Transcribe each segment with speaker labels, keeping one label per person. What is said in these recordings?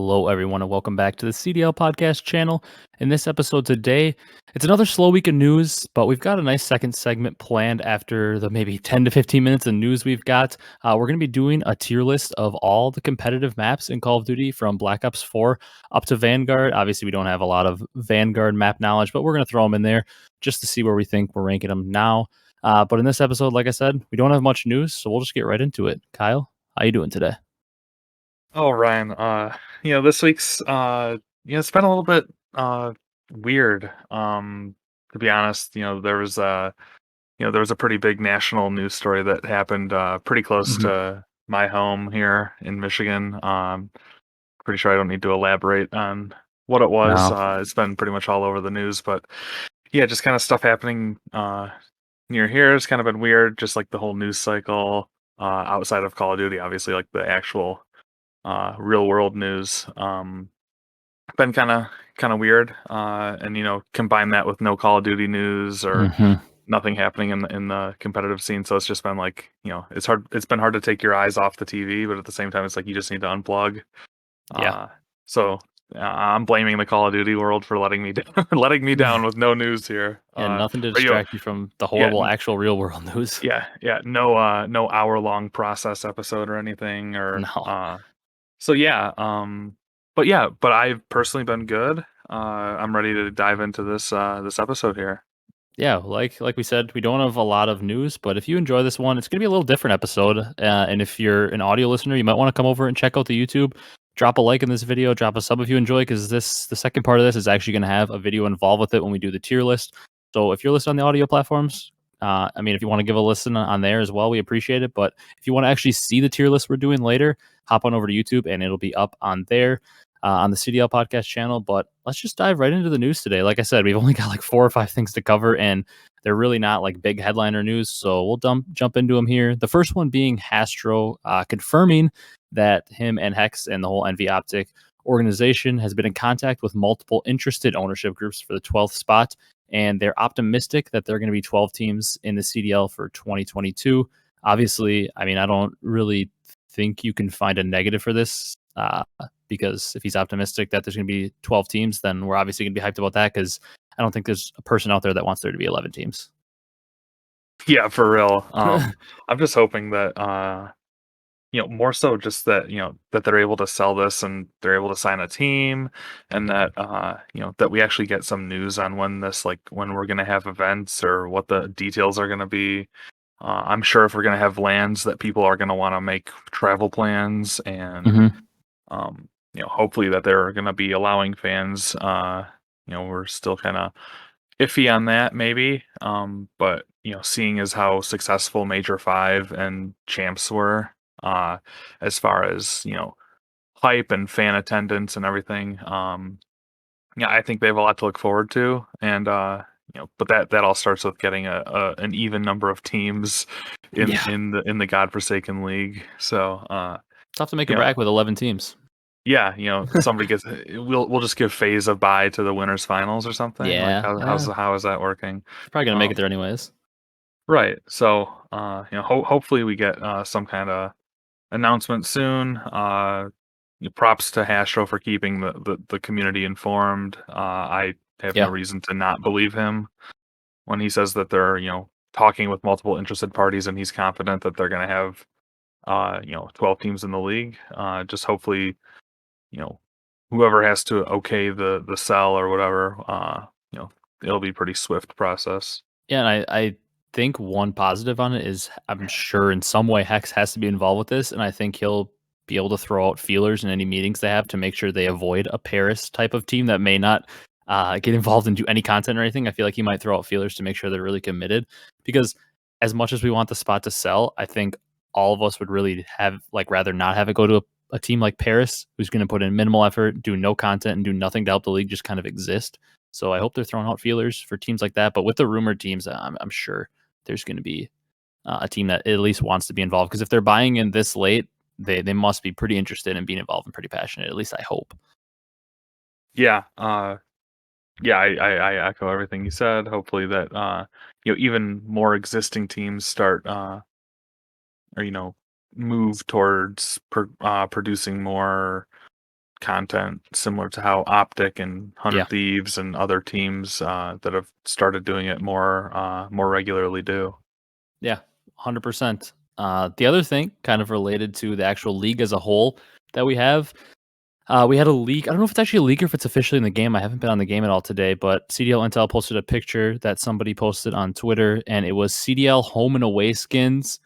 Speaker 1: Hello, everyone, and welcome back to the CDL podcast channel. In this episode today, it's another slow week of news, but we've got a nice second segment planned after the maybe 10 to 15 minutes of news we've got. We're going to be doing a tier list of all the competitive maps in Call of Duty from Black Ops 4 up to Vanguard. Obviously, we don't have a lot of Vanguard map knowledge, but we're going to throw them in there just to see where we think we're ranking them now. But in this episode, like I said, we don't have much news, so we'll just get right into it. Kyle, how you doing today?
Speaker 2: Oh, Ryan, this week's it's been a little bit weird. To be honest, there was a pretty big national news story that happened pretty close
Speaker 1: Mhm.
Speaker 2: to my home here in Michigan. Pretty sure I don't need to elaborate on what it was.
Speaker 1: No.
Speaker 2: It's been pretty much all over the news, but yeah, just kind of stuff happening near here. It's kind of been weird, just like the whole news cycle outside of Call of Duty, obviously, like the actual real world news. Been kind of weird, and combine that with no Call of Duty news or
Speaker 1: Mhm.
Speaker 2: nothing happening in the competitive scene. So it's just been like it's hard. It's been hard to take your eyes off the TV, but at the same time, it's like you just need to unplug.
Speaker 1: Yeah.
Speaker 2: Uh, so I'm blaming the Call of Duty world for letting me down, letting me down with no news here.
Speaker 1: Yeah, nothing to
Speaker 2: But
Speaker 1: distract you from the
Speaker 2: yeah,
Speaker 1: horrible actual real world news.
Speaker 2: yeah, no hour long process episode or anything or
Speaker 1: No.
Speaker 2: So yeah, but I've personally been good. I'm ready to dive into this episode here.
Speaker 1: Yeah, like we said, we don't have a lot of news, but if you enjoy this one, it's gonna be a little different episode. And if you're an audio listener, you might want to come over and check out the YouTube. Drop a like in this video, drop a sub if you enjoy, because the second part of this is actually gonna have a video involved with it when we do the tier list. So if you're listening on the audio platforms, if you want to give a listen on there as well, we appreciate it. But if you want to actually see the tier list we're doing later, hop on over to YouTube and it'll be up on there. On the CDL podcast channel. But let's just dive right into the news today. Like I said, we've only got like 4 or 5 things to cover, and they're really not like big headliner news. So we'll jump into them here. The first one being Hastro confirming that him and Hecz and the whole Envy Optic organization has been in contact with multiple interested ownership groups for the 12th spot. And they're optimistic that there are going to be 12 teams in the CDL for 2022. Obviously, I don't really think you can find a negative for this. Because if he's optimistic that there's going to be 12 teams, then we're obviously going to be hyped about that because I don't think there's a person out there that wants there to be 11 teams.
Speaker 2: Yeah, for real. I'm just hoping that more so just that that they're able to sell this and they're able to sign a team, and that that we actually get some news on when we're gonna have events or what the details are gonna be. I'm sure if we're gonna have lands that people are gonna want to make travel plans and
Speaker 1: Mm-hmm.
Speaker 2: hopefully that they're going to be allowing fans. We're still kind of iffy on that, maybe. But seeing as how successful Major Five and Champs were, as far as hype and fan attendance and everything, yeah, I think they have a lot to look forward to, and but that all starts with getting an even number of teams in
Speaker 1: Yeah.
Speaker 2: in the godforsaken league. So
Speaker 1: Tough to make a
Speaker 2: you know
Speaker 1: bracket with 11 teams.
Speaker 2: Yeah, somebody gets we'll just give Faze a bye to the winners finals or something. Like
Speaker 1: Yeah.
Speaker 2: how is that working?
Speaker 1: He's probably going to make it
Speaker 2: Um,
Speaker 1: there anyways.
Speaker 2: right. So hopefully we get some kind of announcement soon. Props to Hastro for keeping the community informed. I have no
Speaker 1: Yeah.
Speaker 2: reason to not believe him when he says that they're talking with multiple interested parties and he's confident that they're going to have 12 teams in the league. Just hopefully you know, whoever has to okay the sell or whatever, it'll be pretty swift process.
Speaker 1: Yeah. And I think one positive on it is I'm sure in some way Hex has to be involved with this. And I think he'll be able to throw out feelers in any meetings they have to make sure they avoid a Paris type of team that may not get involved and do any content or anything. I feel like he might throw out feelers to make sure they're really committed because as much as we want the spot to sell, I think all of us would really have like rather not have it go to a team like Paris who's going to put in minimal effort, do no content, and do nothing to help the league just kind of exist. So I hope they're throwing out feelers for teams like that. But with the rumored teams, I'm sure there's going to be a team that at least wants to be involved because if they're buying in this late, they must be pretty interested in being involved and pretty passionate. At least I hope.
Speaker 2: Yeah, I echo everything you said. Hopefully that even more existing teams start or move towards producing more content, similar to how Optic and
Speaker 1: Yeah.
Speaker 2: Thieves and other teams that have started doing it more regularly do.
Speaker 1: Yeah, 100%. The other thing, kind of related to the actual league as a whole that we had a leak. I don't know if it's actually a leak or if it's officially in the game. I haven't been on the game at all today, but CDL Intel posted a picture that somebody posted on Twitter, and it was CDL home and away skins.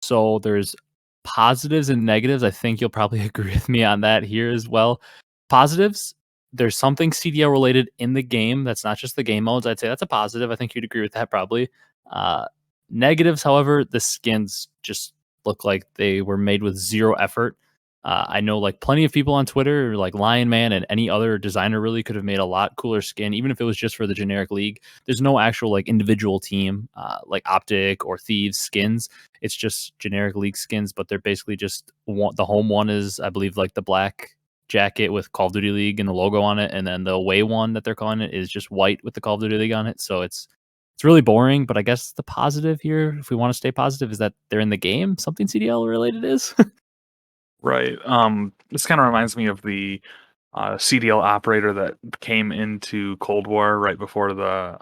Speaker 1: So there's positives and negatives. I think you'll probably agree with me on that here as well. Positives, there's something CDL related in the game that's not just the game modes. I'd say that's a positive. I think you'd agree with that probably. Uh, Negatives, however, the skins just look like they were made with zero effort. I know like plenty of people on Twitter, like Lion Man and any other designer really could have made a lot cooler skin, even if it was just for the generic league. There's no actual like individual team like Optic or Thieves skins. It's just generic league skins, but they're basically just the home one is, I believe, like the black jacket with Call of Duty League and the logo on it, and then the away one that they're calling it is just white with the Call of Duty League on it. So it's really boring. But I guess the positive here, if we want to stay positive, is that they're in the game. Something CDL related is.
Speaker 2: Right. This kind of reminds me of the CDL operator that came into Cold War right before the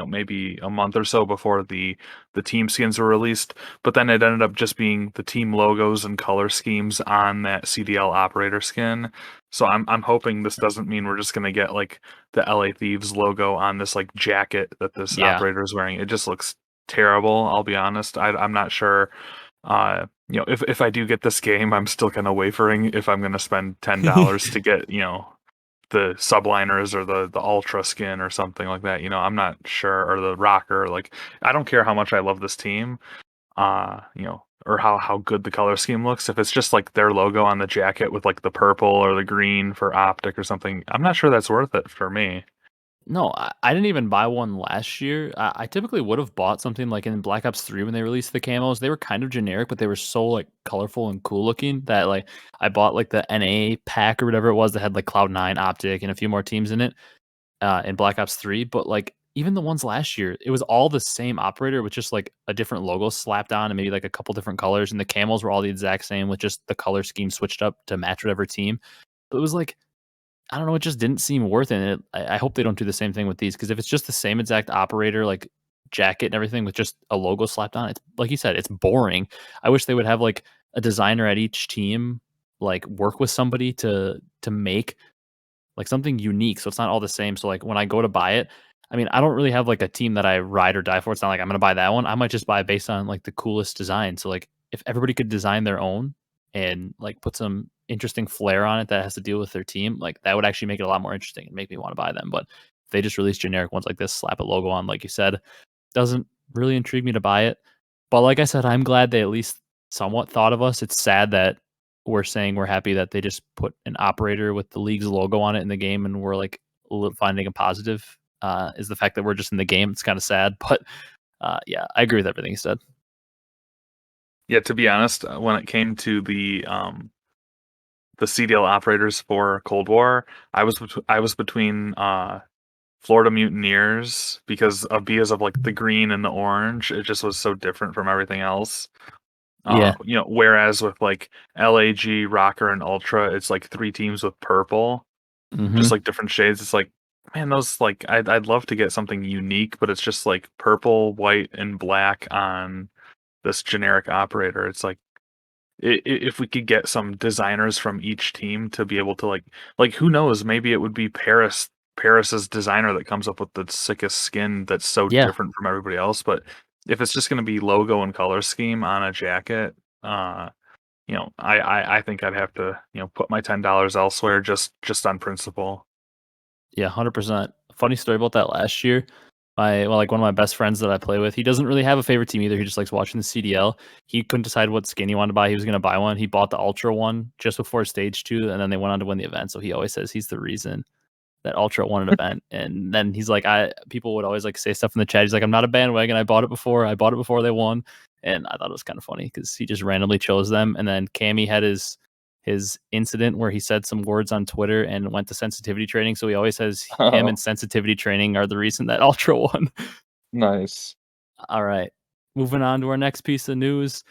Speaker 2: maybe a month or so before the team skins were released, but then it ended up just being the team logos and color schemes on that CDL operator skin. So I'm hoping this doesn't mean we're just gonna get like the LA Thieves logo on this like jacket that this
Speaker 1: Yeah.
Speaker 2: operator is wearing. It just looks terrible. I'll be honest. I'm not sure. If I do get this game, I'm still kind of wavering if I'm going to spend $10 to get the subliners or the ultra skin or something like that. I'm not sure, or the rocker. Like, I don't care how much I love this team, or how good the color scheme looks. If it's just like their logo on the jacket with like the purple or the green for Optic or something, I'm not sure that's worth it for me.
Speaker 1: No, I didn't even buy one last year. I typically would have bought something like in Black Ops 3 when they released the camos. They were kind of generic, but they were so like colorful and cool looking that like I bought like the NA pack or whatever it was that had like Cloud9, Optic, and a few more teams in it in Black Ops 3. But like even the ones last year, it was all the same operator with just like a different logo slapped on and maybe like a couple different colors. And the camos were all the exact same with just the color scheme switched up to match whatever team. But it was like I don't know, it just didn't seem worth it. And I hope they don't do the same thing with these because if it's just the same exact operator, like jacket and everything with just a logo slapped on, it's like you said, it's boring. I wish they would have like a designer at each team, like work with somebody to make like something unique so it's not all the same. So like when I go to buy it, I mean, I don't really have like a team that I ride or die for. It's not like I'm gonna buy that one. I might just buy based on like the coolest design. So like if everybody could design their own and like put some interesting flair on it that has to deal with their team, like that would actually make it a lot more interesting and make me want to buy them. But if they just release generic ones like this, slap a logo on, like you said, doesn't really intrigue me to buy it. But like I said, I'm glad they at least somewhat thought of us. It's sad that we're saying we're happy that they just put an operator with the league's logo on it in the game, and we're like finding a positive. Is the fact that we're just in the game. It's kind of sad, but yeah, I agree with everything you said.
Speaker 2: Yeah, to be honest, when it came to the CDL operators for Cold War, I was between Florida Mutineers because of like the green and the orange. It just was so different from everything else.
Speaker 1: Yeah.
Speaker 2: Whereas with like LAG, Rocker, and Ultra, it's like three teams with purple, just
Speaker 1: Hmm.
Speaker 2: like different shades. It's like, man, those like I'd love to get something unique, but it's just like purple, white, and black on this generic operator. It's like if we could get some designers from each team to be able to like who knows, maybe it would be Paris's designer that comes up with the sickest skin that's so
Speaker 1: Yeah.
Speaker 2: different from everybody else. But if it's just going to be logo and color scheme on a jacket, uh I think I'd have to put my $10 elsewhere just on principle.
Speaker 1: Yeah. 100%. Funny story about that last year. Like one of my best friends that I play with, he doesn't really have a favorite team either. He just likes watching the CDL. He couldn't decide what skin he wanted to buy. He was going to buy one. He bought the Ultra one just before Stage 2, and then they went on to win the event. So he always says he's the reason that Ultra won an event. And then he's like, I people would always like say stuff in the chat. He's like, I'm not a bandwagon. I bought it before. I bought it before they won. And I thought it was kind of funny because he just randomly chose them. And then Cammy had his incident where he said some words on Twitter and went to sensitivity training. So he always says him
Speaker 2: Oh,
Speaker 1: and sensitivity training are the reason that Ultra won.
Speaker 2: nice.
Speaker 1: All right. Moving on to our next piece of news.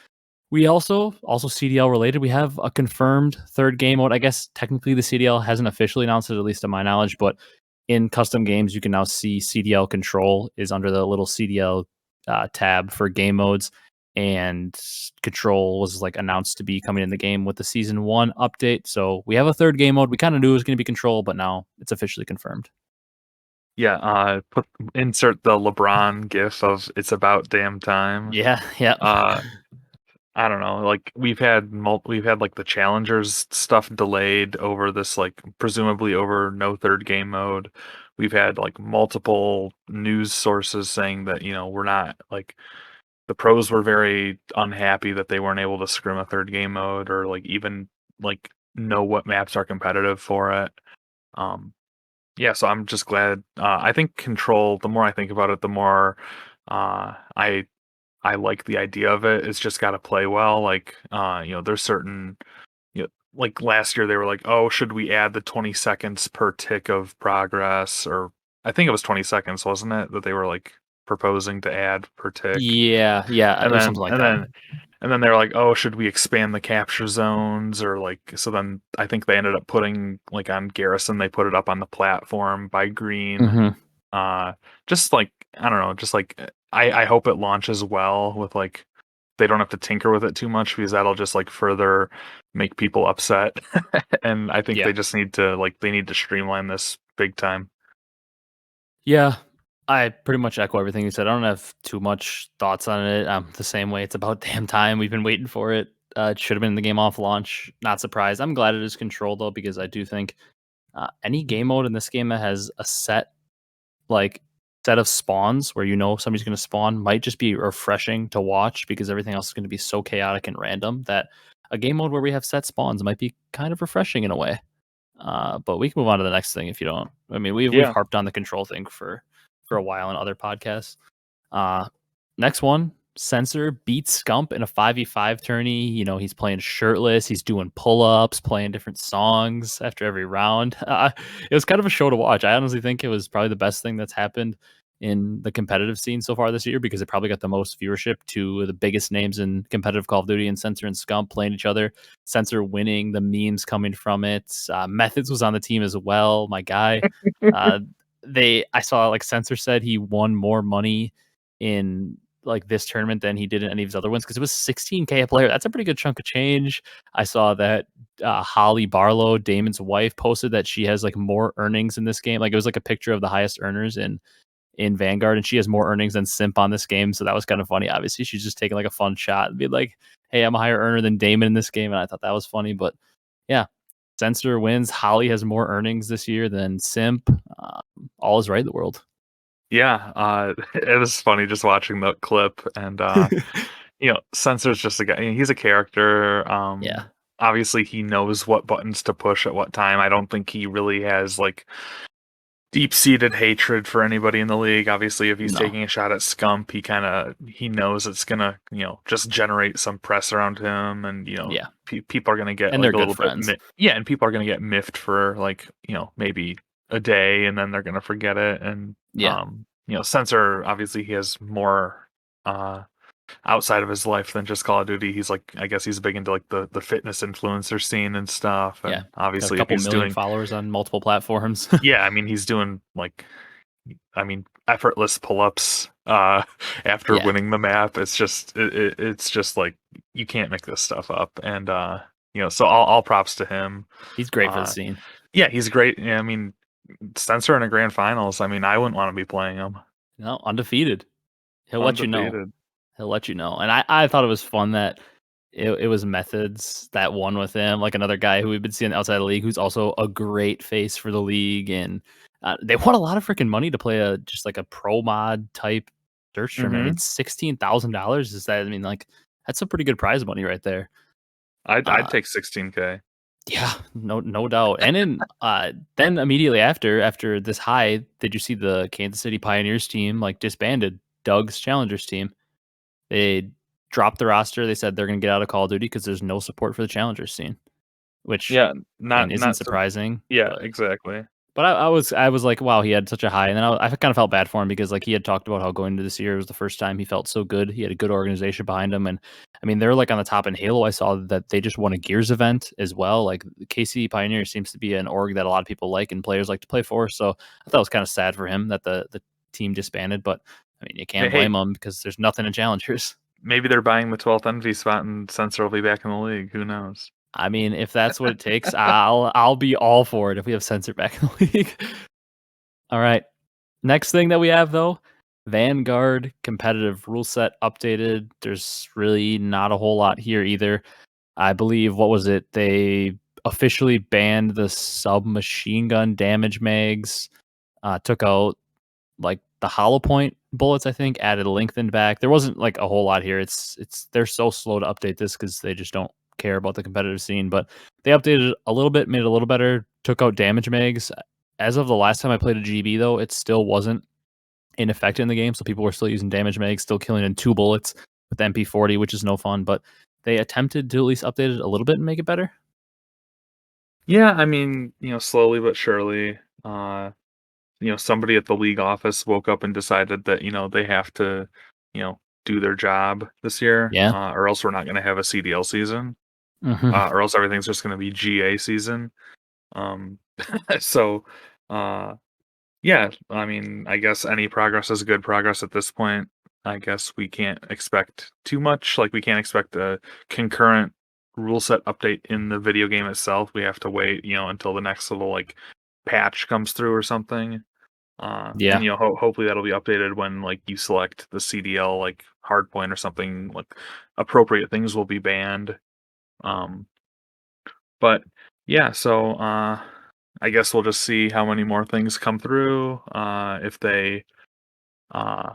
Speaker 1: We also CDL related, we have a confirmed third game mode. I guess technically the CDL hasn't officially announced it, at least to my knowledge, but in custom games, you can now see CDL control is under the little CDL tab for game modes, and control was like announced to be coming in the game with the season 1 update. So we have a third game mode. We kind of knew it was going to be control, but now it's officially confirmed.
Speaker 2: Yeah, insert the LeBron gif of "It's about damn time."
Speaker 1: Yeah, yeah.
Speaker 2: Uh, I don't know, like, we've had, like, the challengers stuff delayed over this, like, presumably over no third game mode. We've had, like, multiple news sources saying that, we're not like, the pros were very unhappy that they weren't able to scrim a third game mode or, like, even, like, know what maps are competitive for it. Um, yeah, so I'm just glad, I think Control, the more I think about it, the more, I like the idea of it. It's just gotta play well, like, there's certain, like last year they were like, "Oh, should we add the 20 seconds per tick of progress?" Or I think it was 20 seconds, wasn't it, that they were, like, proposing to add per tick?
Speaker 1: Yeah, yeah, it
Speaker 2: And
Speaker 1: was
Speaker 2: then
Speaker 1: something like
Speaker 2: and
Speaker 1: that.
Speaker 2: then and then they were like, "Oh, should we expand the capture zones?" Or, like, so then I think they ended up putting, like, on Garrison, they put it up on the platform by Green.
Speaker 1: Mhm.
Speaker 2: Uh, just like, I don't know, just like, I hope it launches well with, like, they don't have to tinker with it too much because that'll just, like, further make people upset. And I think
Speaker 1: Yeah.
Speaker 2: they just need to, like, they need to streamline this big time.
Speaker 1: Yeah, I pretty much echo everything you said. I don't have too much thoughts on it. The same way. It's about damn time. We've been waiting for it. It should have been in the game off launch. Not surprised. I'm glad it is controlled though, because I do think any game mode in this game that has a like set of spawns where somebody's going to spawn might just be refreshing to watch, because everything else is going to be so chaotic and random that a game mode where we have set spawns might be kind of refreshing in a way. But we can move on to the next thing if you don't. I mean, we've
Speaker 2: Yeah.
Speaker 1: harped on the control thing for a while in other podcasts. Uh, Next one, Censor beats Scump in a 5v5 tourney. He's playing shirtless. He's doing pull-ups, playing different songs after every round. It was kind of a show to watch. I honestly think it was probably the best thing that's happened in the competitive scene so far this year, because it probably got the most viewership to the biggest names in competitive Call of Duty, and Censor and Scump playing each other. Censor winning, the memes coming from it. Methods was on the team as well, my guy. Uh, I saw, like, Censor said he won more money in like this tournament than he did in any of his other ones, because it was 16K a player. That's a pretty good chunk of change. I saw that Holly Barlow, Damon's wife, posted that she has like more earnings in this game. Like, it was like a picture of the highest earners in Vanguard, and she has more earnings than Simp on this game. So that was kind of funny. Obviously, she's just taking like a fun shot and be like, "Hey, I'm a higher earner than Damon in this game," and I thought that was funny. But yeah, Censor wins. Holly has more earnings this year than Simp. All is right in the world.
Speaker 2: Yeah, it was funny just watching the clip and, Censor's just a guy, he's a character,
Speaker 1: Yeah,
Speaker 2: obviously he knows what buttons to push at what time. I don't think he really has, like, deep-seated hatred for anybody in the league. Obviously, if he's
Speaker 1: no,
Speaker 2: taking a shot at Scump, he knows it's gonna, just generate some press around him, and,
Speaker 1: yeah,
Speaker 2: people are gonna get,
Speaker 1: and they're
Speaker 2: like, a
Speaker 1: good
Speaker 2: little bit
Speaker 1: friends.
Speaker 2: yeah, and people are gonna get miffed for, like, maybe a day, and then they're gonna forget it, and,
Speaker 1: Yeah,
Speaker 2: Censor, obviously, he has more, outside of his life than just Call of Duty. He's, like, I guess he's big into, like, the fitness influencer scene and stuff,
Speaker 1: yeah.
Speaker 2: and
Speaker 1: Got a
Speaker 2: obviously, if
Speaker 1: couple
Speaker 2: he's
Speaker 1: million
Speaker 2: doing
Speaker 1: followers on multiple platforms.
Speaker 2: yeah, I mean, he's doing, like, effortless pull-ups, after
Speaker 1: Yeah,
Speaker 2: winning the map. It's just like, you can't make this stuff up, and, so all props to him.
Speaker 1: he's great for the
Speaker 2: Uh,
Speaker 1: scene.
Speaker 2: yeah, he's great. Yeah, I mean, Censor in a grand finals, I mean, I wouldn't wanna be playing him.
Speaker 1: No, undefeated. He'll let you know.
Speaker 2: Undefeated.
Speaker 1: He'll let you know. And I thought it was fun that it was Methods that won with him, like another guy who we've been seeing outside the league, who's also a great face for the league. And they won a lot of freaking money to play just like a pro mod type search tournament. I mean,
Speaker 2: Mhm.
Speaker 1: $16,000 is that? I mean, like, that's some pretty good prize money right there.
Speaker 2: I'd
Speaker 1: Uh,
Speaker 2: take 16K.
Speaker 1: yeah, no doubt. And then immediately after this high, did you see the Kansas City Pioneers team like disbanded Doug's Challengers team? They dropped the roster. They said they're going to get out of Call of Duty because there's no support for the Challengers scene, which,
Speaker 2: Yeah,
Speaker 1: I mean, isn't
Speaker 2: not so
Speaker 1: surprising,
Speaker 2: yeah,
Speaker 1: but
Speaker 2: exactly.
Speaker 1: But I was like, wow, he had such a high, and then I kind of felt bad for him because like he had talked about how going into this year was the first time he felt so good. He had a good organization behind him, and I mean they're like on the top in Halo. I saw that they just won a Gears event as well. Like KC Pioneer seems to be an org that a lot of people like and players like to play for. So I thought it was kind of sad for him that the team disbanded. But I mean you can't
Speaker 2: Hey,
Speaker 1: blame them because there's nothing in challengers.
Speaker 2: maybe they're buying the 12th Envy spot and Censor will be back in the league. Who knows?
Speaker 1: I mean if that's what it takes, I'll be all for it if we have Censor back in the league. All right. Next thing that we have though, Vanguard competitive rule set updated. There's really not a whole lot here either. I believe what was it? They officially banned the submachine gun damage mags, took out like the hollow point bullets, I think, added a lengthened back. There wasn't like a whole lot here. It's they're so slow to update this because they just don't care about the competitive scene. But they updated it a little bit, made it a little better, took out damage mags. As of the last time I played a GB though, it still wasn't in effect in the game, so people were still using damage mags, still killing in 2 bullets with MP40, which is no fun, but they attempted to at least update it a little bit and make it better.
Speaker 2: Yeah, I mean, slowly but surely. Somebody at the league office woke up and decided that they have to, do their job this year,
Speaker 1: Yeah.
Speaker 2: or else we're not going to have a CDL season,
Speaker 1: Mhm.
Speaker 2: or else everything's just going to be GA season. Um, so, uh, yeah, I mean, I guess any progress is good progress at this point. I guess we can't expect too much. Like, we can't expect a concurrent rule set update in the video game itself. We have to wait, until the next little like patch comes through or something. And
Speaker 1: Yeah.
Speaker 2: hopefully that'll be updated when like you select the CDL like hardpoint or something. Like appropriate things will be banned. Um, but yeah, so I guess we'll just see how many more things come through. If they, I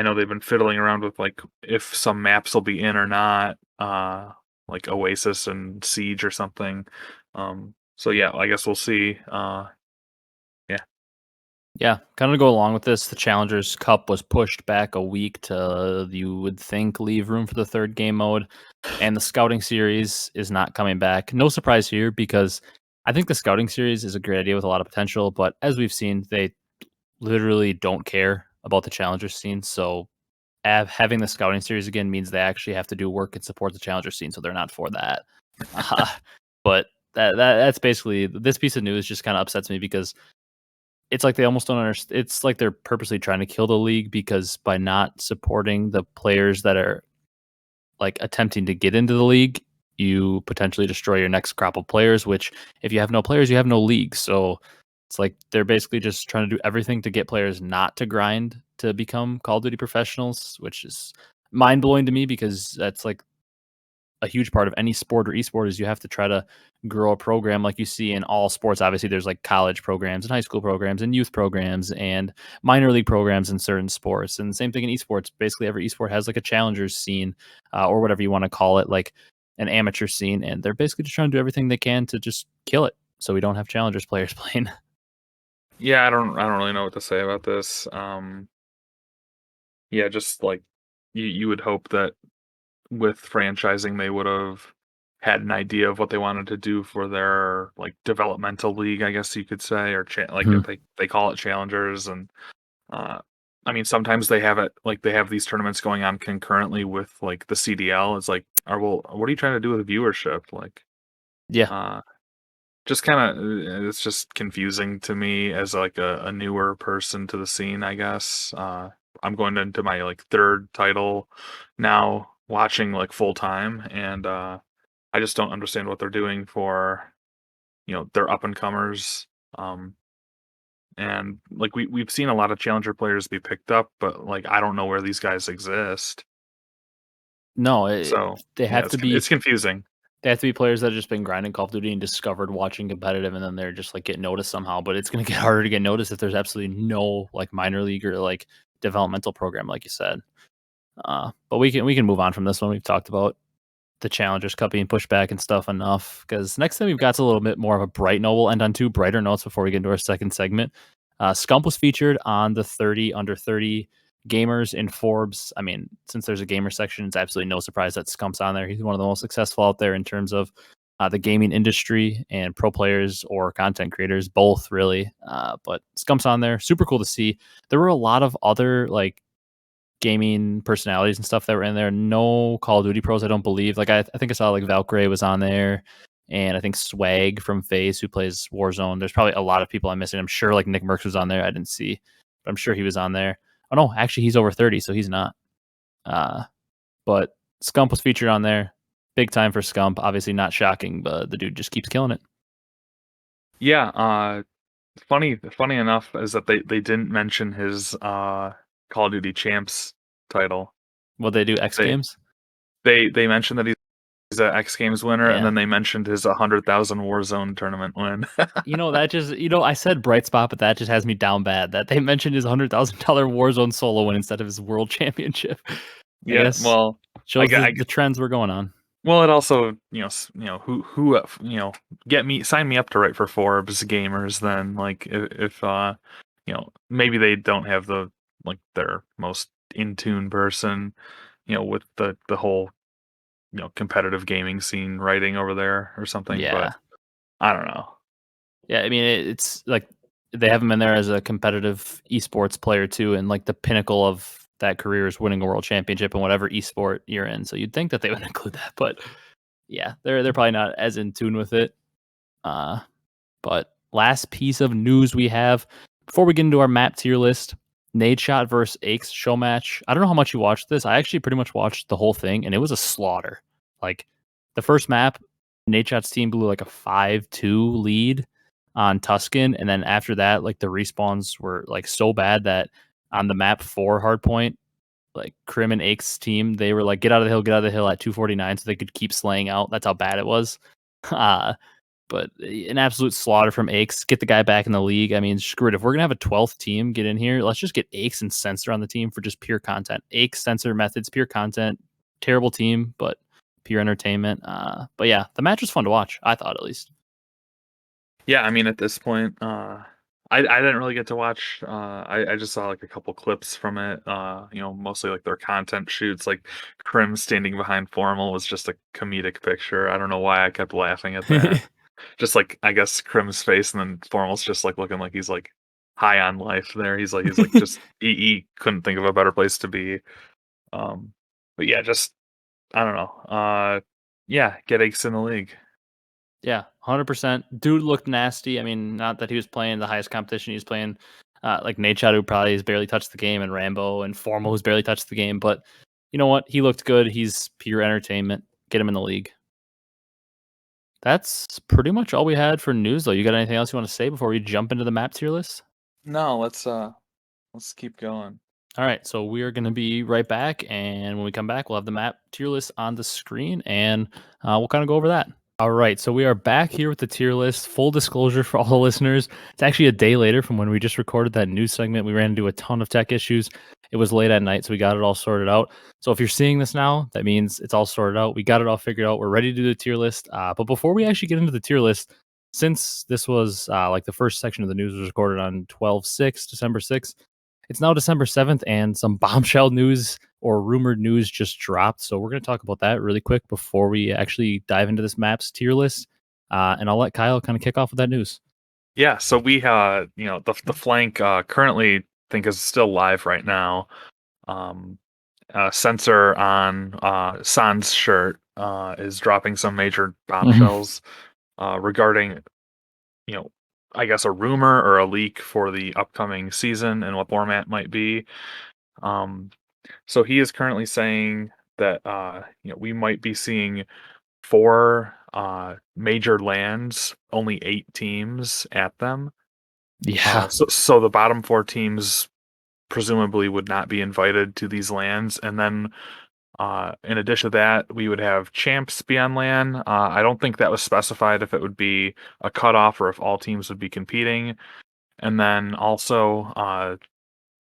Speaker 2: know they've been fiddling around with like if some maps will be in or not. Like Oasis and Siege or something. So yeah, I guess we'll see. Yeah.
Speaker 1: Yeah, kind of go along with this, the Challengers Cup was pushed back a week to, you would think, leave room for the third game mode, and the Scouting Series is not coming back. No surprise here because I think the Scouting Series is a great idea with a lot of potential, but as we've seen, they literally don't care about the Challengers scene, so having the Scouting Series again means they actually have to do work and support the Challenger scene, so they're not for that. Uh, but that's basically this piece of news just kind of upsets me because it's like they almost don't understand. It's like they're purposely trying to kill the league because by not supporting the players that are like attempting to get into the league, you potentially destroy your next crop of players. Which, if you have no players, you have no league. So it's like they're basically just trying to do everything to get players not to grind to become Call of Duty professionals, which is mind blowing to me because that's like a huge part of any sport or esport is you have to try to grow a program like you see in all sports. Obviously, there's like college programs and high school programs and youth programs and minor league programs in certain sports. And the same thing in esports. Basically, every esport has like a challengers scene or whatever you want to call it, like an amateur scene. And they're basically just trying to do everything they can to just kill it so we don't have challengers players playing.
Speaker 2: Yeah, I don't really know what to say about this. Yeah, just like you would hope that with franchising they would have had an idea of what they wanted to do for their like developmental league, I guess you could say, or like
Speaker 1: Mhm.
Speaker 2: they call it challengers. And uh I mean sometimes they have it like they have these tournaments going on concurrently with like the CDL. It's like, well, what are you trying to do with viewership? Like
Speaker 1: Yeah.
Speaker 2: uh just kind of it's just confusing to me as like a newer person to the scene, I guess. I'm going into my like third title now, watching like full time, and I just don't understand what they're doing for their up and comers. Um, and like we've seen a lot of challenger players be picked up, but like I don't know where these guys exist.
Speaker 1: No,
Speaker 2: So
Speaker 1: they
Speaker 2: yeah,
Speaker 1: have
Speaker 2: it's
Speaker 1: to be
Speaker 2: it's confusing.
Speaker 1: They have to be players that have just been grinding Call of Duty and discovered watching competitive, and then they're just like get noticed somehow. But it's going to get harder to get noticed if there's absolutely no like minor league or like developmental program, like you said. But we can move on from this one. We've talked about the Challengers Cup being pushed back and stuff enough. Because next thing we've got a little bit more of a bright note. We'll end on two brighter notes before we get into our second segment. Scump was featured on the 30 under 30 gamers in Forbes. I mean, since there's a gamer section, it's absolutely no surprise that Scump's on there. He's one of the most successful out there in terms of the gaming industry and pro players or content creators, both really. But Scump's on there. Super cool to see. There were a lot of other like gaming personalities and stuff that were in there. No Call of Duty pros, I don't believe. Like I think I saw like Valkyrie was on there, and I think Swag from Faze who plays Warzone. There's probably a lot of people I'm missing. I'm sure like Nick Merckx was on there. I didn't see, but I'm sure he was on there. Oh no, actually he's over 30, so he's not. But Scump was featured on there. Big time for Scump. Obviously not shocking, but the dude just keeps killing it.
Speaker 2: Yeah, funny enough is that they didn't mention his Call of Duty Champs title.
Speaker 1: Will they do X
Speaker 2: They
Speaker 1: Games?
Speaker 2: they mentioned that he's a X Games winner, and
Speaker 1: Yeah.
Speaker 2: then they mentioned his 100,000 Warzone tournament win.
Speaker 1: That just, I said bright spot, but that just has me down bad that they mentioned his $100,000 Warzone solo win instead of his world championship. I
Speaker 2: Yeah,
Speaker 1: guess
Speaker 2: well,
Speaker 1: shows the trends we're going on.
Speaker 2: well, it also, who sign me up to write for Forbes gamers then, like if maybe they don't have their most in tune person, with the whole, competitive gaming scene writing over there or something, but
Speaker 1: Yeah.
Speaker 2: I don't know.
Speaker 1: Yeah. I mean, it's like they have him in there as a competitive esports player too. And like the pinnacle of that career is winning a world championship in whatever esport you're in. So you'd think that they would include that, but yeah, they're probably not as in tune with it. But last piece of news we have before we get into our map tier list, Nadeshot versus Hecz show match. I don't know how much you watched this. I actually pretty much watched the whole thing, and it was a slaughter. Like the first map, Nadeshot's team blew like a 5-2 lead on Tuscan, and then after that, like the respawns were like so bad that on the map 4 hardpoint, like Crim and Hecz team, they were like, get out of the hill at 249 so they could keep slaying out. That's how bad it was. But an absolute slaughter from Hecz. Get the guy back in the league. I mean, screw it. If we're gonna have a 12th team get in here, let's just get Hecz and Censor on the team for just pure content. Hecz, Censor, methods, pure content. Terrible team, but pure entertainment. But yeah, the match was fun to watch. I thought at least.
Speaker 2: Yeah, I mean, at this point, I didn't really get to watch. I just saw like a couple clips from it. Mostly like their content shoots. Like Krim standing behind Formal was just a comedic picture. I don't know why I kept laughing at that. Just like I guess Krim's face, and then Formal's just like looking like he's like high on life. There, he's like just he couldn't think of a better place to be. Um, but yeah, just I don't know. Yeah, get Aches in the league.
Speaker 1: Yeah, 100%. Dude looked nasty. I mean, not that he was playing the highest competition. He was playing like Nadeshot, who probably has barely touched the game, and Rambo and Formal, who's barely touched the game. But you know what? He looked good. He's pure entertainment. Get him in the league. That's pretty much all we had for news, though. You got anything else you want to say before we jump into the map tier list?
Speaker 2: No, let's keep going.
Speaker 1: All right, so we are going to be right back, and when we come back, we'll have the map tier list on the screen, and we'll kind of go over that. All right, so we are back here with the tier list. Full disclosure for all the listeners, it's actually a day later from when we just recorded that news segment. We ran into a ton of tech issues. It was late at night, so we got it all sorted out. So if you're seeing this now, that means it's all sorted out. We got it all figured out. We're ready to do the tier list. But before we actually get into the tier list, since this was like the first section of the news was recorded on 12/6, December 6th, it's now December 7th, and some bombshell news or rumored news just dropped. So we're going to talk about that really quick before we actually dive into this map's tier list. And I'll let Kyle kind of kick off with that news.
Speaker 2: Yeah, so we the flank currently think is still live right now. Censor on San's shirt is dropping some major bombshells regarding, you know, I guess a rumor or a leak for the upcoming season and what format might be. So he is currently saying that we might be seeing 4 major lands, only 8 teams at them.
Speaker 1: Yeah.
Speaker 2: So the bottom 4 teams presumably would not be invited to these lands, and then in addition to that, we would have champs be on LAN. I don't think that was specified if it would be a cutoff or if all teams would be competing. And then also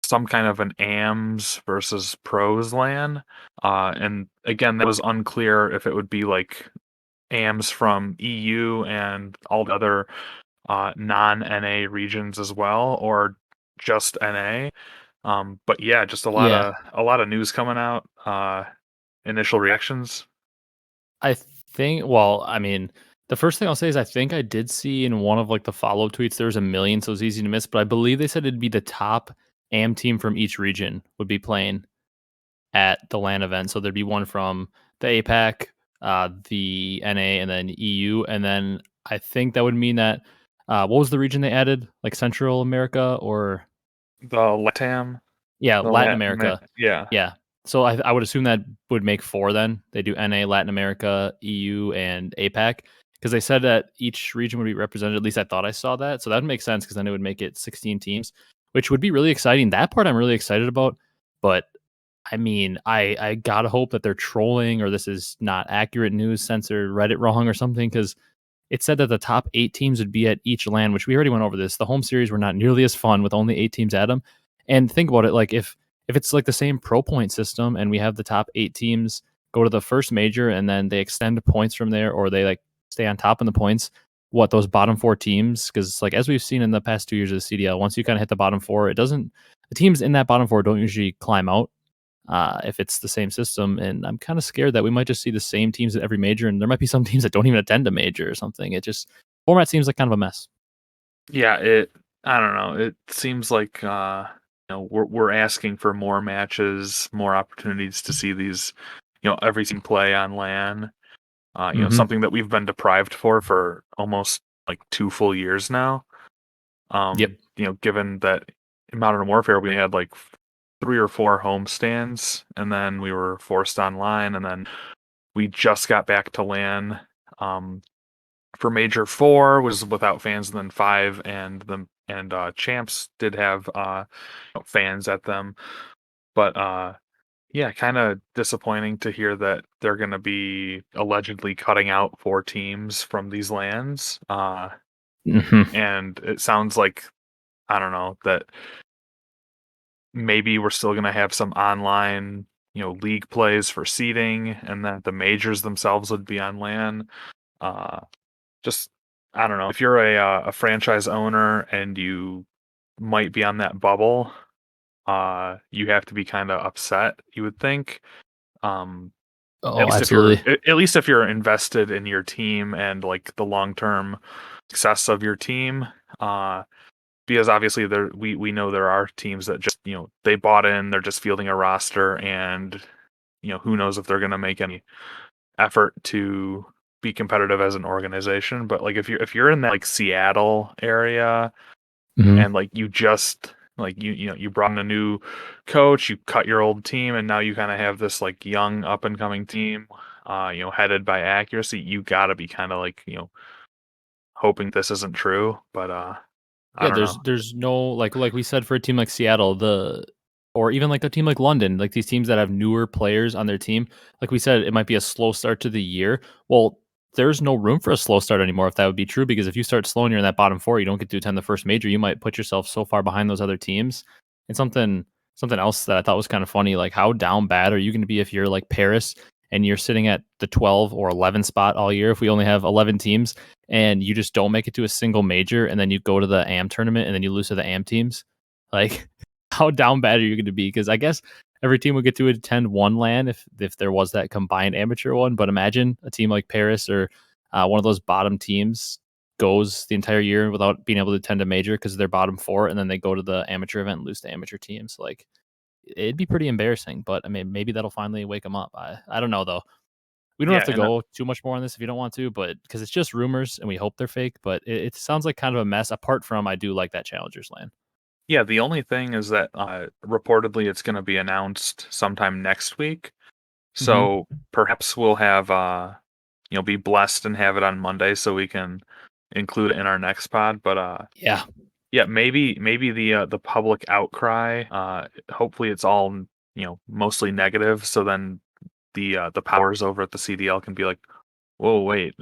Speaker 2: some kind of an AMS versus pros LAN. And again, that was unclear if it would be like AMS from EU and all the other non-NA regions as well, or just NA. But yeah, just
Speaker 1: Yeah.
Speaker 2: a lot of news coming out. Initial reactions.
Speaker 1: I think, well, I mean, The first thing I'll say is I think I did see in one of like the follow tweets there was a million, so it was easy to miss. But I believe they said it'd be the top AM team from each region would be playing at the LAN event. So there'd be one from the APAC, the NA, and then EU, and then I think that would mean that what was the region they added? Like Central America or
Speaker 2: The LATAM,
Speaker 1: yeah,
Speaker 2: the
Speaker 1: Latin
Speaker 2: Latin,
Speaker 1: America.
Speaker 2: yeah.
Speaker 1: Yeah. So I would assume that would make four then. They do NA, Latin America, EU, and APAC because they said that each region would be represented. At least I thought I saw that. So that would make sense because then it would make it 16 teams, which would be really exciting. That part I'm really excited about. But I mean, I gotta hope that they're trolling or this is not accurate news, Censor read it wrong or something because it said that the top 8 teams would be at each LAN, which we already went over this. The home series were not nearly as fun with only 8 teams at them. And think about it, like if it's like the same pro point system and we have the top 8 teams go to the first major and then they extend points from there or they like stay on top in the points, what those bottom 4 teams, because like as we've seen in the past 2 years of the CDL, once you kind of hit the bottom 4, it doesn't the teams in that bottom 4 don't usually climb out if it's the same system. And I'm kind of scared that we might just see the same teams at every major, and there might be some teams that don't even attend a major or something. It just format seems like kind of a mess.
Speaker 2: Yeah, I don't know. It seems like we're asking for more matches, more opportunities to see these, every team play on LAN.
Speaker 1: Hmm.
Speaker 2: Something that we've been deprived for almost like 2 full years now.
Speaker 1: Yep.
Speaker 2: Given that in Modern Warfare we had like 3 or 4 home stands, and then we were forced online, and then we just got back to LAN. For Major 4 was without fans, and then 5 and Champs did have fans at them. But yeah, kind of disappointing to hear that they're going to be allegedly cutting out 4 teams from these lands.
Speaker 1: Hmm.
Speaker 2: And it sounds like, I don't know, that maybe we're still going to have some online, league plays for seeding, and that the majors themselves would be on LAN. Uh, just, I don't know. If you're a franchise owner and you might be on that bubble, you have to be kind of upset, you would think. Um,
Speaker 1: Oh, absolutely.
Speaker 2: at least if you're invested in your team and like the long term success of your team. Because obviously we know there are teams that just they bought in, they're just fielding a roster, and who knows if they're going to make any effort to be competitive as an organization. But like if you're in that like Seattle area,
Speaker 1: Hmm.
Speaker 2: and like you just like you brought in a new coach, you cut your old team, and now you kind of have this like young up and coming team, headed by accuracy. You got to be kind of like hoping this isn't true, but I
Speaker 1: Yeah,
Speaker 2: don't know.
Speaker 1: there's no like we said for a team like Seattle, the or even like a team like London, like these teams that have newer players on their team, like we said, it might be a slow start to the year. Well, there's no room for a slow start anymore if that would be true, because if you start slow and you're in that bottom 4, you don't get to attend the first major, you might put yourself so far behind those other teams. And something else that I thought was kind of funny, like how down bad are you going to be if you're like Paris and you're sitting at the 12 or 11 spot all year if we only have 11 teams and you just don't make it to a single major and then you go to the AM tournament and then you lose to the AM teams? Like, how down bad are you going to be? Because I guess every team would get to attend one LAN if there was that combined amateur one. But imagine a team like Paris or one of those bottom teams goes the entire year without being able to attend a major because they're bottom 4 and then they go to the amateur event and lose to amateur teams. Like, it'd be pretty embarrassing, but I mean, maybe that'll finally wake them up. I don't know though. We don't have
Speaker 2: Yeah,
Speaker 1: to
Speaker 2: and
Speaker 1: go too much more on this if you don't want to, but because it's just rumors and we hope they're fake. But it sounds like kind of a mess. Apart from, I do like that Challengers LAN.
Speaker 2: yeah, the only thing is that reportedly it's going to be announced sometime next week.
Speaker 1: Hmm.
Speaker 2: So perhaps we'll have be blessed and have it on Monday so we can include it in our next pod. But
Speaker 1: Yeah,
Speaker 2: yeah, maybe the public outcry, hopefully it's all mostly negative. So then the powers over at the CDL can be like, whoa, wait,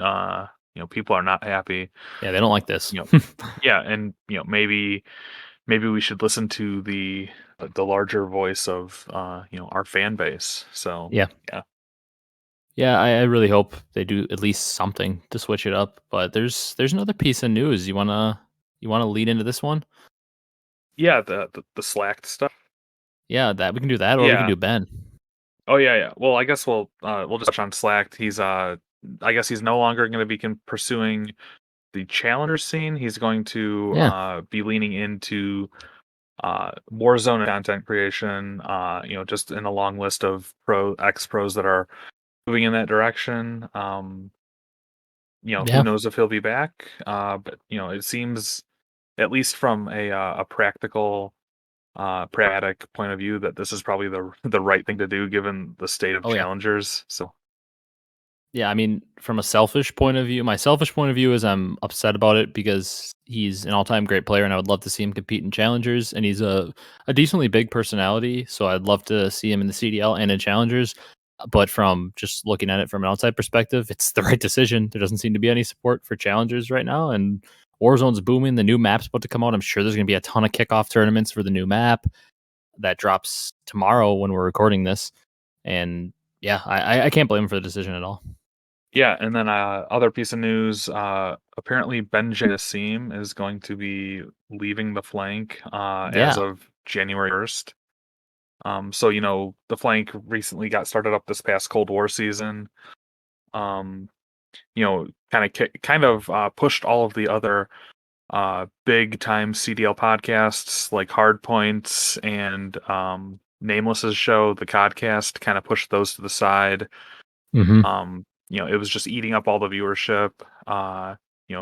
Speaker 2: people are not happy.
Speaker 1: yeah, they don't like this.
Speaker 2: You know, yeah, and maybe we should listen to the larger voice of our fan base. So
Speaker 1: Yeah,
Speaker 2: yeah.
Speaker 1: yeah. I really hope they do at least something to switch it up. But there's another piece of news. You wanna lead into this one?
Speaker 2: Yeah, the Slack stuff.
Speaker 1: Yeah, that we can do that, or we can
Speaker 2: Yeah.
Speaker 1: do Ben.
Speaker 2: Oh yeah, yeah. Well, I guess we'll just touch on Slack. He's I guess he's no longer going to be pursuing the challenger scene. He's going to
Speaker 1: Yeah.
Speaker 2: be leaning into Warzone content creation. Just in a long list of ex pros that are moving in that direction. Who
Speaker 1: Yeah.
Speaker 2: knows if he'll be back? But it seems, at least from a practical, pragmatic point of view, that this is probably the right thing to do given the state of
Speaker 1: Oh yeah.
Speaker 2: challengers. So
Speaker 1: Yeah, I mean, from a selfish point of view, my selfish point of view is I'm upset about it because he's an all-time great player, and I would love to see him compete in challengers. And he's a decently big personality, so I'd love to see him in the CDL and in challengers. But from just looking at it from an outside perspective, it's the right decision. There doesn't seem to be any support for challengers right now, and Warzone's booming. The new map's about to come out. I'm sure there's going to be a ton of kickoff tournaments for the new map that drops tomorrow when we're recording this. And yeah, I can't blame him for the decision at all.
Speaker 2: yeah, and then other piece of news. Apparently, Benjamin is going to be leaving the flank as
Speaker 1: Yeah.
Speaker 2: of January 1st. So the flank recently got started up this past Cold War season. Um, kind of pushed all of the other big time CDL podcasts like Hardpoints and Nameless's show, the Codcast, kind of pushed those to the side.
Speaker 1: Hmm.
Speaker 2: It was just eating up all the viewership.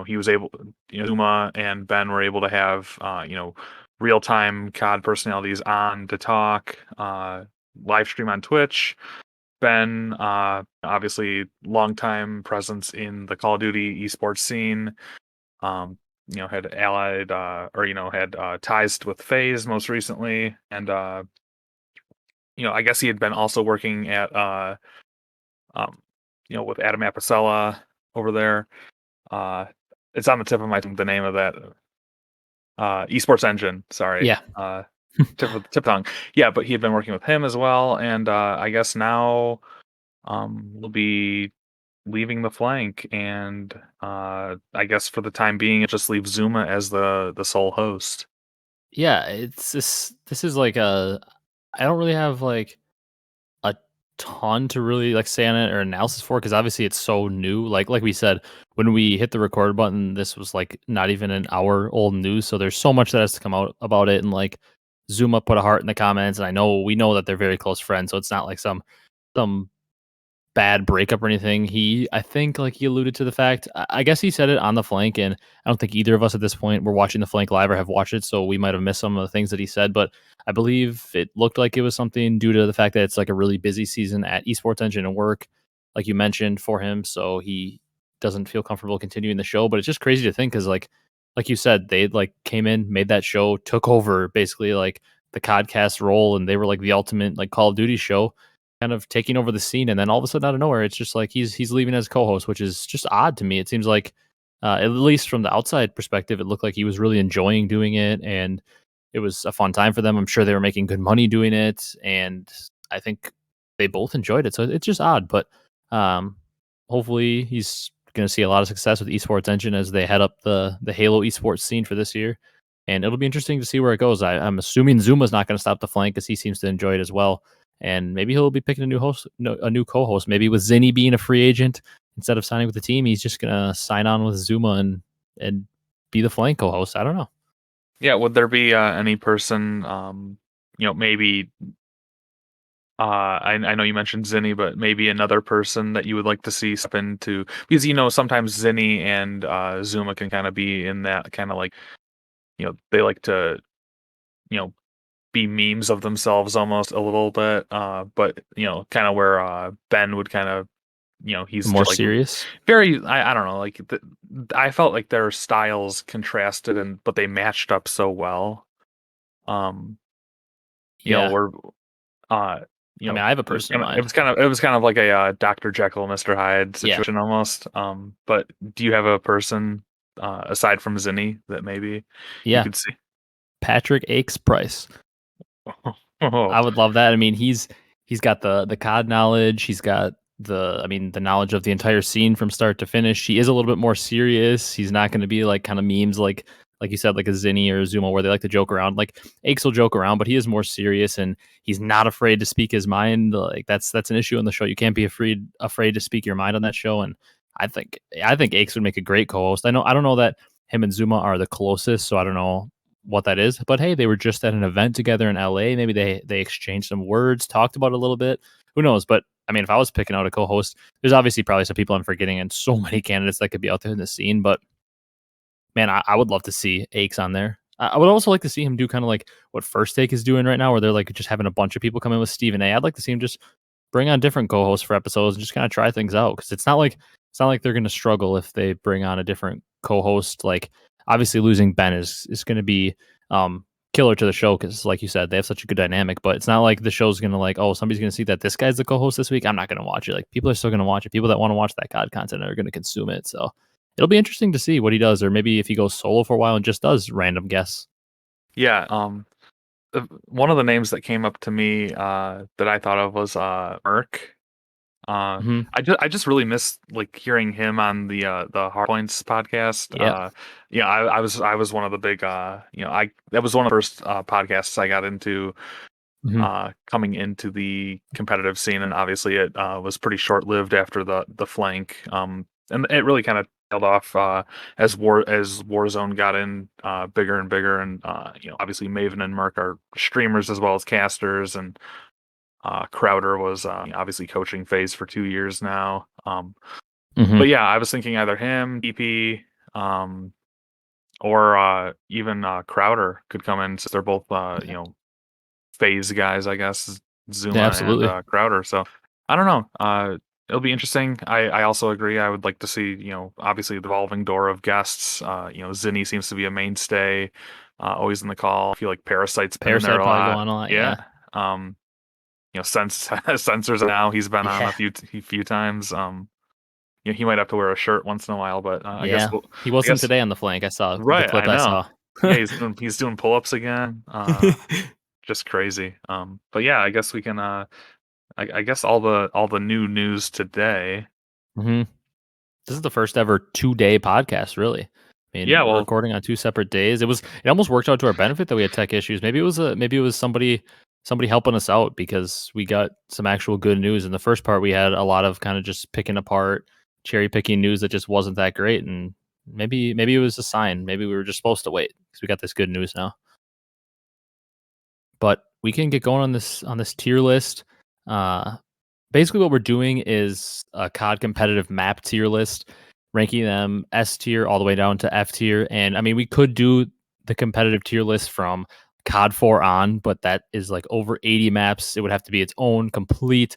Speaker 2: He was able, Zuma and Ben were able to have, real time COD personalities on to talk, live stream on Twitch. Ben, obviously, longtime presence in the Call of Duty esports scene. Had allied had ties with Faze most recently, and I guess he had been also working at um, with Adam Apicella over there. Uh, it's on the tip of my tongue, the name of that esports engine. Sorry,
Speaker 1: Yeah.
Speaker 2: tip tongue. Yeah, but he had been working with him as well, and I guess now will be leaving the flank, and I guess for the time being, it just leaves Zuma as the sole host.
Speaker 1: Yeah, it's this is like a I don't really have like a ton to really like say on it or analysis for because obviously it's so new. Like we said, when we hit the record button, this was like not even an hour old news. So there's so much that has to come out about it. And like Zuma put a heart in the comments, and we know that they're very close friends. So it's not like some bad breakup or anything. I think, like he alluded to the fact, I guess he said it on the flank, and I don't think either of us at this point were watching the flank live or have watched it, so we might have missed some of the things that he said. But I believe it looked like it was something due to the fact that it's like a really busy season at Esports Engine and work, like you mentioned, for him, so he doesn't feel comfortable continuing the show. But it's just crazy to think because, like you said, they like came in, made that show, took over basically like the Codcast role, and they were like the ultimate like Call of Duty show kind of taking over the scene, and then all of a sudden out of nowhere it's just like he's leaving as co-host, which is just odd to me. It seems like at least from the outside perspective it looked like he was really enjoying doing it, and it was a fun time for them. I'm sure they were making good money doing it, and I think they both enjoyed it, so it's just odd. But um hopefully he's going to see a lot of success with Esports Engine as they head up the Halo esports scene for this year, and it'll be interesting to see where it goes. I'm assuming Zuma's not going to stop the flank because he seems to enjoy it as well, and maybe he'll be picking a new host, no, a new co-host. Maybe with Zinni being a free agent, instead of signing with the team, he's just gonna sign on with Zuma and be the flank co-host. I don't know.
Speaker 2: Yeah, would there be any person, maybe I know you mentioned Zinni, but maybe another person that you would like to see step into, because sometimes Zinni and Zuma can kind of be in that kind of like, they like to you know be memes of themselves almost a little bit, but kind of where Ben would kind of, he's
Speaker 1: More
Speaker 2: just like
Speaker 1: serious.
Speaker 2: very, I don't know, like I felt like their styles contrasted, and but they matched up so well. Um,
Speaker 1: Yeah.
Speaker 2: where uh,
Speaker 1: I mean, I have a
Speaker 2: it was
Speaker 1: person in
Speaker 2: kind of it
Speaker 1: mind.
Speaker 2: was kind of it was kind of like a Dr. Jekyll, Mr. Hyde
Speaker 1: Yeah.
Speaker 2: situation almost. But do you have a person aside from Zinni that maybe you
Speaker 1: Yeah.
Speaker 2: could see?
Speaker 1: Patrick Aches Price.
Speaker 2: Oh,
Speaker 1: I would love that. I mean, he's got the COD knowledge. He's got the knowledge of the entire scene from start to finish. He is a little bit more serious. He's not going to be like kind of memes like you said, like a Zinni or a Zuma, where they like to joke around. Like Hecz will joke around, but he is more serious and he's not afraid to speak his mind. Like that's an issue on the show. You can't be afraid to speak your mind on that show. And I think Hecz would make a great co-host. I don't know that him and Zuma are the closest, so I don't know what that is. But hey, they were just at an event together in LA. Maybe they exchanged some words, talked about it a little bit. Who knows? But I mean, if I was picking out a co-host, there's obviously probably some people I'm forgetting and so many candidates that could be out there in the scene. But man, I would love to see Hecz on there. I would also like to see him do kind of like what First Take is doing right now, where they're like just having a bunch of people come in with Stephen A. I'd like to see him just bring on different co-hosts for episodes and just kind of try things out, because it's not like they're going to struggle if they bring on a different co-host. Like obviously losing Ben is going to be killer to the show, because like you said, they have such a good dynamic. But it's not like the show's going to like, oh, somebody's going to see that this guy's the co-host this week, I'm not going to watch it. Like people are still going to watch it. People that want to watch that COD content are going to consume it. So it'll be interesting to see what he does, or maybe if he goes solo for a while and just does random guests.
Speaker 2: Yeah. One of the names that came up to me that I thought of was Merc.
Speaker 1: Hmm.
Speaker 2: I just really miss like hearing him on the Hardpoints podcast.
Speaker 1: Yeah.
Speaker 2: Yeah, I was one of the big I that was one of the first podcasts I got into
Speaker 1: Hmm.
Speaker 2: coming into the competitive scene, and obviously it was pretty short lived after the flank. And it really kind of tailed off as Warzone got in bigger and bigger, and obviously Maven and Merc are streamers as well as casters, and Crowder was obviously coaching Faze for 2 years now.
Speaker 1: Hmm.
Speaker 2: But yeah, I was thinking either him, DP, um, or even Crowder could come in, since they're both Faze guys, I guess,
Speaker 1: Yeah,
Speaker 2: Zuma and
Speaker 1: absolutely.
Speaker 2: Crowder. So I don't know. It'll be interesting. I also agree. I would like to see obviously the evolving door of guests. Zinni seems to be a mainstay, always in the call. I feel like Parasite's been in there
Speaker 1: Parasite
Speaker 2: a
Speaker 1: probably go
Speaker 2: lot.
Speaker 1: on a lot.
Speaker 2: Yeah.
Speaker 1: Yeah.
Speaker 2: Um, Censors now. He's been on
Speaker 1: Yeah.
Speaker 2: a few times. He might have to wear a shirt once in a while, but I guess
Speaker 1: Yeah.
Speaker 2: we'll,
Speaker 1: He
Speaker 2: I
Speaker 1: wasn't
Speaker 2: guess
Speaker 1: today on the flank. I saw the
Speaker 2: right. I
Speaker 1: clip I
Speaker 2: know.
Speaker 1: saw.
Speaker 2: Yeah, he's doing pull-ups again. Just crazy. But yeah, I guess we can. I guess all the new news today.
Speaker 1: Hmm. This is the first ever 2-day podcast, really. I mean,
Speaker 2: Yeah,
Speaker 1: we're
Speaker 2: well,
Speaker 1: recording on 2 separate days. It almost worked out to our benefit that we had tech issues. Maybe it was somebody helping us out, because we got some actual good news. In the first part, we had a lot of kind of just picking apart, cherry picking news that just wasn't that great. And maybe it was a sign. Maybe we were just supposed to wait, because we got this good news now. But we can get going on this tier list. Uh, Basically what we're doing is a COD competitive map tier list, ranking them S tier all the way down to F tier. And I mean, we could do the competitive tier list from COD 4 on, but that is like over 80 maps. It would have to be its own complete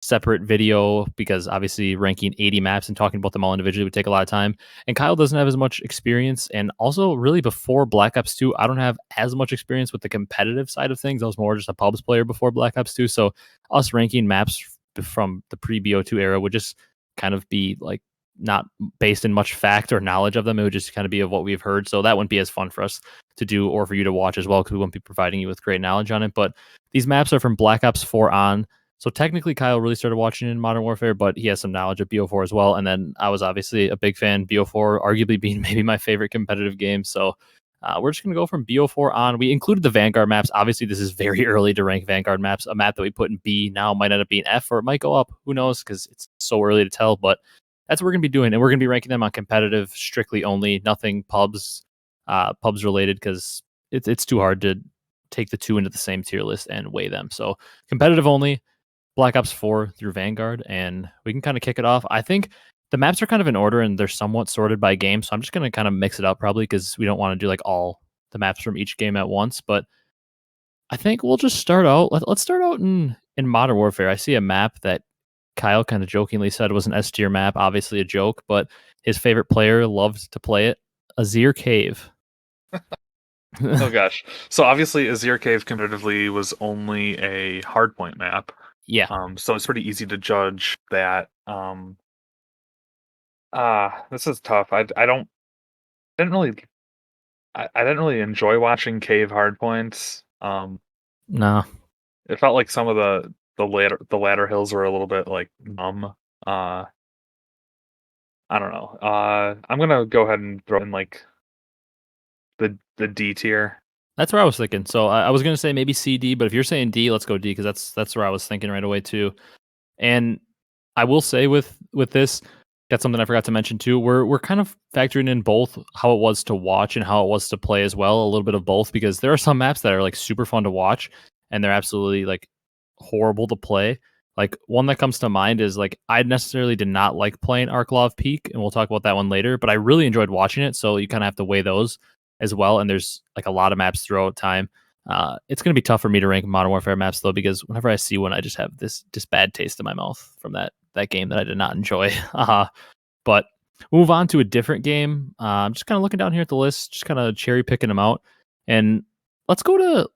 Speaker 1: separate video, because obviously ranking 80 maps and talking about them all individually would take a lot of time. And Kyle doesn't have as much experience. And also, really, before Black Ops 2, I don't have as much experience with the competitive side of things. I was more just a pubs player before Black Ops 2. So us ranking maps from the pre BO2 era would just kind of be like not based in much fact or knowledge of them. It would just kind of be of what we've heard. So that wouldn't be as fun for us to do, or for you to watch as well, because we wouldn't be providing you with great knowledge on it. But these maps are from Black Ops 4 on. So technically, Kyle really started watching in Modern Warfare, but he has some knowledge of BO4 as well. And then I was obviously a big fan. BO4 arguably being maybe my favorite competitive game. So we're just going to go from BO4 on. We included the Vanguard maps. Obviously, this is very early to rank Vanguard maps. A map that we put in B now might end up being F, or it might go up. Who knows? Because it's so early to tell. But that's what we're going to be doing. And we're going to be ranking them on competitive strictly only, nothing pubs related, because it's too hard to take the two into the same tier list and weigh them. So competitive only, Black Ops 4 through Vanguard, and we can kind of kick it off. I think the maps are kind of in order and they're somewhat sorted by game, so I'm just going to kind of mix it up probably, because we don't want to do like all the maps from each game at once. But I think we'll just start out. Let's start out in Modern Warfare. I see a map that Kyle kind of jokingly said was an S tier map, obviously a joke, but his favorite player loved to play it. Azir Cave.
Speaker 2: oh gosh. So obviously, Azir Cave competitively was only a hardpoint map.
Speaker 1: Yeah.
Speaker 2: So it's pretty easy to judge that. This is tough. Didn't really I didn't really enjoy watching Cave hardpoints.
Speaker 1: No.
Speaker 2: It felt like some of the ladder hills were a little bit like numb. I don't know. I'm gonna go ahead and throw in like the D tier.
Speaker 1: That's where I was thinking. So I was gonna say maybe CD, but if you're saying D, let's go D because that's where I was thinking right away too. And I will say with this, that's something I forgot to mention too. We're kind of factoring in both how it was to watch and how it was to play as well, a little bit of both, because there are some maps that are like super fun to watch and they're absolutely like horrible to play. Like one that comes to mind is like I necessarily did not like playing Loft Peak, and we'll talk about that one later, but I really enjoyed watching it. So you kind of have to weigh those as well. And there's like a lot of maps throughout time. It's going to be tough for me to rank Modern Warfare maps though, because whenever I see one, I just have this just bad taste in my mouth from that game that I did not enjoy. But move on to a different game. I'm just kind of looking down here at the list, just kind of cherry picking them out, and let's go to.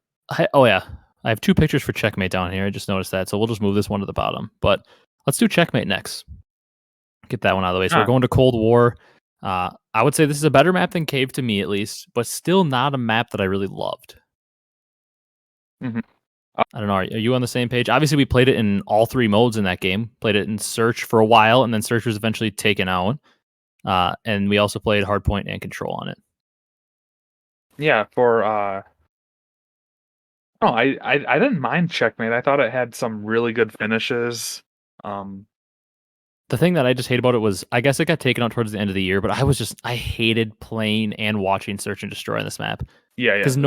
Speaker 1: Oh yeah, I have 2 pictures for Checkmate down here. I just noticed that, so we'll just move this one to the bottom. But let's do Checkmate next. Get that one out of the way. So we're going to Cold War. I would say this is a better map than Cave to me, at least, but still not a map that I really loved.
Speaker 2: Mm-hmm.
Speaker 1: I don't know. Are you on the same page? Obviously, we played it in all 3 modes in that game. Played it in Search for a while, and then Search was eventually taken out. And we also played Hardpoint and Control on it.
Speaker 2: Yeah, for no, I didn't mind Checkmate. I thought it had some really good finishes.
Speaker 1: The thing that I just hate about it was, I guess it got taken out towards the end of the year, but I hated playing and watching Search and Destroy on this map.
Speaker 2: Yeah,
Speaker 1: Because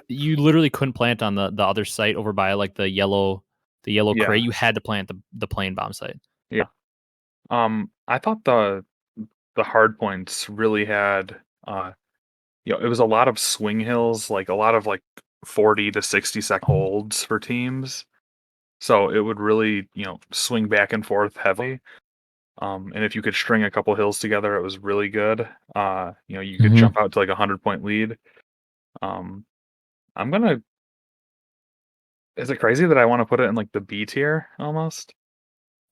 Speaker 1: you literally couldn't plant on the other site over by like the yellow crate. You had to plant the plane bomb site.
Speaker 2: Yeah. I thought the hard points really had it was a lot of swing hills, like a lot of like 40 to 60-second holds for teams. So it would really, swing back and forth heavily. And if you could string a couple hills together, it was really good. You could jump out to like 100-point lead. I'm gonna. Is it crazy that I want to put it in like the B tier almost?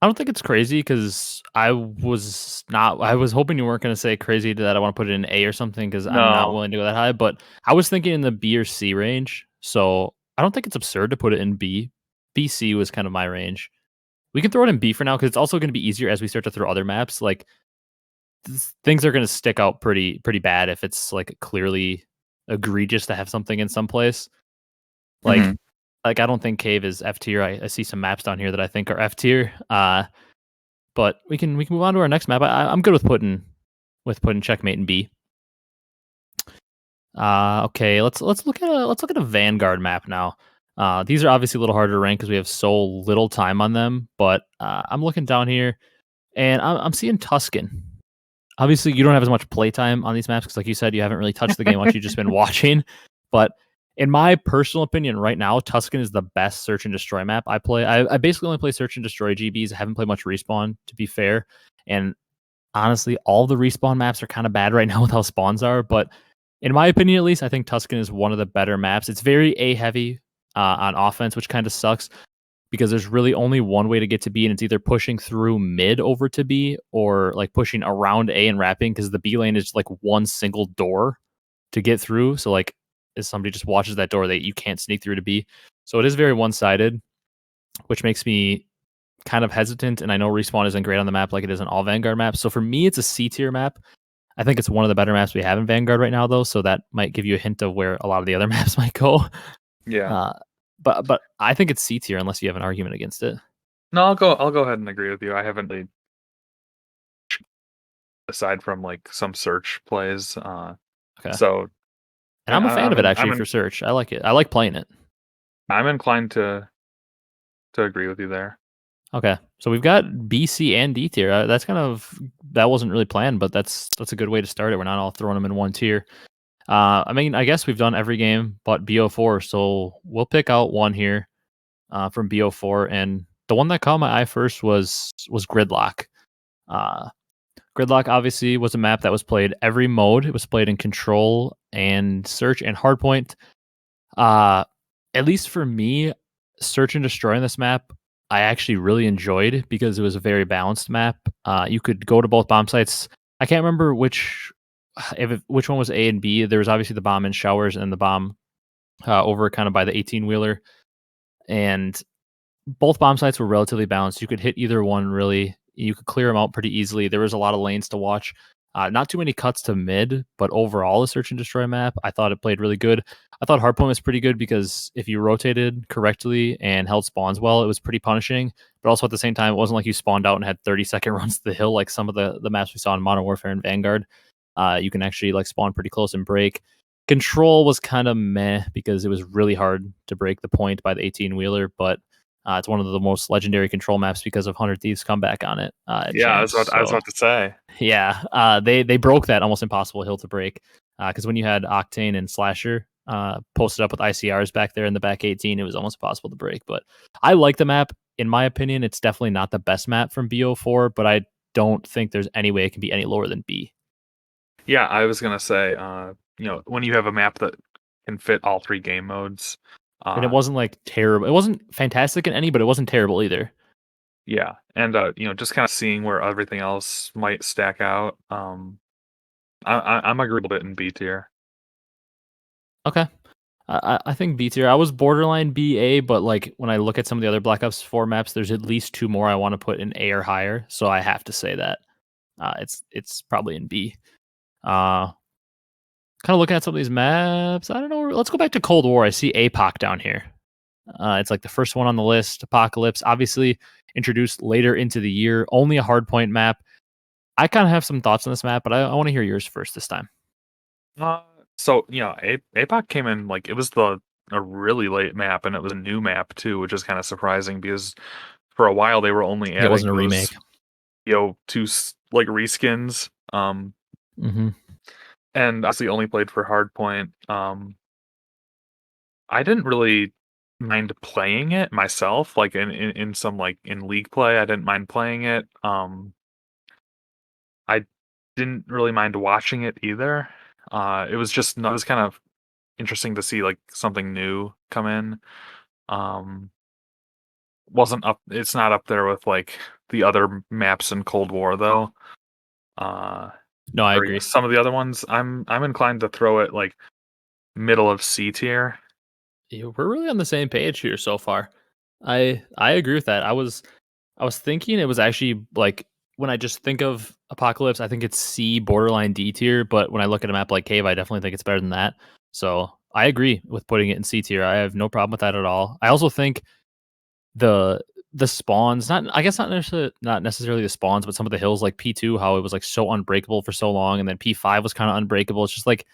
Speaker 1: I don't think it's crazy because I was hoping you weren't going to say crazy that I want to put it in A or something because I'm not
Speaker 2: No.
Speaker 1: willing to go that high. But I was thinking in the B or C range. So I don't think it's absurd to put it in B. B, C was kind of my range. We can throw it in B for now because it's also going to be easier as we start to throw other maps. Like things are going to stick out pretty bad if it's like clearly egregious to have something in some place. Like I don't think Cave is F tier. I see some maps down here that I think are F tier. But we can move on to our next map. I'm good with putting Checkmate in B. Okay, let's look at a Vanguard map now. These are obviously a little harder to rank because we have so little time on them. But I'm looking down here, and I'm seeing Tuscan. Obviously, you don't have as much playtime on these maps because, like you said, you haven't really touched the game much. You've just been watching. But in my personal opinion, right now, Tuscan is the best search and destroy map I play. I basically only play search and destroy GBs. I haven't played much respawn, to be fair. And honestly, all the respawn maps are kind of bad right now with how spawns are. But in my opinion, at least, I think Tuscan is one of the better maps. It's very A heavy on offense, which kind of sucks because there's really only one way to get to B, and it's either pushing through mid over to B or like pushing around A and wrapping because the B lane is like one single door to get through. So like if somebody just watches that door, you can't sneak through to B. So it is very one-sided, which makes me kind of hesitant. And I know respawn isn't great on the map like it is in all Vanguard maps. So for me, it's a C tier map. I think it's one of the better maps we have in Vanguard right now, though. So that might give you a hint of where a lot of the other maps might go.
Speaker 2: Yeah.
Speaker 1: But I think it's C tier unless you have an argument against it.
Speaker 2: No, I'll go ahead and agree with you. I haven't played aside from like some search plays.
Speaker 1: Okay.
Speaker 2: So
Speaker 1: And I'm a fan of it actually
Speaker 2: I'm
Speaker 1: for search. I like it. I like playing it.
Speaker 2: I'm inclined to agree with you there.
Speaker 1: Okay. So we've got B, C, and D tier. That wasn't really planned, but that's a good way to start it. We're not all throwing them in one tier. I mean, I guess we've done every game but BO4, so we'll pick out one here from BO4, and the one that caught my eye first was Gridlock. Gridlock obviously was a map that was played every mode. It was played in Control and Search and Hardpoint. At least for me, Search and Destroy in this map, I actually really enjoyed because it was a very balanced map. You could go to both bomb sites. I can't remember which one was A and B. There was obviously the bomb in showers and the bomb over kind of by the 18-wheeler. And both bomb sites were relatively balanced. You could hit either one really. You could clear them out pretty easily. There was a lot of lanes to watch. Not too many cuts to mid, but overall, the search and destroy map, I thought it played really good. I thought hardpoint was pretty good because if you rotated correctly and held spawns well, it was pretty punishing. But also at the same time, it wasn't like you spawned out and had 30-second runs to the hill like some of the maps we saw in Modern Warfare and Vanguard. You can actually like spawn pretty close and break. Control was kind of meh because it was really hard to break the point by the 18-wheeler, but it's one of the most legendary control maps because of 100 Thieves comeback on it.
Speaker 2: Yeah,
Speaker 1: Champs.
Speaker 2: I was about to say.
Speaker 1: Yeah, they broke that almost impossible hill to break because when you had Octane and Slasher posted up with ICRs back there in the back 18, it was almost impossible to break. But I like the map. In my opinion, it's definitely not the best map from BO4, but I don't think there's any way it can be any lower than B.
Speaker 2: Yeah, I was gonna say, when you have a map that can fit all 3 game modes,
Speaker 1: And it wasn't like terrible. It wasn't fantastic in any, but it wasn't terrible either.
Speaker 2: yeah, and just kind of seeing where everything else might stack out. I'm a little bit in B tier.
Speaker 1: Okay. I think B tier. I was borderline BA, but like when I look at some of the other Black Ops 4 maps, there's at least 2 more I want to put in A or higher. So I have to say that it's probably in B. Kind of looking at some of these maps. I don't know. Let's go back to Cold War. I see APOC down here. It's like the first one on the list. Apocalypse, obviously introduced later into the year. Only a hardpoint map. I kind of have some thoughts on this map, but I want to hear yours first this time.
Speaker 2: So APOC came in like it was a really late map, and it was a new map too, which is kind of surprising because for a while they were only adding
Speaker 1: It wasn't a remake.
Speaker 2: two like reskins.
Speaker 1: Mm-hmm.
Speaker 2: And obviously only played for hardpoint. I didn't really mind playing it myself, like in some like in league play. I didn't mind playing it. I didn't really mind watching it either. It was kind of interesting to see like something new come in. Um, wasn't up. It's not up there with like the other maps in Cold War though.
Speaker 1: No, I
Speaker 2: Or
Speaker 1: agree.
Speaker 2: some of the other ones, I'm inclined to throw it like middle of C tier.
Speaker 1: Yeah, we're really on the same page here so far. I agree with that. I was thinking it was actually like when I just think of Apocalypse, I think it's C borderline D tier, but when I look at a map like Cave, I definitely think it's better than that. So I agree with putting it in C tier. I have no problem with that at all. I also think the the spawns, not necessarily the spawns, but some of the hills like P2, how it was like so unbreakable for so long, and then P5 was kind of unbreakable. It's just like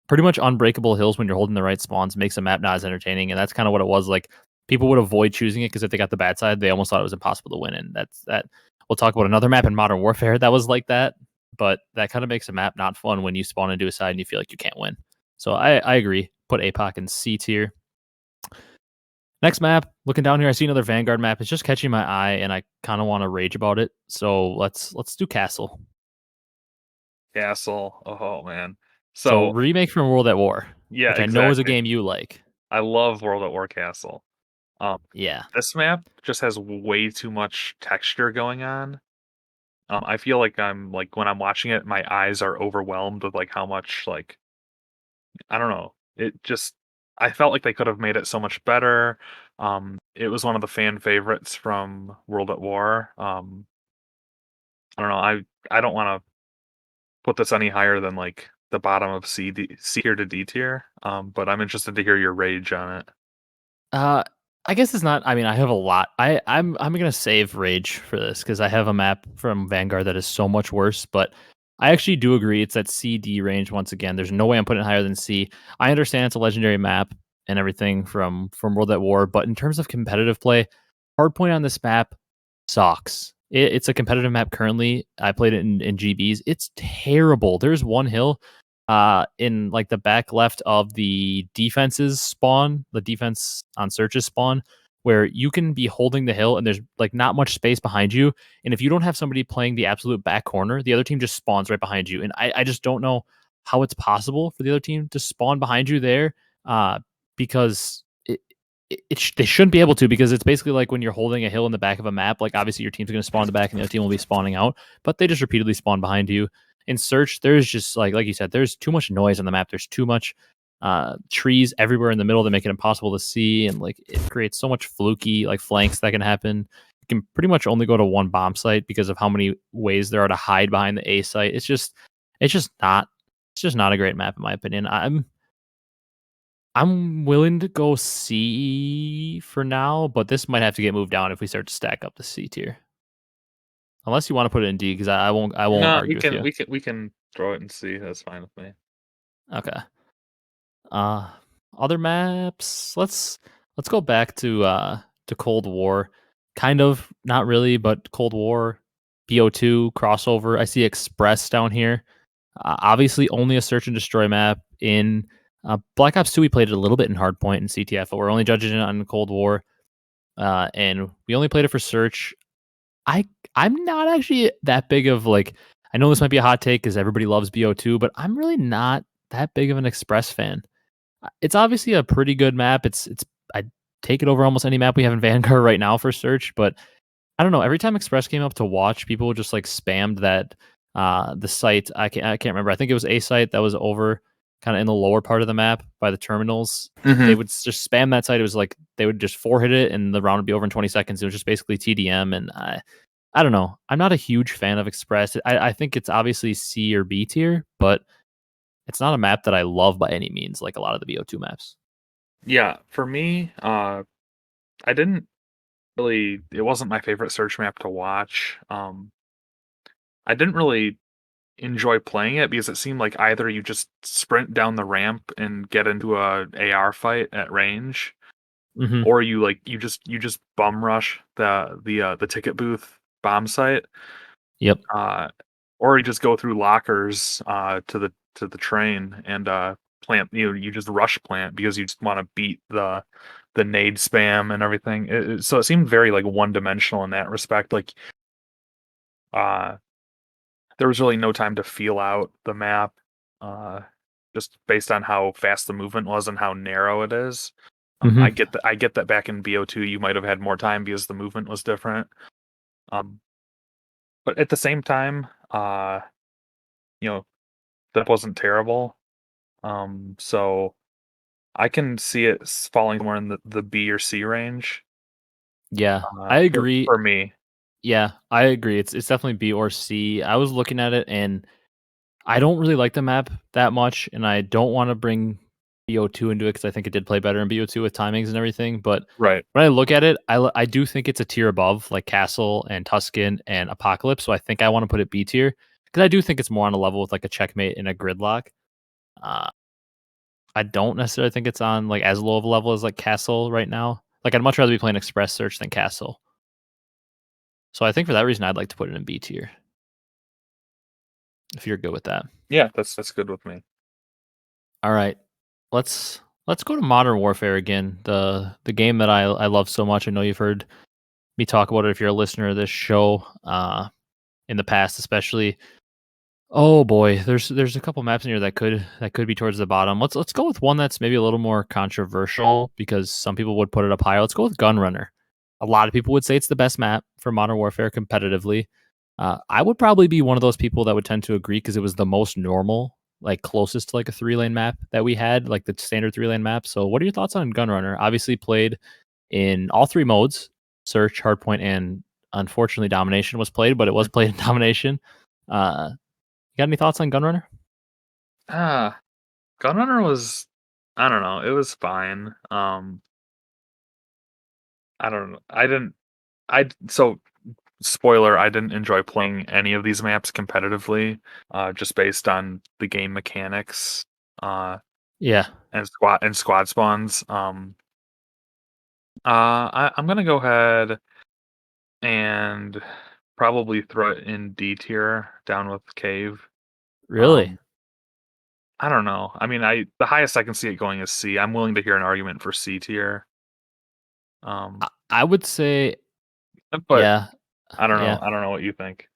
Speaker 1: pretty much unbreakable hills when you're holding the right spawns makes a map not as entertaining, and that's kind of what it was. Like people would avoid choosing it because if they got the bad side, they almost thought it was impossible to win. And that's that. We'll talk about another map in Modern Warfare that was like that, but that kind of makes a map not fun when you spawn into a side and you feel like you can't win. So I agree. Put APOC in C tier. Next map, looking down here, I see another Vanguard map. It's just catching my eye, and I kind of want to rage about it. So let's do Castle.
Speaker 2: Castle. Oh man.
Speaker 1: So
Speaker 2: So
Speaker 1: remake from World at War,
Speaker 2: yeah,
Speaker 1: which I know is a
Speaker 2: exactly.
Speaker 1: game you like.
Speaker 2: I love World at War Castle. Um,
Speaker 1: Yeah.
Speaker 2: this map just has way too much texture going on. I feel like I'm like when I'm watching it, my eyes are overwhelmed with like how much like I don't know. It just I felt like they could have made it so much better. It was one of the fan favorites from World at War. I don't know. I don't want to put this any higher than like the bottom of C tier to D tier. But I'm interested to hear your rage on it.
Speaker 1: Uh, I guess it's not. I mean, I have a lot. I'm gonna save Rage for this because I have a map from Vanguard that is so much worse. But I actually do agree it's that C D range once again. There's no way I'm putting it higher than C. I understand it's a legendary map and everything from World at War, but in terms of competitive play, hardpoint on this map sucks. It's a competitive map currently. I played it in GBs. It's terrible. There's one hill in like the back left of the defenses spawn, the defense on searches spawn, where you can be holding the hill and there's like not much space behind you. And if you don't have somebody playing the absolute back corner, the other team just spawns right behind you. And I just don't know how it's possible for the other team to spawn behind you there because they shouldn't be able to because it's basically like when you're holding a hill in the back of a map. Like obviously your team's going to spawn in the back and the other team will be spawning out, but they just repeatedly spawn behind you. In search, there's just like you said, there's too much noise on the map. There's too much trees everywhere in the middle that make it impossible to see, and like it creates so much fluky like flanks that can happen. you can pretty much only go to one bomb site because of how many ways there are to hide behind the A site. It's just not a great map in my opinion. I'm willing to go C for now, but this might have to get moved down if we start to stack up the C tier. Unless you want to put it in D, because I won't
Speaker 2: No,
Speaker 1: argue with you.
Speaker 2: we can throw it and see. That's fine with me.
Speaker 1: Okay. Uh Other maps. Let's go back to Cold War. Kind of, not really, but Cold War, BO2 crossover. I see Express down here. Obviously, only a search and destroy map. In Black Ops 2, we played it a little bit in Hardpoint and CTF, but we're only judging it on Cold War. And we only played it for search. I I'm not actually that big of like. I know this might be a hot take because everybody loves BO2, but I'm really not that big of an Express fan. It's obviously a pretty good map. I'd take it over almost any map we have in Vanguard right now for search, but I don't know. Every time Express came up to watch, people just like spammed that the site. I can't remember. I think it was a site that was over kind of in the lower part of the map by the terminals. They would just spam that site. It was like they would just 4-hit it and the round would be over in 20 seconds. It was just basically TDM, and I don't know. I'm not a huge fan of Express. I think it's obviously C or B tier, but it's not a map that I love by any means, like a lot of the BO2 maps.
Speaker 2: Yeah, for me, I didn't really. It wasn't my favorite search map to watch. I didn't really enjoy playing it because it seemed like either you just sprint down the ramp and get into a AR fight at range,
Speaker 1: Hmm.
Speaker 2: or you just bum rush the ticket booth bomb site,
Speaker 1: Yep.
Speaker 2: uh, or you just go through lockers to the train and plant. You just rush plant because you just want to beat the nade spam and everything. So it seemed very like one dimensional in that respect. Like uh, there was really no time to feel out the map, uh, just based on how fast the movement was and how narrow it is.
Speaker 1: Hmm.
Speaker 2: I get that back in BO2 you might have had more time because the movement was different. Um, but at the same time, you know, that wasn't terrible. So I can see it falling somewhere in the B or C range.
Speaker 1: Yeah, I agree.
Speaker 2: For me,
Speaker 1: Yeah, I agree. It's definitely B or C. I was looking at it and I don't really like the map that much, and I don't want to bring BO2 into it because I think it did play better in BO2 with timings and everything. But
Speaker 2: right?
Speaker 1: when I look at it, I do think it's a tier above like Castle and Tuscan and Apocalypse. So I think I want to put it B tier because I do think it's more on a level with like a Checkmate and a Gridlock. Uh, I don't necessarily think it's on like as low of a level as like Castle right now. Like I'd much rather be playing Express Search than Castle. So I think for that reason, I'd like to put it in B tier if you're good with that.
Speaker 2: Yeah, that's good with me.
Speaker 1: All right, let's go to Modern Warfare again. The game that I love so much. I know you've heard me talk about it if you're a listener of this show in the past, especially. Oh boy, there's a couple maps in here that could be towards the bottom. Let's go with one that's maybe a little more controversial because some people would put it up higher. Let's go with Gunrunner. A lot of people would say it's the best map for Modern Warfare competitively. I would probably be one of those people that would tend to agree because it was the most normal, like closest to like a 3-lane map that we had, like the standard 3-lane map. So, what are your thoughts on Gunrunner? Obviously, played in all three modes: search, hardpoint, and unfortunately, domination was played, but it was played in domination. You got any thoughts on Gunrunner?
Speaker 2: Ah, Gunrunner was, I don't know, it was fine. I don't know. So spoiler, I didn't enjoy playing any of these maps competitively, just based on the game mechanics, uh,
Speaker 1: Yeah,
Speaker 2: and squad spawns. I'm gonna go ahead and probably throw it in D tier down with Cave.
Speaker 1: really.
Speaker 2: Um, I don't know. I mean, the highest I can see it going is C. I'm willing to hear an argument for C tier. Um,
Speaker 1: I would say,
Speaker 2: but
Speaker 1: yeah,
Speaker 2: I don't know.
Speaker 1: yeah.
Speaker 2: I don't know what you think.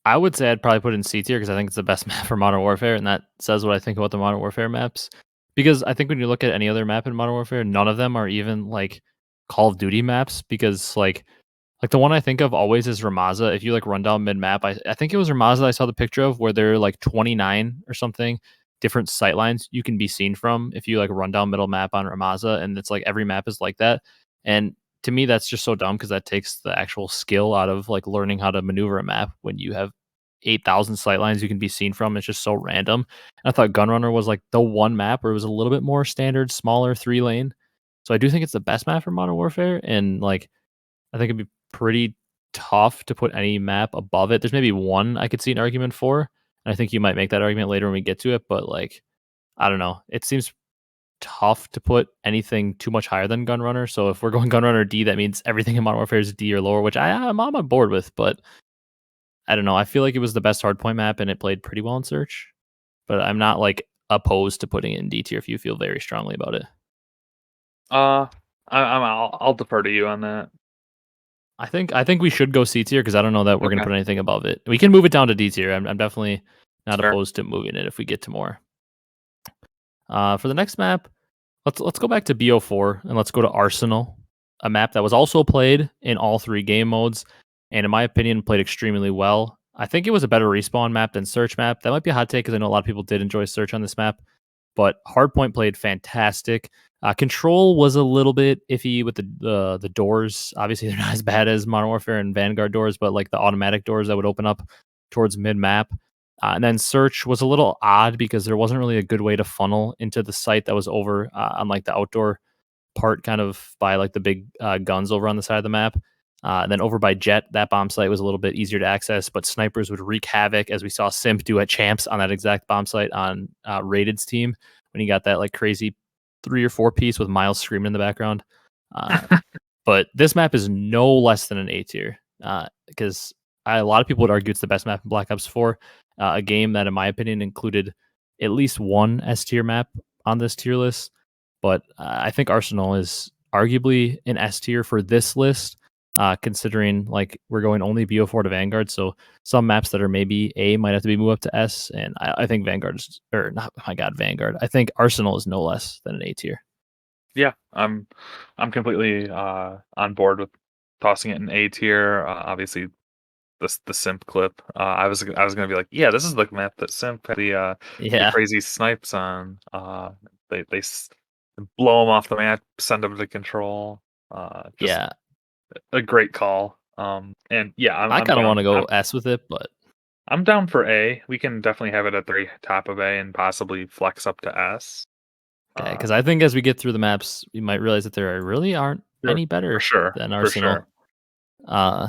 Speaker 1: I would say I'd probably put it in C tier because I think it's the best map for Modern Warfare, and that says what I think about the Modern Warfare maps. Because I think when you look at any other map in Modern Warfare, none of them are even like Call of Duty maps. Because like the one I think of always is Ramaza. If you like run down mid map, I think it was Ramaza I saw the picture of where there are like 29 or something different sight lines you can be seen from if you like run down middle map on Ramaza, and it's like every map is like that. And to me, that's just so dumb because that takes the actual skill out of like learning how to maneuver a map when you have 8,000 sight lines you can be seen from. It's just so random. And I thought Gunrunner was like the one map where it was a little bit more standard, smaller 3 lane. So I do think it's the best map for Modern Warfare, and like I think it'd be pretty tough to put any map above it. There's maybe one I could see an argument for, and I think you might make that argument later when we get to it. But like, I don't know. It seems tough to put anything too much higher than Gunrunner. So if we're going Gunrunner D, that means everything in Modern Warfare is D or lower, which I'm on board with. But I don't know. I feel like it was the best hardpoint map, and it played pretty well in Search. But I'm not like opposed to putting it in D tier if you feel very strongly about it.
Speaker 2: I'll defer to you on that.
Speaker 1: I think we should go C tier because I don't know that we're gonna
Speaker 2: Okay.
Speaker 1: put anything above it. We can move it down to D tier. I'm definitely not
Speaker 2: Fair.
Speaker 1: opposed to moving it if we get to more. For the next map, let's go back to BO4 and let's go to Arsenal, a map that was also played in all 3 game modes, and in my opinion, played extremely well. I think it was a better respawn map than Search map. That might be a hot take because I know a lot of people did enjoy Search on this map, but Hardpoint played fantastic. Control was a little bit iffy with the doors. Obviously, they're not as bad as Modern Warfare and Vanguard doors, but like the automatic doors that would open up towards mid map. And then Search was a little odd because there wasn't really a good way to funnel into the site that was over on like the outdoor part, kind of by like the big guns over on the side of the map. And then over by Jet, that bomb site was a little bit easier to access, but snipers would wreak havoc, as we saw Simp do at Champs on that exact bomb site on Rated's team when he got that like crazy 3 or 4 piece with Miles screaming in the background. But this map is no less than an A tier because a lot of people would argue it's the best map in Black Ops 4, a game that, in my opinion, included at least one S tier map on this tier list. But I think Arsenal is arguably an S tier for this list, considering like we're going only BO4 to Vanguard. So some maps that are maybe A might have to be moved up to S. And I think Vanguard is, or not, oh my God, Vanguard. I think Arsenal is no less than an A tier.
Speaker 2: Yeah, I'm completely on board with tossing it in A tier. Obviously, the Simp clip. I was gonna be like, yeah, this is the map that Simp had the
Speaker 1: Yeah.
Speaker 2: crazy snipes on. They blow them off the map, send them to control. Just
Speaker 1: Yeah.
Speaker 2: a great call. And yeah,
Speaker 1: I
Speaker 2: I'm
Speaker 1: kind of want
Speaker 2: down.
Speaker 1: to go S with it, but
Speaker 2: I'm down for A. We can definitely have it at the top of A and possibly flex up to S.
Speaker 1: okay.
Speaker 2: Uh,
Speaker 1: Because I think as we get through the maps, we might realize that there really aren't
Speaker 2: for
Speaker 1: any
Speaker 2: for
Speaker 1: better
Speaker 2: sure,
Speaker 1: than
Speaker 2: for sure.
Speaker 1: Arsenal. Uh,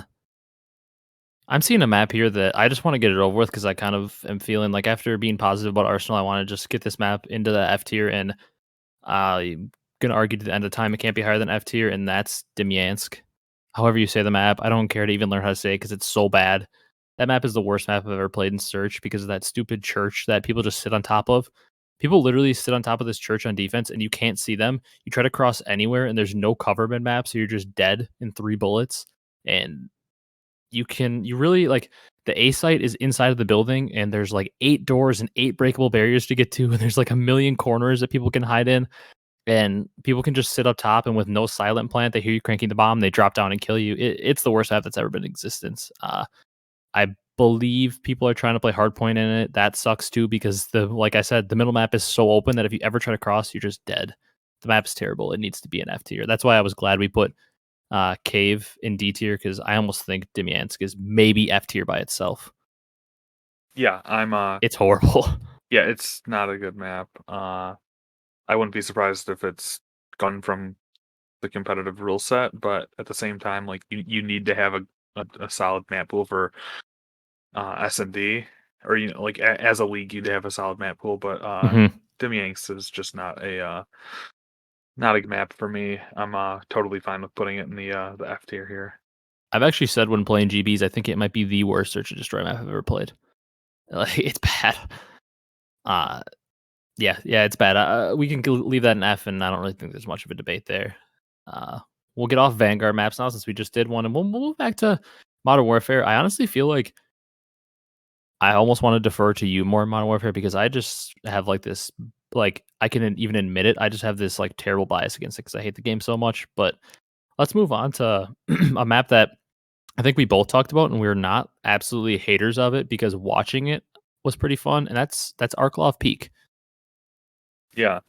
Speaker 1: I'm seeing a map here that I just want to get it over with because I kind of am feeling like after being positive about Arsenal, I want to just get this map into the F tier. And I'm going to argue to the end of time it can't be higher than F tier, and that's Demyansk. However you say the map, I don't care to even learn how to say it because it's so bad. That map is the worst map I've ever played in Search because of that stupid church that people just sit on top of. People literally sit on top of this church on defense and you can't see them. You try to cross anywhere and there's no cover mid map, so you're just dead in 3 bullets. And you really like the A site is inside of the building and there's like 8 doors and 8 breakable barriers to get to, and there's like a million corners that people can hide in, and people can just sit up top and with no silent plant, they hear you cranking the bomb, they drop down and kill you. It's the worst map that's ever been in existence. I believe people are trying to play hardpoint in it. That sucks too because like I said, the middle map is so open that if you ever try to cross, you're just dead. The map's terrible. It needs to be an F tier. That's why I was glad we put Cave in D tier because I almost think Demyansk is maybe F tier by itself.
Speaker 2: Yeah, I'm
Speaker 1: It's horrible.
Speaker 2: yeah, it's not a good map. I wouldn't be surprised if it's gone from the competitive rule set, but at the same time, like you need to have a solid map pool for S&D, or like as a league, you'd have a solid map pool. But
Speaker 1: Mhm.
Speaker 2: Demyansk is just not a map for me. I'm totally fine with putting it in the F tier here.
Speaker 1: I've actually said when playing GBs, I think it might be the worst search and destroy map I've ever played. Like, it's bad. Uh, yeah, it's bad. We can leave that in F, and I don't really think there's much of a debate there. Uh, we'll get off Vanguard maps now since we just did one, and we'll move back to Modern Warfare. I honestly feel like I almost want to defer to you more in Modern Warfare because I just have like this, like I can even admit it. I just have this like terrible bias against it because I hate the game so much. But let's move on to a map that I think we both talked about, and we are not absolutely haters of it because watching it was pretty fun, and that's Loft Peak.
Speaker 2: Yeah.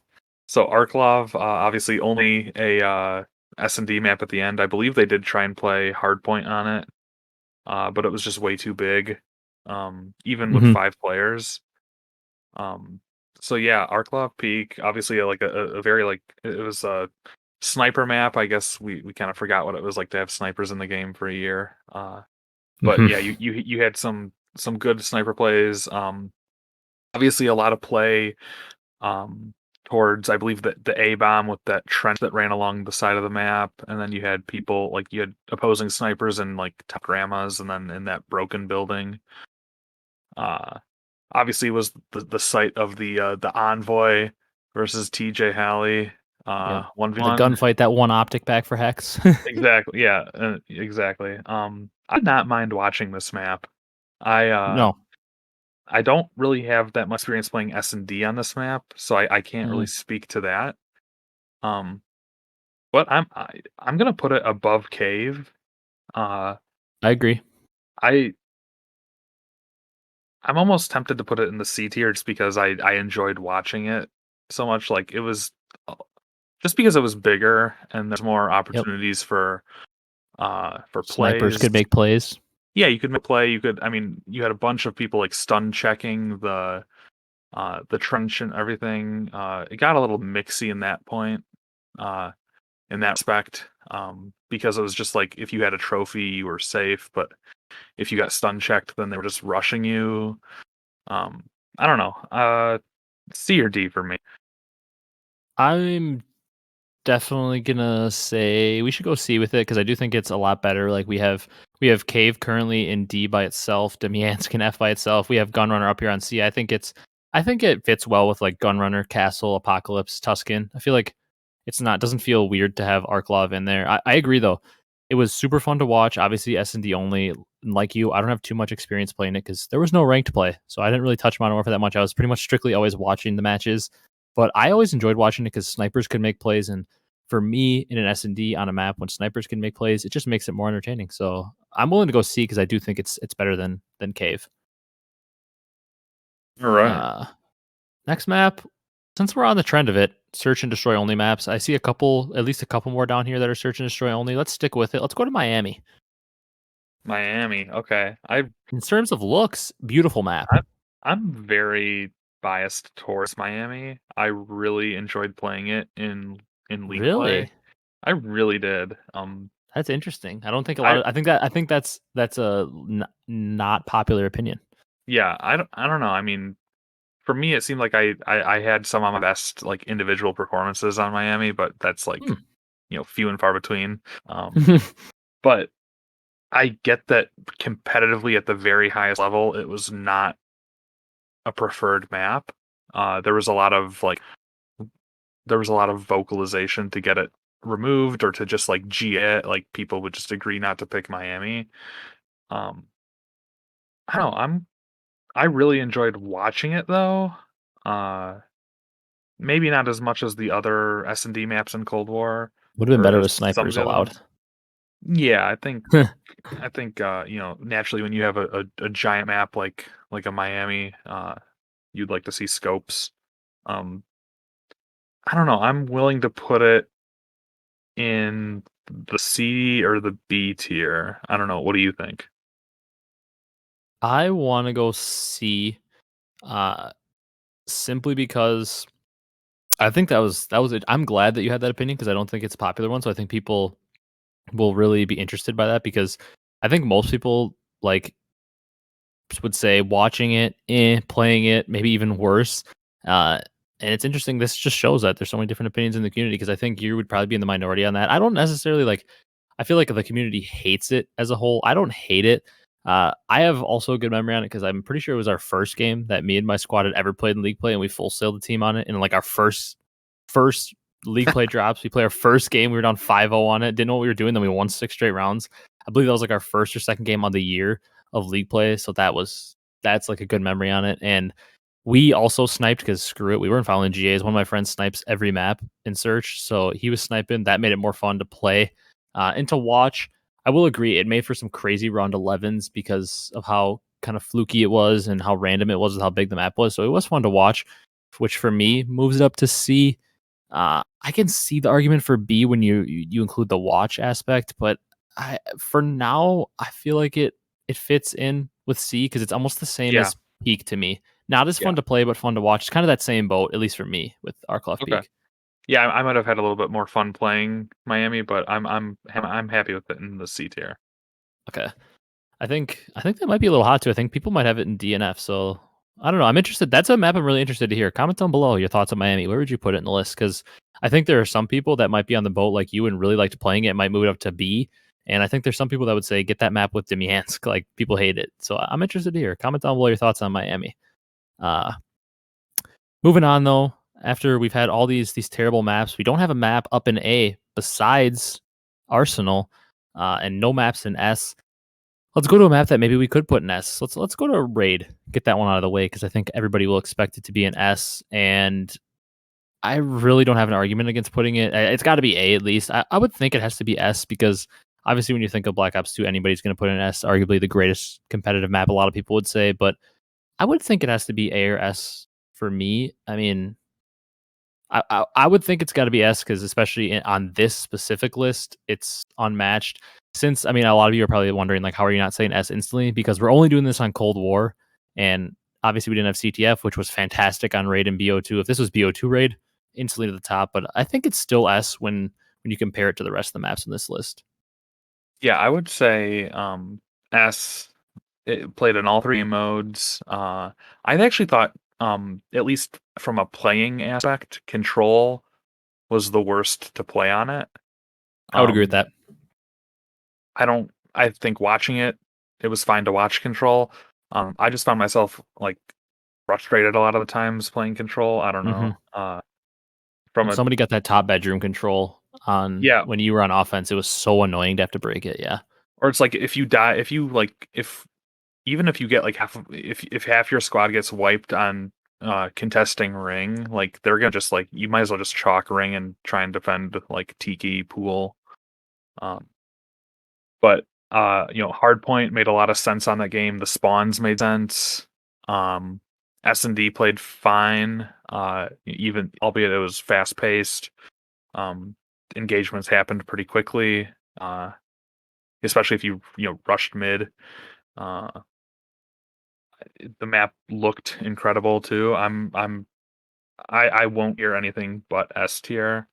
Speaker 2: So Arklov, obviously only a S&D map at the end. I believe they did try and play hardpoint on it, but it was just way too big, even with
Speaker 1: Hmm.
Speaker 2: 5 players. Um, so yeah, Loft Peak, obviously like a very like it was a sniper map. I guess we kind of forgot what it was like to have snipers in the game for a year. But
Speaker 1: Hmm.
Speaker 2: yeah, you had some good sniper plays. Obviously a lot of play um towards I believe that the A bomb with that trench that ran along the side of the map, and then you had people like you had opposing snipers and like top grandmas, and then in that broken building. Uh Obviously was the site of the Envoy versus TJ Halley
Speaker 1: Yep. The
Speaker 2: 1v1.
Speaker 1: gunfight that won Optic back for Hecz.
Speaker 2: Exactly. Yeah, exactly. I did not mind watching this map. I
Speaker 1: No.
Speaker 2: I don't really have that much experience playing S&D on this map, so I can't really
Speaker 1: Mm,
Speaker 2: speak to that. Um, but I'm gonna put it above Cave. Uh,
Speaker 1: I agree.
Speaker 2: I I'm almost tempted to put it in the C tier just because I enjoyed watching it so much. Like it was just because it was bigger and there's more
Speaker 1: Yep.
Speaker 2: opportunities for
Speaker 1: Snipers
Speaker 2: plays.
Speaker 1: could make plays.
Speaker 2: Yeah, you could play. You could. I mean, you had a bunch of people like stun checking the trench and everything. It got a little mixy in that point. Uh, in that respect, because it was just like if you had a trophy, you were safe, but if you got stun checked, then they were just rushing you. Um, I don't know. C or D for me.
Speaker 1: I'm definitely gonna say we should go C with it because I do think it's a lot better. Like we have Cave currently in D by itself, Demiansk in F by itself. We have Gunrunner up here on C. I think it fits well with like Gunrunner, Castle, Apocalypse, Tuscan. I feel like it's not doesn't feel weird to have Arklov in there. I agree though. It was super fun to watch. Obviously S&D only. Like you, I don't have too much experience playing it because there was no ranked play, so I didn't really touch Modern Warfare that much. I was pretty much strictly always watching the matches, but I always enjoyed watching it because snipers could make plays, and for me in an S&D on a map when snipers can make plays, it just makes it more entertaining. So I'm willing to go C because I do think it's better than Cave.
Speaker 2: All right.
Speaker 1: Uh, Next map, since we're on the trend of it, search and destroy only maps. I see at least a couple more down here that are search and destroy only. Let's stick with it. Let's go to Miami.
Speaker 2: Miami. Okay.
Speaker 1: In terms of looks, beautiful map.
Speaker 2: I I'm very biased towards Miami. I really enjoyed playing it in league play.
Speaker 1: Really,
Speaker 2: I really did.
Speaker 1: that's interesting. I don't think a lot
Speaker 2: I
Speaker 1: of. I think that's a not popular opinion.
Speaker 2: yeah, I don't know. I mean, for me, it seemed like I had some of my best like individual performances on Miami, but that's like
Speaker 1: Hmm.
Speaker 2: few and far between. Um, but I get that competitively at the very highest level, it was not a preferred map. There was a lot of vocalization to get it removed or to just like G it. Like people would just agree not to pick Miami. Um, I don't know. I really enjoyed watching it though. Uh, Maybe not as much as the other S&D maps in Cold War
Speaker 1: Would have been
Speaker 2: or
Speaker 1: better
Speaker 2: as
Speaker 1: with
Speaker 2: some of
Speaker 1: snipers
Speaker 2: the other
Speaker 1: allowed.
Speaker 2: ones. Yeah, I think naturally when you have a giant map like a Miami, you'd like to see scopes. Um, I don't know. I'm willing to put it in the C or the B tier. I don't know. What do you think?
Speaker 1: I want to go C, uh, simply because I think that was it. I'm glad that you had that opinion because I don't think it's a popular one. So I think people will really be interested by that because I think most people like would say watching it, playing it, maybe even worse. Uh, and it's interesting. This just shows that there's so many different opinions in the community because I think you would probably be in the minority on that. I don't necessarily like. I feel like the community hates it as a whole. I don't hate it. I have also a good memory on it because I'm pretty sure it was our first game that me and my squad had ever played in league play, and we full sailed the team on it. And like our first league play drops, we play our first game. We were down 5-0 on it. Didn't know what we were doing. Then we won 6 straight rounds. I believe that was like our first or second game on the year of league play. So that's like a good memory on it. And we also sniped because screw it, we weren't following GAs. One of my friends snipes every map in search, so he was sniping. That made it more fun to play and to watch. I will agree, it made for some crazy round 11s because of how kind of fluky it was and how random it was with how big the map was. So it was fun to watch, which for me moves it up to C. I can see the argument for B when you include the watch aspect, but for now I feel like it fits in with C because it's almost the same
Speaker 2: Yeah.
Speaker 1: as Peak to me. Not as
Speaker 2: Yeah.
Speaker 1: fun to play, but fun to watch. It's kind of that same boat, at least for me, with Loft
Speaker 2: Okay.
Speaker 1: Peak.
Speaker 2: Yeah, I might have had a little bit more fun playing Miami, but I'm happy with it in the C tier.
Speaker 1: Okay. I think that might be a little hot too. I think people might have it in DNF. So I don't know. I'm interested. That's a map I'm really interested to hear. Comment down below your thoughts on Miami. Where would you put it in the list? Because I think there are some people that might be on the boat like you and really liked playing it, might move it up to B. And I think there's some people that would say get that map with Demiansk. Like people hate it. So I'm interested to hear. Comment down below your thoughts on Miami. Uh, Moving on though, after we've had all these terrible maps, we don't have a map up in A besides Arsenal, and no maps in S. Let's go to a map that maybe we could put in S. Let's go to a raid. Get that one out of the way because I think everybody will expect it to be an S, and I really don't have an argument against putting it. It's got to be A at least. I would think it has to be S because obviously when you think of Black Ops 2, anybody's going to put in S. Arguably the greatest competitive map. A lot of people would say, but I would think it has to be A or S for me. I mean, I would think it's got to be S because especially on this specific list, it's unmatched. Since I mean, a lot of you are probably wondering like, how are you not saying S instantly? Because we're only doing this on Cold War, and obviously we didn't have CTF, which was fantastic on raid and BO2. If this was BO2 raid, instantly to the top. But I think it's still S when you compare it to the rest of the maps in this list.
Speaker 2: Yeah, I would say S. It played in all three modes. I actually thought, at least from a playing aspect, Control was the worst to play on it.
Speaker 1: I would agree with
Speaker 2: Um,
Speaker 1: that.
Speaker 2: I don't. I think watching it, it was fine to watch Control. I just found myself like frustrated a lot of the times playing Control. I don't
Speaker 1: hmm
Speaker 2: know. From
Speaker 1: When
Speaker 2: a
Speaker 1: somebody got that top bedroom control on
Speaker 2: Yeah,
Speaker 1: when you were on offense, it was so annoying to have to break it. Yeah.
Speaker 2: or it's like if you die, if you like, if even if you get like if half your squad gets wiped on contesting ring, like they're gonna just like you might as well just chalk ring and try and defend like Tiki pool. Um, but Hardpoint made a lot of sense on that game. The spawns made sense. Um, S&D played fine. Even albeit it was fast paced. Um, Engagements happened pretty quickly. Especially if you rushed mid. Uh, the map looked incredible too. I won't hear anything but S tier.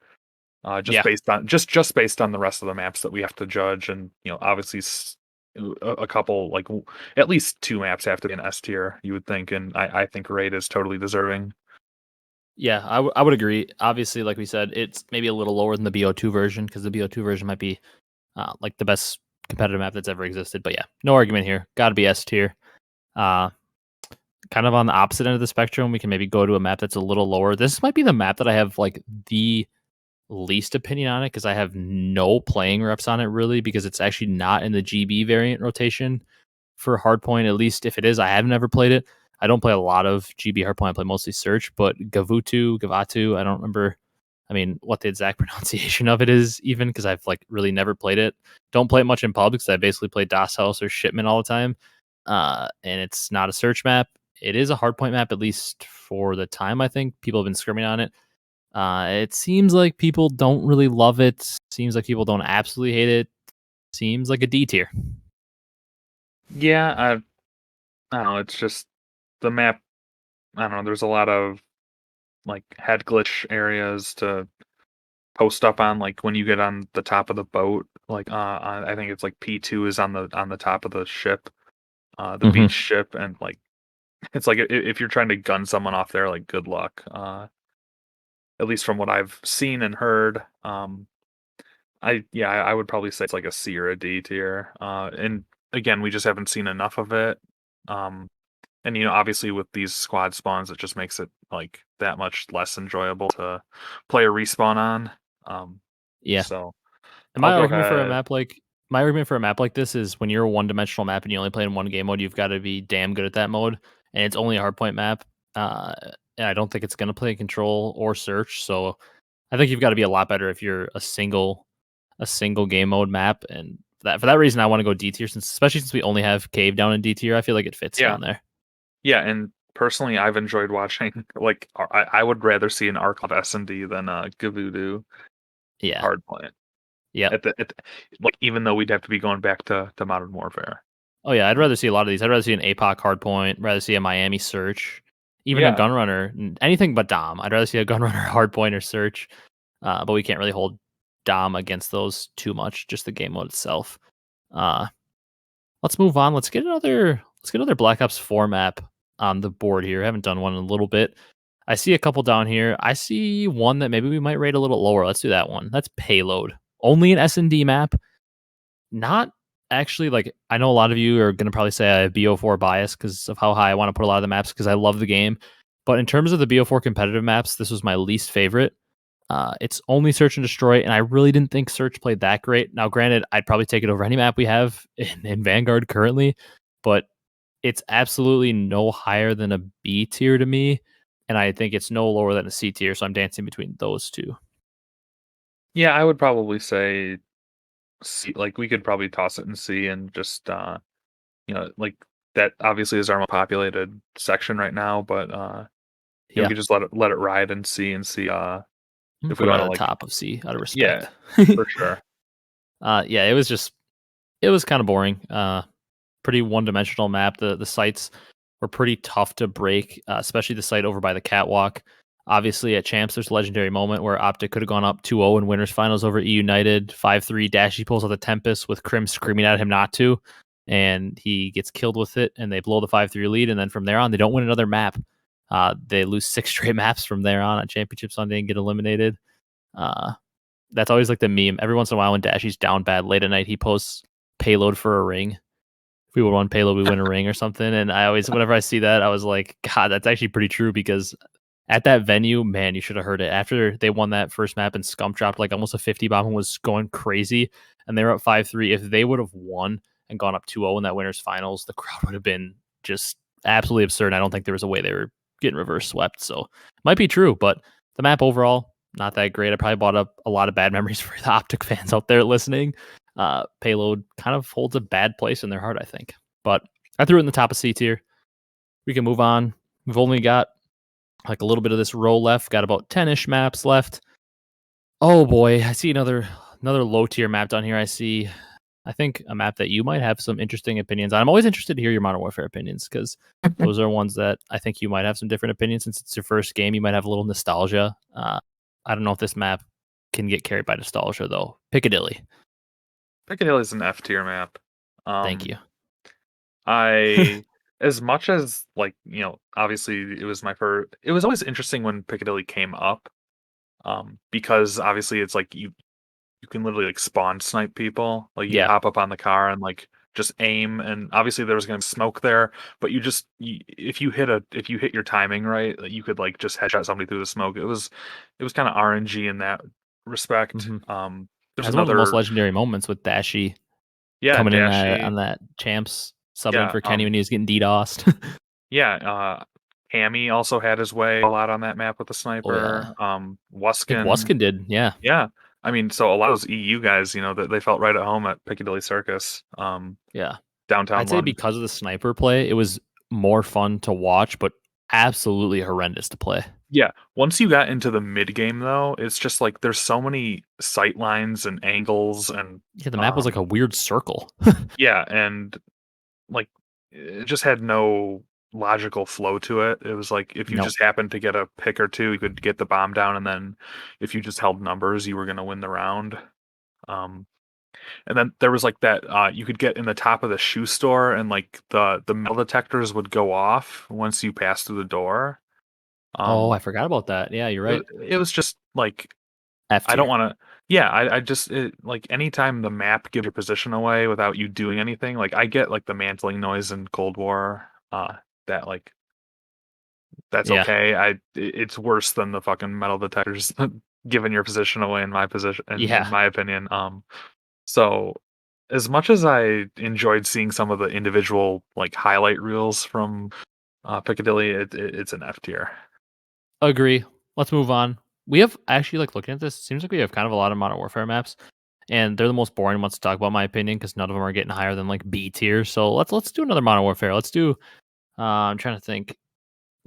Speaker 2: Just
Speaker 1: Yeah.
Speaker 2: based on just based on the rest of the maps that we have to judge, and obviously a couple like at least two maps have to be an S tier. You would think, and I think Raid is totally deserving.
Speaker 1: Yeah, I would agree. Obviously, like we said, it's maybe a little lower than the BO2 version because the BO2 version might be like the best competitive map that's ever existed. But yeah, no argument here. Got to be S tier. Uh, Kind of on the opposite end of the spectrum, we can maybe go to a map that's a little lower. This might be the map that I have like the least opinion on it because I have no playing reps on it really because it's actually not in the GB variant rotation for Hardpoint. At least if it is, I have never played it. I don't play a lot of GB Hardpoint. I play mostly Search, but Gavatu, I don't remember. I mean, what the exact pronunciation of it is even because I've like really never played it. Don't play it much in pub because I basically play Das House or Shipment all the time. And it's not a search map. It is a hardpoint map, at least for the time. I think people have been scrimming on it. It seems like people don't really love it. Seems like people don't absolutely hate it. Seems like a D tier.
Speaker 2: Yeah, I don't know. It's just the map. I don't know. There's a lot of like head glitch areas to post up on. Like when you get on the top of the boat, like I think it's like P2 is on the top of the ship, the
Speaker 1: Mm-hmm.
Speaker 2: beach ship, and like it's like if you're trying to gun someone off there, like good luck. At least from what I've seen and heard. I would probably say it's like a C or a D tier. And again, we just haven't seen enough of it. Um, and obviously with these squad spawns, it just makes it like that much less enjoyable to play a respawn on. Um,
Speaker 1: Yeah.
Speaker 2: so
Speaker 1: And
Speaker 2: I'll go ahead.
Speaker 1: my argument for a map like this is when you're a one-dimensional map and you only play in one game mode, you've got to be damn good at that mode. And it's only a hardpoint map. Uh, and I don't think it's going to play control or search. So I think you've got to be a lot better if you're a single game mode map. And for that reason, I want to go D tier, especially since we only have cave down in D tier. I feel like it fits
Speaker 2: Yeah,
Speaker 1: down there.
Speaker 2: yeah, and personally, I've enjoyed watching. Like, I would rather see an arc of S&D than a Gavudu
Speaker 1: Yeah.
Speaker 2: hardpoint.
Speaker 1: Yep.
Speaker 2: Like, even though we'd have to be going back to Modern Warfare.
Speaker 1: Oh yeah, I'd rather see a lot of these. I'd rather see an APOC hardpoint, rather see a Miami search, even a
Speaker 2: Yeah,
Speaker 1: gunrunner, anything but Dom. I'd rather see a gunrunner hardpoint or search. But we can't really hold Dom against those too much, just the game mode itself. Uh, let's move on. Let's get another Black Ops 4 map on the board here. I haven't done one in a little bit. I see a couple down here. I see one that maybe we might rate a little lower. Let's do that one. That's Payload. Only an S&D map. Not actually, like, I know a lot of you are gonna probably say I have BO4 bias because of how high I want to put a lot of the maps because I love the game. But in terms of the BO4 competitive maps, this was my least favorite. It's only search and destroy, and I really didn't think search played that great. Now, granted, I'd probably take it over any map we have in Vanguard currently, but it's absolutely no higher than a B tier to me, and I think it's no lower than a C tier. So I'm dancing between those two.
Speaker 2: yeah, I would probably say C. Like, we could probably toss it in C and just like that. Obviously, is our most populated section right now, but we
Speaker 1: Yeah,
Speaker 2: could just let it ride and see
Speaker 1: I'm gonna
Speaker 2: if we
Speaker 1: put it
Speaker 2: want
Speaker 1: at
Speaker 2: to
Speaker 1: the
Speaker 2: like
Speaker 1: top of C out of
Speaker 2: yeah,
Speaker 1: respect.
Speaker 2: for sure.
Speaker 1: Yeah, it was kind of boring. Pretty one dimensional map. The sites were pretty tough to break, especially the site over by the catwalk. Obviously, at Champs, there's a legendary moment where Optic could have gone up 2-0 in winners finals over E United. 5-3 Dashy pulls out the Tempest with Crim screaming at him not to, and he gets killed with it, and they blow the 5-3 lead. And then from there on, they don't win another map. They lose 6 straight maps from there on Championship Sunday and get eliminated. Uh, that's always like the meme. Every once in a while, when Dashy's down bad late at night, he posts payload for a ring. If we would win payload, we win a ring or something. And I always, whenever I see that, I was like, God, that's actually pretty true because at that venue, man, you should have heard it. After they won that first map and Scump dropped like almost a 50 bomb and was going crazy, and they were up 5-3. If they would have won and gone up 2-0 in that winners finals, the crowd would have been just absolutely absurd. I don't think there was a way they were getting reverse swept. So it might be true, but the map overall, not that great. I probably brought up a lot of bad memories for the Optic fans out there listening. Payload kind of holds a bad place in their heart, I think. But I threw it in the top of C tier. We can move on. We've only got like a little bit of this row left. Got about 10-ish maps left. Oh boy, I see another low tier map down here. I think a map that you might have some interesting opinions on. I'm always interested to hear your Modern Warfare opinions because those are ones that I think you might have some different opinions since it's your first game. You might have a little nostalgia. I don't know if this map can get carried by nostalgia though. Piccadilly.
Speaker 2: Piccadilly is an F tier map.
Speaker 1: Thank
Speaker 2: Um,
Speaker 1: you.
Speaker 2: I as much as like obviously it was my first. It was always interesting when Piccadilly came up, because obviously it's like you can literally like spawn snipe people. Like, you
Speaker 1: Yeah.
Speaker 2: hop up on the car and like just aim, and obviously there was going to be smoke there, but if you hit your timing right, like, you could like just headshot somebody through the smoke. It was kind of RNG in that respect.
Speaker 1: hmm
Speaker 2: There's
Speaker 1: Has one of the most
Speaker 2: another,
Speaker 1: legendary moments with Dashy
Speaker 2: yeah,
Speaker 1: coming in
Speaker 2: Dashy,
Speaker 1: on that champs subbing
Speaker 2: yeah,
Speaker 1: for Kenny when he was getting DDoSed.
Speaker 2: yeah. Cammy also had his way a lot on that map with the
Speaker 1: Oh yeah,
Speaker 2: sniper.
Speaker 1: I think
Speaker 2: Wuskin,
Speaker 1: Wuskin did. Yeah,
Speaker 2: yeah. I mean, so a lot of those EU guys, that they felt right at home at Piccadilly Circus,
Speaker 1: yeah.
Speaker 2: downtown
Speaker 1: I'd say
Speaker 2: London.
Speaker 1: because of the sniper play, it was more fun to watch, but absolutely horrendous to play.
Speaker 2: Yeah, once you got into the mid game though, it's just like there's so many sight lines and angles and
Speaker 1: Yeah, the map was like a weird circle.
Speaker 2: yeah, and like it just had no logical flow to it. It was like if you
Speaker 1: No.
Speaker 2: just happened to get a pick or two, you could get the bomb down, and then if you just held numbers, you were gonna win the round. Um, and then there was like that you could get in the top of the shoe store, and like the metal detectors would go off once you passed through the door.
Speaker 1: Oh, I
Speaker 2: Um,
Speaker 1: forgot about that. Yeah, you're
Speaker 2: it,
Speaker 1: right.
Speaker 2: it was just like
Speaker 1: F
Speaker 2: I don't
Speaker 1: tier.
Speaker 2: want to. Yeah, I just like anytime the map gives your position away without you doing anything. Like, I get like the mantling noise in Cold War. That like that's
Speaker 1: Yeah,
Speaker 2: okay. It's worse than the fucking metal detectors giving your position away in my position in
Speaker 1: yeah.
Speaker 2: my opinion. So as much as I enjoyed seeing some of the individual like highlight reels from Piccadilly, it's an F tier.
Speaker 1: Agree. Let's move on. We have actually like looking at this. It seems like we have kind of a lot of Modern Warfare maps, and they're the most boring ones to talk about, in my opinion, because none of them are getting higher than like B tier. So let's do another Modern Warfare. Let's do. I'm trying to think.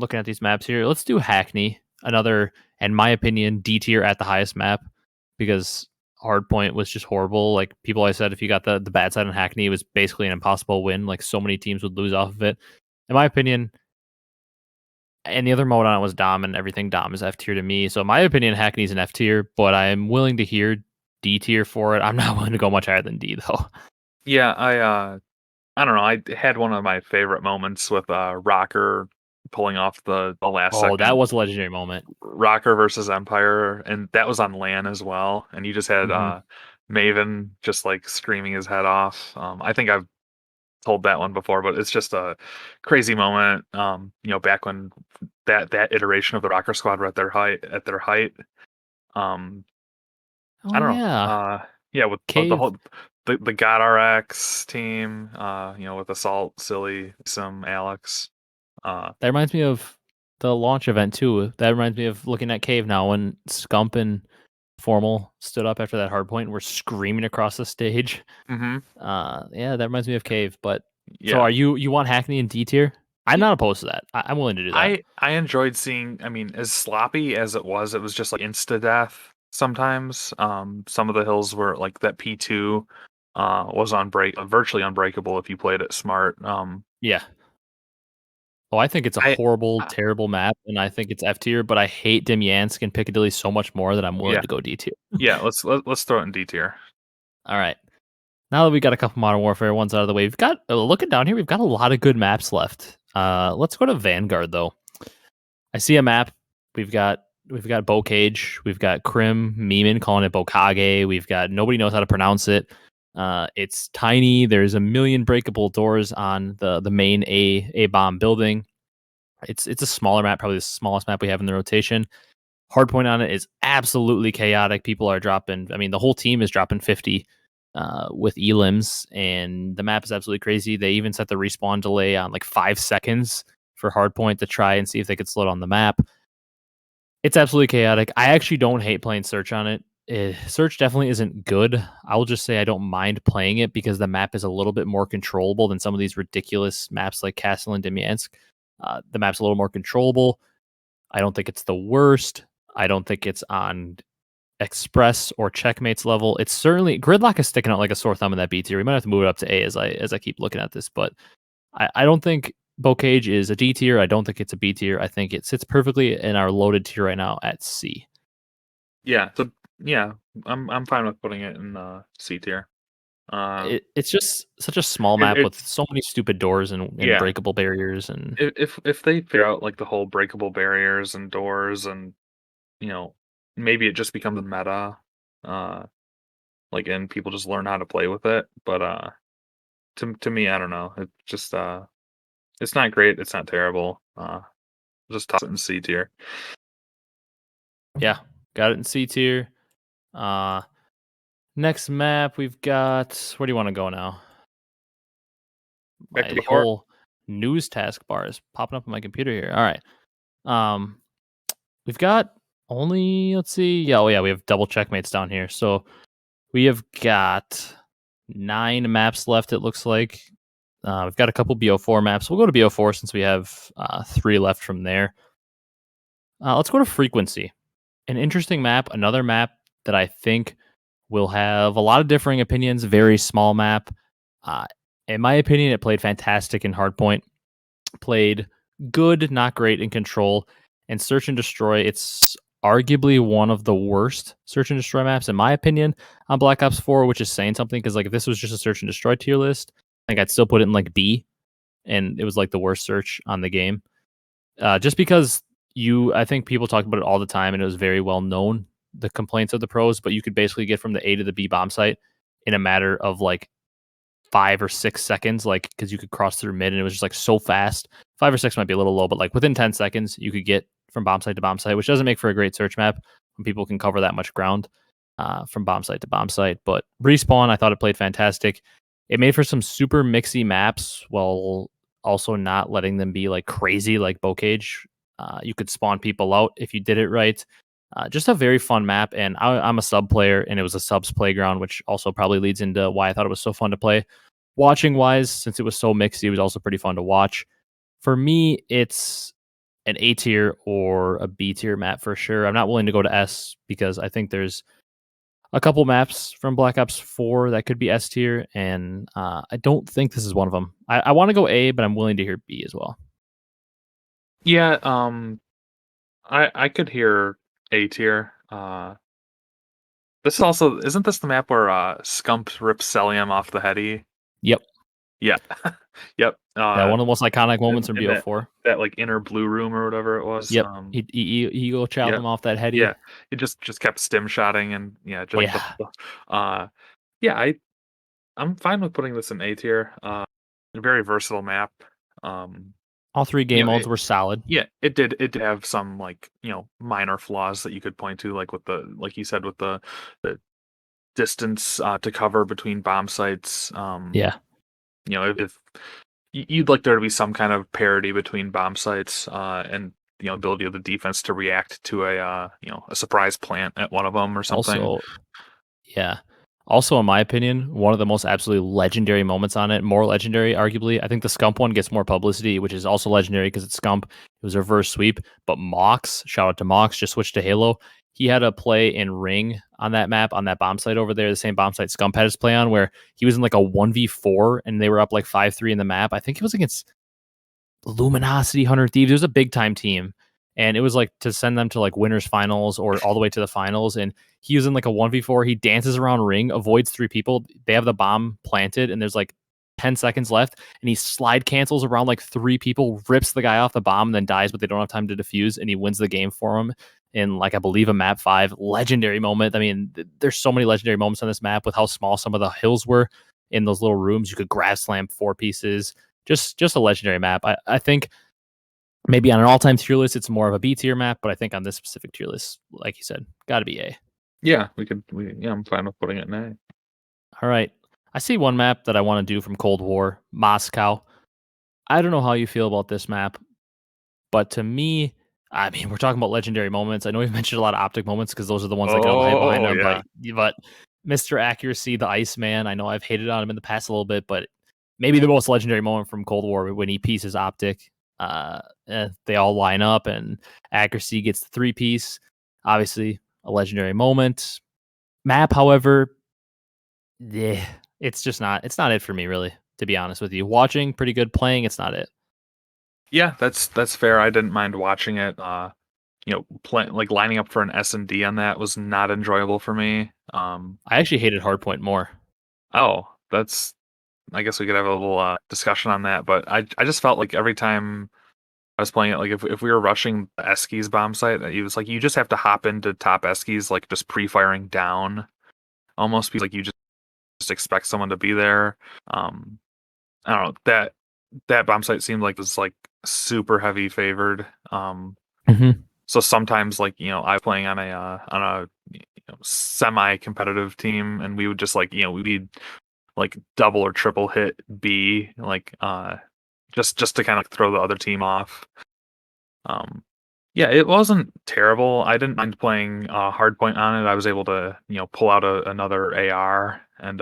Speaker 1: looking at these maps here. Let's do Hackney, another, in my opinion, D tier at the highest map, because Hardpoint was just horrible. Like people always said, if you got the bad side on Hackney, it was basically an impossible win. Like so many teams would lose off of it. In my opinion, and the other mode on it was Dom, and everything Dom is F tier to me. So in my opinion, Hackney's an F tier, but I am willing to hear D tier for it. I'm not willing to go much higher than D though.
Speaker 2: Yeah, I don't know. I had one of my favorite moments with Rocker pulling off the last
Speaker 1: Oh, that
Speaker 2: second
Speaker 1: was a legendary moment.
Speaker 2: Rocker versus Empire, and that was on LAN as well. And you just had
Speaker 1: Mhm.
Speaker 2: Maven just like screaming his head off. I think I've told that one before, but it's just a crazy moment. Back when that iteration of the Rocker Squad were at their height. Um,
Speaker 1: Oh
Speaker 2: I don't know.
Speaker 1: yeah,
Speaker 2: Yeah, with the
Speaker 1: Cave.
Speaker 2: whole the God RX team. With Assault, Silly, some Alex.
Speaker 1: That reminds me of the launch event too. That reminds me of looking at Cave now when Scump and Formal stood up after that hard point and were screaming across the stage.
Speaker 2: Mm-hmm.
Speaker 1: Yeah, that reminds me of Cave. But so
Speaker 2: Yeah.
Speaker 1: are you want Hackney in D tier? I'm not opposed to that. I'm willing to do that.
Speaker 2: I enjoyed seeing. I mean, as sloppy as it was just like insta death sometimes. Some of the hills were like that P2 was virtually unbreakable if you played it smart.
Speaker 1: Yeah. Oh, I think it's a
Speaker 2: I,
Speaker 1: horrible,
Speaker 2: I
Speaker 1: terrible map, and I think it's F tier. But I hate Demyansk and Piccadilly so much more that I'm willing
Speaker 2: yeah
Speaker 1: to go D tier.
Speaker 2: yeah. Let's throw it in D tier.
Speaker 1: All right. Now that we got a couple Modern Warfare ones out of the way, we've got looking down here. We've got a lot of good maps left. Let's go to Vanguard though. I see a map. We've got Bocage. We've got Krim Meeman calling it Bokage. We've got nobody knows how to pronounce it. It's tiny. There's a million breakable doors on the main A bomb building. It's a smaller map, probably the smallest map we have in the rotation. Hardpoint on it is absolutely chaotic. People are dropping. I mean, the whole team is dropping 50 with elims, and the map is absolutely crazy. They even set the respawn delay on like 5 seconds for Hardpoint to try and see if they could slow down the map. It's absolutely chaotic. I actually don't hate playing Search on it. Search definitely isn't good. I'll just say I don't mind playing it because the map is a little bit more controllable than some of these ridiculous maps like Castle and Demyansk. The map's a little more controllable. I don't think it's the worst. I don't think it's on Express or Checkmate's level. It's certainly Gridlock is sticking out like a sore thumb in that B tier. We might have to move it up to A as I keep looking at this, but I don't think Bocage is a D tier. I don't think it's a B tier. I think it sits perfectly in our loaded tier right now at C.
Speaker 2: Yeah. So yeah, I'm fine with putting it in C tier.
Speaker 1: It's just such a small
Speaker 2: It,
Speaker 1: map
Speaker 2: it
Speaker 1: with so many stupid doors and
Speaker 2: yeah.
Speaker 1: breakable barriers and
Speaker 2: If they figure out like the whole breakable barriers and doors and you know maybe it just becomes a meta, uh, and people just learn how to play with it. But to me, I don't know. It just it's not great. It's not terrible. Just toss it in C tier.
Speaker 1: yeah, got it in C tier. Uh, Next map we've got. Where do you want to go now?
Speaker 2: Back to
Speaker 1: My
Speaker 2: the fort.
Speaker 1: whole news taskbar is popping up on my computer here. All right. Um, we've got only let's see. Yeah, oh yeah, we have double checkmates down here. So we have got 9 maps left. It looks like we've got a couple BO4 maps. We'll go to BO4 since we have 3 left from there. Let's go to frequency. An interesting map. Another map that I think will have a lot of differing opinions. Very small map. Uh, in my opinion, it played fantastic in Hardpoint. Played good, not great in Control. And Search and Destroy, it's arguably one of the worst Search and Destroy maps, in my opinion, on Black Ops 4, which is saying something because like if this was just a Search and Destroy tier list, I think I'd still put it in like B, and it was like the worst search on the game. Just because I think people talk about it all the time, and it was very well known, the complaints of the pros, but you could basically get from the A to the B bomb site in a matter of like 5 or 6 seconds, like because you could cross through mid and it was just like so fast. 5 or 6 might be a little low, but like within 10 seconds, you could get from bomb site to bomb site, which doesn't make for a great search map when people can cover that much ground from bomb site to bomb site. But Respawn, I thought it played fantastic. It made for some super mixy maps while also not letting them be like crazy like Bocage. You could spawn people out if you did it right. Just a very fun map, and I'm a sub player, and it was a subs playground, which also probably leads into why I thought it was so fun to play. Watching wise, since it was so mixy, it was also pretty fun to watch. For me, it's an A tier or a B tier map for sure. I'm not willing to go to S because I think there's a couple maps from Black Ops 4 that could be S tier, and I don't think this is one of them. I want to go A, but I'm willing to hear B as well.
Speaker 2: Yeah, I could hear A tier. This is also isn't this the map where Scump rips Cellium off the heady?
Speaker 1: Yep.
Speaker 2: Yeah, yep.
Speaker 1: Yeah, one of the most iconic moments from
Speaker 2: In that
Speaker 1: BO4.
Speaker 2: that like inner blue room or whatever it was.
Speaker 1: Yep. He go chow
Speaker 2: Yeah,
Speaker 1: them off that heady.
Speaker 2: yeah. It just kept stim shotting and yeah, just like
Speaker 1: Yeah.
Speaker 2: yeah. I'm fine with putting this in A tier. A very versatile map. Um,
Speaker 1: All three
Speaker 2: you
Speaker 1: game
Speaker 2: know,
Speaker 1: modes were solid.
Speaker 2: yeah, it did have some like minor flaws that you could point to, like with the like you said with the distance to cover between bomb sites.
Speaker 1: Yeah.
Speaker 2: If you'd like there to be some kind of parity between bomb sites and ability of the defense to react to a surprise plant at one of them or something.
Speaker 1: Also, yeah. Also, in my opinion, one of the most absolutely legendary moments on it, more legendary, arguably. I think the Scump one gets more publicity, which is also legendary because it's Scump. It was a reverse sweep. But Mox, shout out to Mox, just switched to Halo. He had a play in Ring on that map, on that bomb site over there, the same bomb site Scump had his play on, where he was in like a 1v4 and they were up like 5-3 in the map. I think it was against Luminosity, Hunter Thieves. It was a big time team. And it was like to send them to like winners finals or all the way to the finals. And he was in like a 1v4. He dances around ring, avoids three people. They have the bomb planted, and there's like 10 seconds left. And he slide cancels around like three people, rips the guy off the bomb, and then dies, but they don't have time to defuse. And he wins the game for him in like, I believe, a map 5. Legendary moment. I mean, there's so many legendary moments on this map with how small some of the hills were in those little rooms. You could grab slam 4 pieces. Just a legendary map. I think maybe on an all-time tier list, it's more of a B tier map, but I think on this specific tier list, like you said, got to be A.
Speaker 2: Yeah, I'm fine with putting it in A.
Speaker 1: All right. I see one map that I want to do from Cold War, Moscow. I don't know how you feel about this map, but to me, I mean, we're talking about legendary moments. I know we've mentioned a lot of Optic moments because those are the ones that got all the hype behind
Speaker 2: Oh
Speaker 1: them,
Speaker 2: yeah.
Speaker 1: but Mr. Accuracy, the Iceman, I know I've hated on him in the past a little bit, but maybe the most legendary moment from Cold War when he pieces Optic. They all line up and Accuracy gets the 3-piece. Obviously, a legendary moment. Map, however, yeah, it's just not. It's not it for me, really. To be honest with you, watching pretty good, playing it's not it.
Speaker 2: Yeah, that's fair. I didn't mind watching it. Like lining up for an S&D on that was not enjoyable for me.
Speaker 1: I actually hated Hardpoint more.
Speaker 2: Oh, that's I guess we could have a little discussion on that, but I just felt like every time I was playing it, like if we were rushing the Eskies bomb site, it was like you just have to hop into top Eskies, like just pre-firing down, almost because like you just expect someone to be there. Um, I don't know that bomb site seemed like it was like super heavy favored.
Speaker 1: Mm-hmm.
Speaker 2: So sometimes like I was playing on a semi-competitive team, and we would just like we'd like double or triple hit B, like just to kind of throw the other team off. Um, yeah, it wasn't terrible. I didn't mind playing hardpoint on it. I was able to pull out another AR, and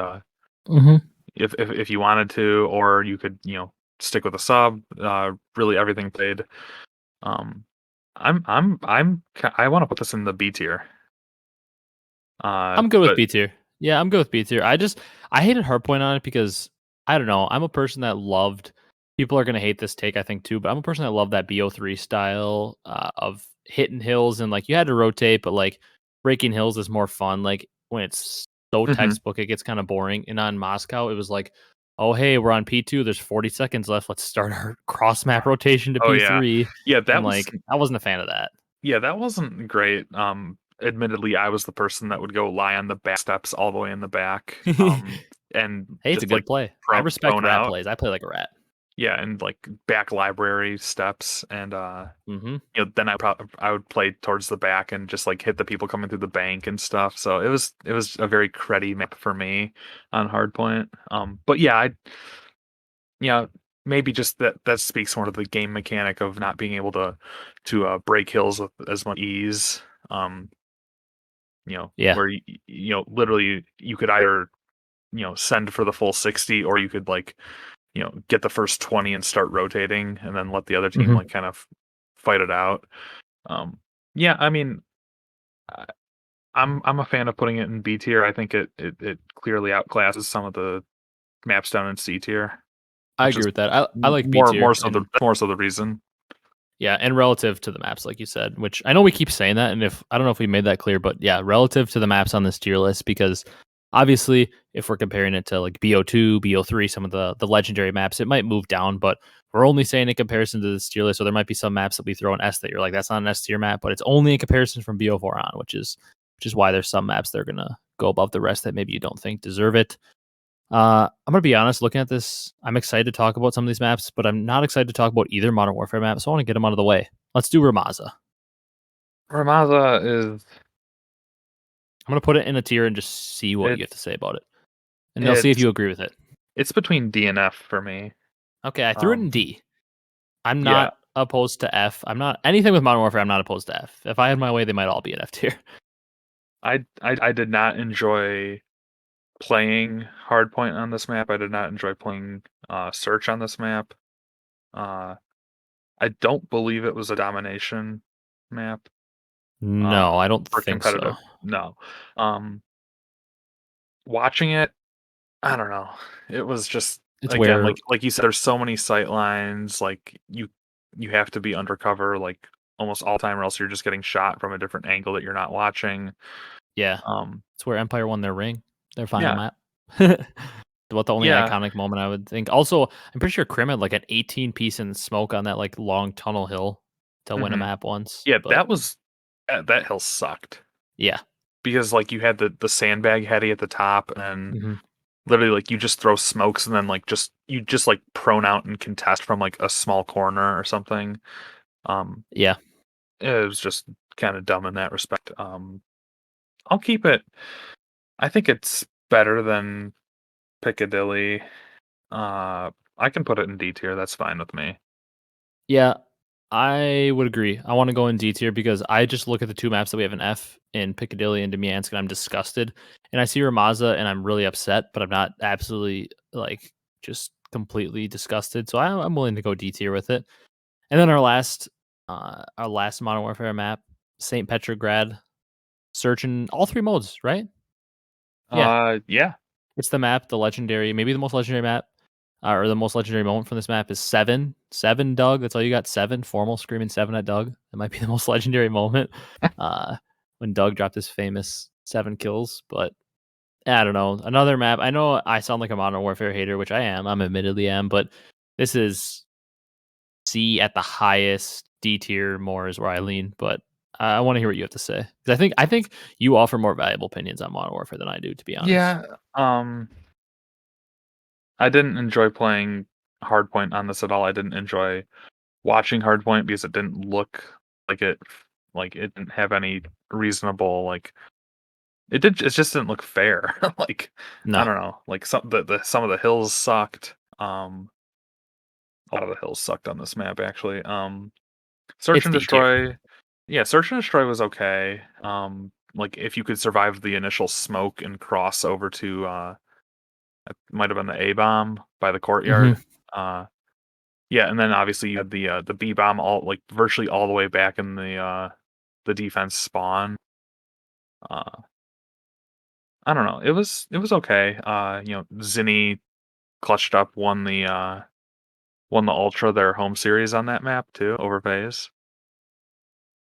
Speaker 1: Mm-hmm.
Speaker 2: if you wanted to, or you could stick with a sub. Really, everything played. Um, I want to put this in the B tier.
Speaker 1: I'm good with
Speaker 2: But
Speaker 1: B tier. Yeah, I'm good with B tier. I hated Hardpoint on it because I don't know. I'm a person that loved. People are gonna hate this take, I think too, but I'm a person that loved that BO3 style of hitting hills and like you had to rotate, but like breaking hills is more fun. Like when it's so
Speaker 2: mhm.
Speaker 1: textbook, it gets kind of boring. And on Moscow, it was like, oh hey, we're on P2. There's 40 seconds left. Let's start our cross map rotation to
Speaker 2: Oh yeah,
Speaker 1: P3.
Speaker 2: yeah,
Speaker 1: And like I wasn't a fan of that.
Speaker 2: that wasn't great. Admittedly, I was the person that would go lie on the back steps all the way in the back, and
Speaker 1: Hey, it's a
Speaker 2: just like
Speaker 1: good play. I respect
Speaker 2: prone
Speaker 1: rat
Speaker 2: out.
Speaker 1: plays. I play like a rat.
Speaker 2: Yeah, and like back library steps, and
Speaker 1: Mm-hmm.
Speaker 2: then I would play towards the back and just like hit the people coming through the bank and stuff. So it was a very cruddy map for me on hardpoint. But yeah, yeah, maybe just that speaks more to the game mechanic of not being able to break hills with as much ease. Um,
Speaker 1: Yeah.
Speaker 2: where literally you could either send for the full 60, or you could like get the first 20 and start rotating, and then let the other team
Speaker 1: Mm-hmm.
Speaker 2: like kind of fight it out. Yeah, I mean, I- I'm a fan of putting it in B tier. I think it clearly outclasses some of the maps down in C tier,
Speaker 1: I
Speaker 2: which
Speaker 1: agree
Speaker 2: is
Speaker 1: with that. I like B tier, and
Speaker 2: more so the reason.
Speaker 1: yeah, and relative to the maps, like you said, which I know we keep saying that, and if I don't know if we made that clear, but yeah, relative to the maps on this tier list, because obviously, if we're comparing it to like BO2, BO3, some of the legendary maps, it might move down, but we're only saying in comparison to this tier list. So there might be some maps that we throw in S that you're like, that's not an S tier map, but it's only in comparison from BO4 on, which is why there's some maps that are gonna go above the rest that maybe you don't think deserve it. I'm gonna be honest. Looking at this, I'm excited to talk about some of these maps, but I'm not excited to talk about either Modern Warfare map. So I want to get them out of the way. Let's do Ramaza.
Speaker 2: Ramaza is
Speaker 1: I'm gonna put it in a tier and just see what you have
Speaker 2: it's
Speaker 1: to say about it, and I'll see if
Speaker 2: it's
Speaker 1: you agree with it.
Speaker 2: it's between D and F for me.
Speaker 1: Okay, I threw it in
Speaker 2: Um,
Speaker 1: D. I'm
Speaker 2: yeah,
Speaker 1: not opposed to F. I'm not anything with Modern Warfare. I'm not opposed to F. If I had my way, they might all be in F tier.
Speaker 2: I did not enjoy playing Hardpoint on this map. I did not enjoy playing Search on this map. Uh, I don't believe it was a domination map.
Speaker 1: No, I don't
Speaker 2: For
Speaker 1: think so.
Speaker 2: competitive, no. Um, Watching it, I don't know. It was just
Speaker 1: It's
Speaker 2: again
Speaker 1: where,
Speaker 2: like you said, there's so many sight lines. Like you have to be undercover like almost all time, or else you're just getting shot from a different angle that you're not watching.
Speaker 1: yeah,
Speaker 2: Um,
Speaker 1: it's where Empire won their ring, their final
Speaker 2: yeah,
Speaker 1: map. About the only
Speaker 2: yeah.
Speaker 1: iconic moment I would think. Also, I'm pretty sure Krim had like an 18 piece in smoke on that like long tunnel hill to win a
Speaker 2: Mhm.
Speaker 1: map once.
Speaker 2: Yeah,
Speaker 1: But
Speaker 2: that hill sucked
Speaker 1: yeah.
Speaker 2: because like you had the sandbag heady at the top, and
Speaker 1: Hmm.
Speaker 2: literally like you just throw smokes and then like you just like prone out and contest from like a small corner or something. Um,
Speaker 1: Yeah.
Speaker 2: it was just kind of dumb in that respect. I'll keep it. I think it's better than Piccadilly. I can put it in D tier. That's fine with me.
Speaker 1: Yeah. I would agree. I want to go in D tier because I just look at the two maps that we have in F in Piccadilly and Demyansk and I'm disgusted. And I see Ramaza and I'm really upset, but I'm not absolutely like just completely disgusted. So I'm willing to go D tier with it. And then our last Modern Warfare map, St. Petrograd, searching all three modes, right? Yeah.
Speaker 2: Yeah.
Speaker 1: It's the map, the legendary, maybe the most legendary map, or the most legendary moment from this map is seven. Seven, Doug. That's all you got. Seven. Formal screaming seven at Doug. That might be the most legendary moment. Uh, when Doug dropped his famous 7 kills. But I don't know. Another map. I know I sound like a Modern Warfare hater, which I am. I'm admittedly am, but this is C at the highest. D tier more is where I lean. But I want to hear what you have to say because I think you offer more valuable opinions on Modern Warfare than I do, to be honest.
Speaker 2: Yeah. I didn't enjoy playing Hardpoint on this at all. I didn't enjoy watching Hardpoint because it didn't look like it didn't have any reasonable like it just didn't look fair. Like I
Speaker 1: No,
Speaker 2: don't know. Like some of the hills sucked. A lot of the hills sucked on this map actually. Search
Speaker 1: it's
Speaker 2: and
Speaker 1: D tier.
Speaker 2: Destroy. Yeah, Search and Destroy was okay. Like if you could survive the initial smoke and cross over to it might have been the A bomb by the courtyard.
Speaker 1: Mhm.
Speaker 2: Uh yeah, and then obviously you had the B bomb all like virtually all the way back in the defense spawn. Uh I don't know. It was okay. Zinni clutched up, won the Ultra, their home series on that map too, over Faze,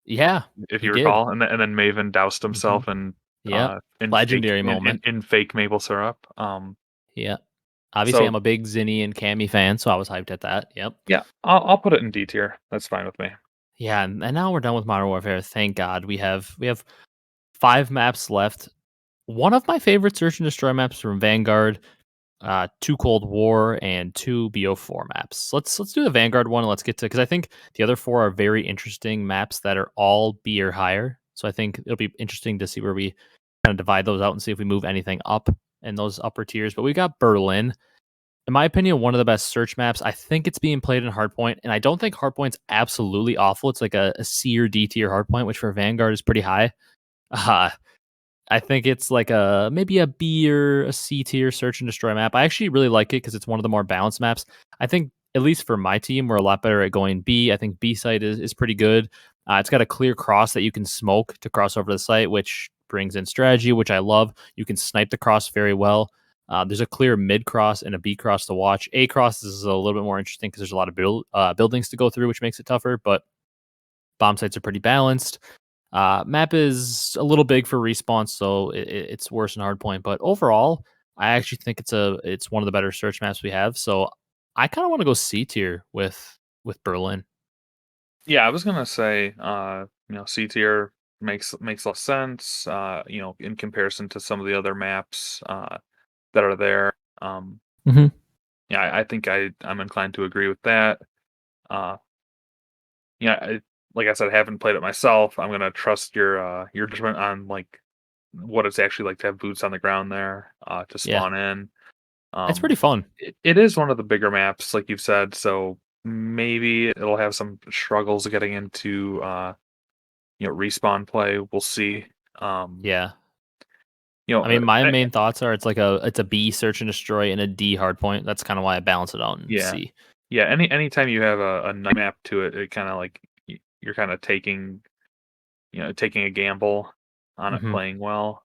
Speaker 1: Yeah,
Speaker 2: if
Speaker 1: he
Speaker 2: you
Speaker 1: did.
Speaker 2: recall. And then Maven doused
Speaker 1: Mhm.
Speaker 2: himself
Speaker 1: Yep.
Speaker 2: in fake
Speaker 1: Legendary moment.
Speaker 2: in fake maple syrup.
Speaker 1: Yeah. Obviously,
Speaker 2: So
Speaker 1: I'm a big Zinni and Cammy fan, so I was hyped at that. Yep.
Speaker 2: yeah, I'll put it in D tier. That's fine with me.
Speaker 1: Yeah, and now we're done with Modern Warfare. Thank God. We have 5 maps left. One of my favorite search and destroy maps from Vanguard, 2 Cold War, and 2 BO4 maps. Let's do the Vanguard one and let's get to because I think the other 4 are very interesting maps that are all B or higher. So I think it'll be interesting to see where we kind of divide those out and see if we move anything up in those upper tiers. But we got Berlin. In my opinion, one of the best search maps. I think it's being played in Hardpoint, and I don't think Hardpoint's absolutely awful. It's like a C or D tier Hardpoint, which for Vanguard is pretty high. Uh, I think it's like a maybe a B or a C tier search and destroy map. I actually really like it because it's one of the more balanced maps. I think at least for my team, we're a lot better at going B. I think B site is pretty good. It's got a clear cross that you can smoke to cross over the site, which brings in strategy, which I love. You can snipe the cross very well. There's a clear mid cross and a B cross to watch. A cross is a little bit more interesting because there's a lot of buildings to go through, which makes it tougher. But bomb sites are pretty balanced. Map is a little big for respawn, so it's worse than hardpoint. But overall, I actually think it's one of the better search maps we have. So I kind of want to go C tier with Berlin.
Speaker 2: Yeah, I was gonna say, C tier makes a lot of sense. In comparison to some of the other maps that are there.
Speaker 1: Hmm.
Speaker 2: Yeah, I think I'm inclined to agree with that. Uh, yeah, like I said, I haven't played it myself. I'm gonna trust your judgment on like what it's actually like to have boots on the ground there to
Speaker 1: Yeah,
Speaker 2: spawn in.
Speaker 1: it's
Speaker 2: Um,
Speaker 1: pretty fun.
Speaker 2: it is one of the bigger maps, like you've said, so maybe it'll have some struggles getting into respawn play. We'll see. Um,
Speaker 1: Yeah,
Speaker 2: you know,
Speaker 1: I
Speaker 2: uh,
Speaker 1: mean, my
Speaker 2: I,
Speaker 1: main thoughts are it's a B search and destroy and a D hardpoint. That's kind of why I balance it out in
Speaker 2: yeah,
Speaker 1: C.
Speaker 2: yeah. Anytime you have a night map to it, it kind of like you're kind of taking a gamble on it
Speaker 1: Hmm.
Speaker 2: playing well.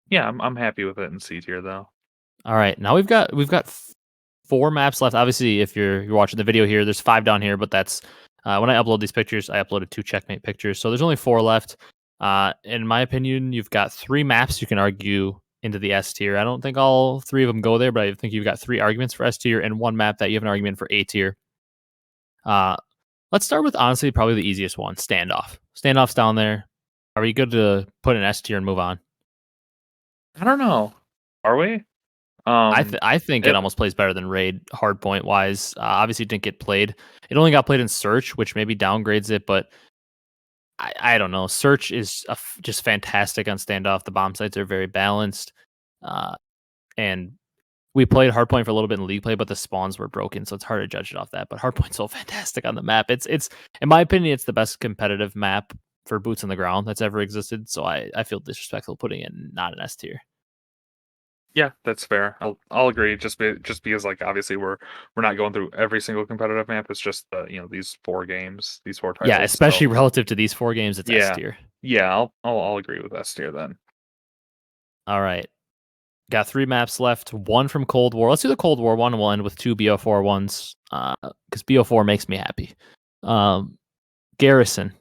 Speaker 2: Yeah, I'm happy with it in C tier though.
Speaker 1: All right, now we've got four maps left. Obviously, if you're watching the video here, there's five down here, but that's when I upload these pictures, I uploaded two checkmate pictures, so there's only four left. In my opinion, you've got three maps you can argue into the S tier. I don't think all three of them go there, but I think you've got three arguments for S tier and one map that you have an argument for A tier. Uh, let's start with honestly probably the easiest one, standoff. Standoff's down there. Are we good to put an S tier and move on?
Speaker 2: I don't know. Are we?
Speaker 1: I think it
Speaker 2: It,
Speaker 1: almost plays better than Raid hardpoint wise. Obviously, it didn't get played. It only got played in Search, which maybe downgrades it, but I don't know. Search is just fantastic on standoff. The bomb sites are very balanced, uh, and we played hardpoint for a little bit in league play, but the spawns were broken, so it's hard to judge it off that. But hardpoint's so fantastic on the map. It's in my opinion, it's the best competitive map for boots on the ground that's ever existed. So I feel disrespectful putting it not an S tier.
Speaker 2: yeah, that's fair. I'll agree. Just because like obviously we're not going through every single competitive map. It's just these four games, these four
Speaker 1: Yeah,
Speaker 2: titles. So
Speaker 1: especially relative to these four games, it's S
Speaker 2: yeah,
Speaker 1: tier.
Speaker 2: yeah, I'll agree with S tier then.
Speaker 1: All right. Got three maps left. One from Cold War. Let's do the Cold War one, and we'll end with two BO4 ones because BO4 makes me happy. Garrison.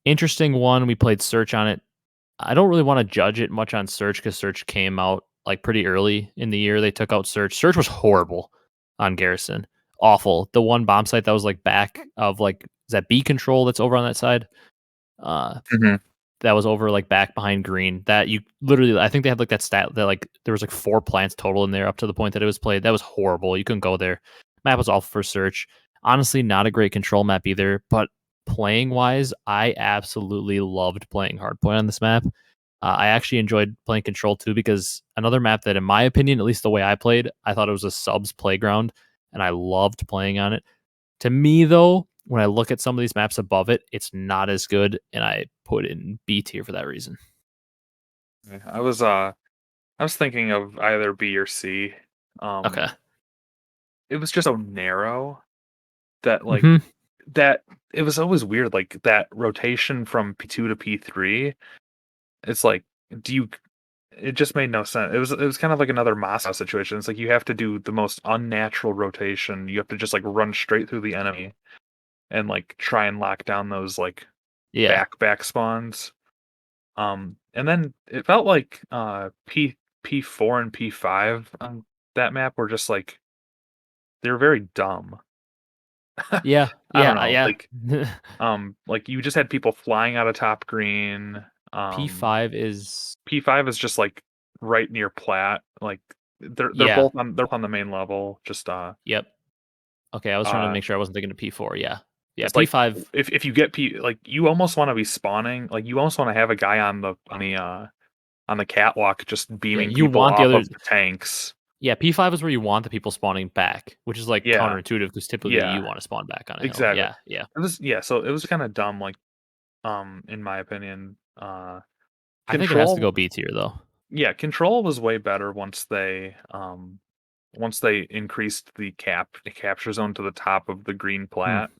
Speaker 1: Interesting one. We played Search on it. I don't really want to judge it much on Search because Search came out like pretty early in the year. They took out Search. Search was horrible on Garrison. Awful. The one bomb site that was like back of like, is that B control that's over on that side? Uh,
Speaker 2: Hmm.
Speaker 1: that was over like back behind green. That you literally, I think they had like that stat that like there was like four plants total in there up to the point that it was played. That was horrible. You couldn't go there. Map was awful for Search. Honestly, not a great control map either. But playing wise, I absolutely loved playing hardpoint on this map. I actually enjoyed playing control too because another map that, in my opinion, at least the way I played, I thought it was a subs playground, and I loved playing on it. To me, though, when I look at some of these maps above it, it's not as good, and I put it in B tier for that reason.
Speaker 2: I was thinking of either B or C.
Speaker 1: Okay.
Speaker 2: Um, it was just so narrow that
Speaker 1: Hmm.
Speaker 2: that it was always weird. Like that rotation from P2 to P3. It's like, do you? It just made no sense. It was kind of like another Moscow situation. It's like you have to do the most unnatural rotation. You have to just like run straight through the enemy and like try and lock down those like
Speaker 1: Yeah.
Speaker 2: back spawns. And then it felt like P4 and P5 on that map were just like they're very dumb.
Speaker 1: Yeah.
Speaker 2: I don't
Speaker 1: Yeah.
Speaker 2: know,
Speaker 1: Yeah.
Speaker 2: like you just had people flying out of top green.
Speaker 1: P5 is,
Speaker 2: P5 is just like right near plat. Like they're
Speaker 1: yeah.
Speaker 2: both on the main level. Just
Speaker 1: Yep. Okay. I was trying to
Speaker 2: uh
Speaker 1: make sure I wasn't thinking of P4. Yeah. Yeah.
Speaker 2: it's like
Speaker 1: P5.
Speaker 2: if you get P like you almost want to be spawning, like you almost want to have a guy on the catwalk just
Speaker 1: Yeah.
Speaker 2: beaming
Speaker 1: You
Speaker 2: people
Speaker 1: want the
Speaker 2: off
Speaker 1: other.
Speaker 2: of the tanks.
Speaker 1: Yeah. P5 is where you want the people spawning back, which is like
Speaker 2: Yeah.
Speaker 1: counterintuitive because typically
Speaker 2: Yeah.
Speaker 1: you want to spawn back on a hill.
Speaker 2: Exactly.
Speaker 1: Yeah. Yeah.
Speaker 2: So it was kind of dumb, like in my opinion.
Speaker 1: I think it has to
Speaker 2: Control,
Speaker 1: go B tier though.
Speaker 2: yeah, control was way better once they once they increased the capture zone to the top of the green plat,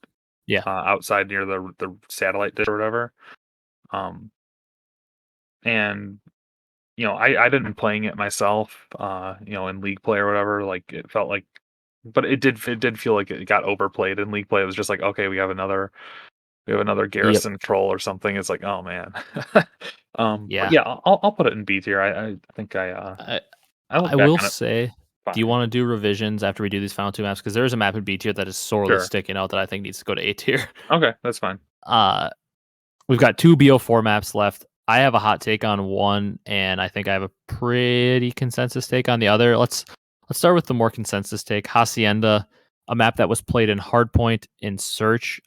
Speaker 1: Yeah.
Speaker 2: outside near the satellite dish or whatever. And I didn't playing it myself, in league play or whatever. Like it felt like, but it did feel like it got overplayed in league play. It was just like, okay, we have another
Speaker 1: Yep.
Speaker 2: garrison troll or something. It's like, oh man. But
Speaker 1: Yeah.
Speaker 2: yeah, I'll put it in B tier. I think
Speaker 1: I
Speaker 2: I look
Speaker 1: I
Speaker 2: back
Speaker 1: will
Speaker 2: on it
Speaker 1: say, do you
Speaker 2: fine.
Speaker 1: want to do revisions after we do these final two maps? Because there is a map in B tier that is sorely
Speaker 2: Sure.
Speaker 1: sticking out that I think needs to go to A tier.
Speaker 2: Okay, that's fine.
Speaker 1: Uh, we've got two BO4 maps left. I have a hot take on one, and I think I have a pretty consensus take on the other. Let's start with the more consensus take. Hacienda, a map that was played in Hardpoint in Search.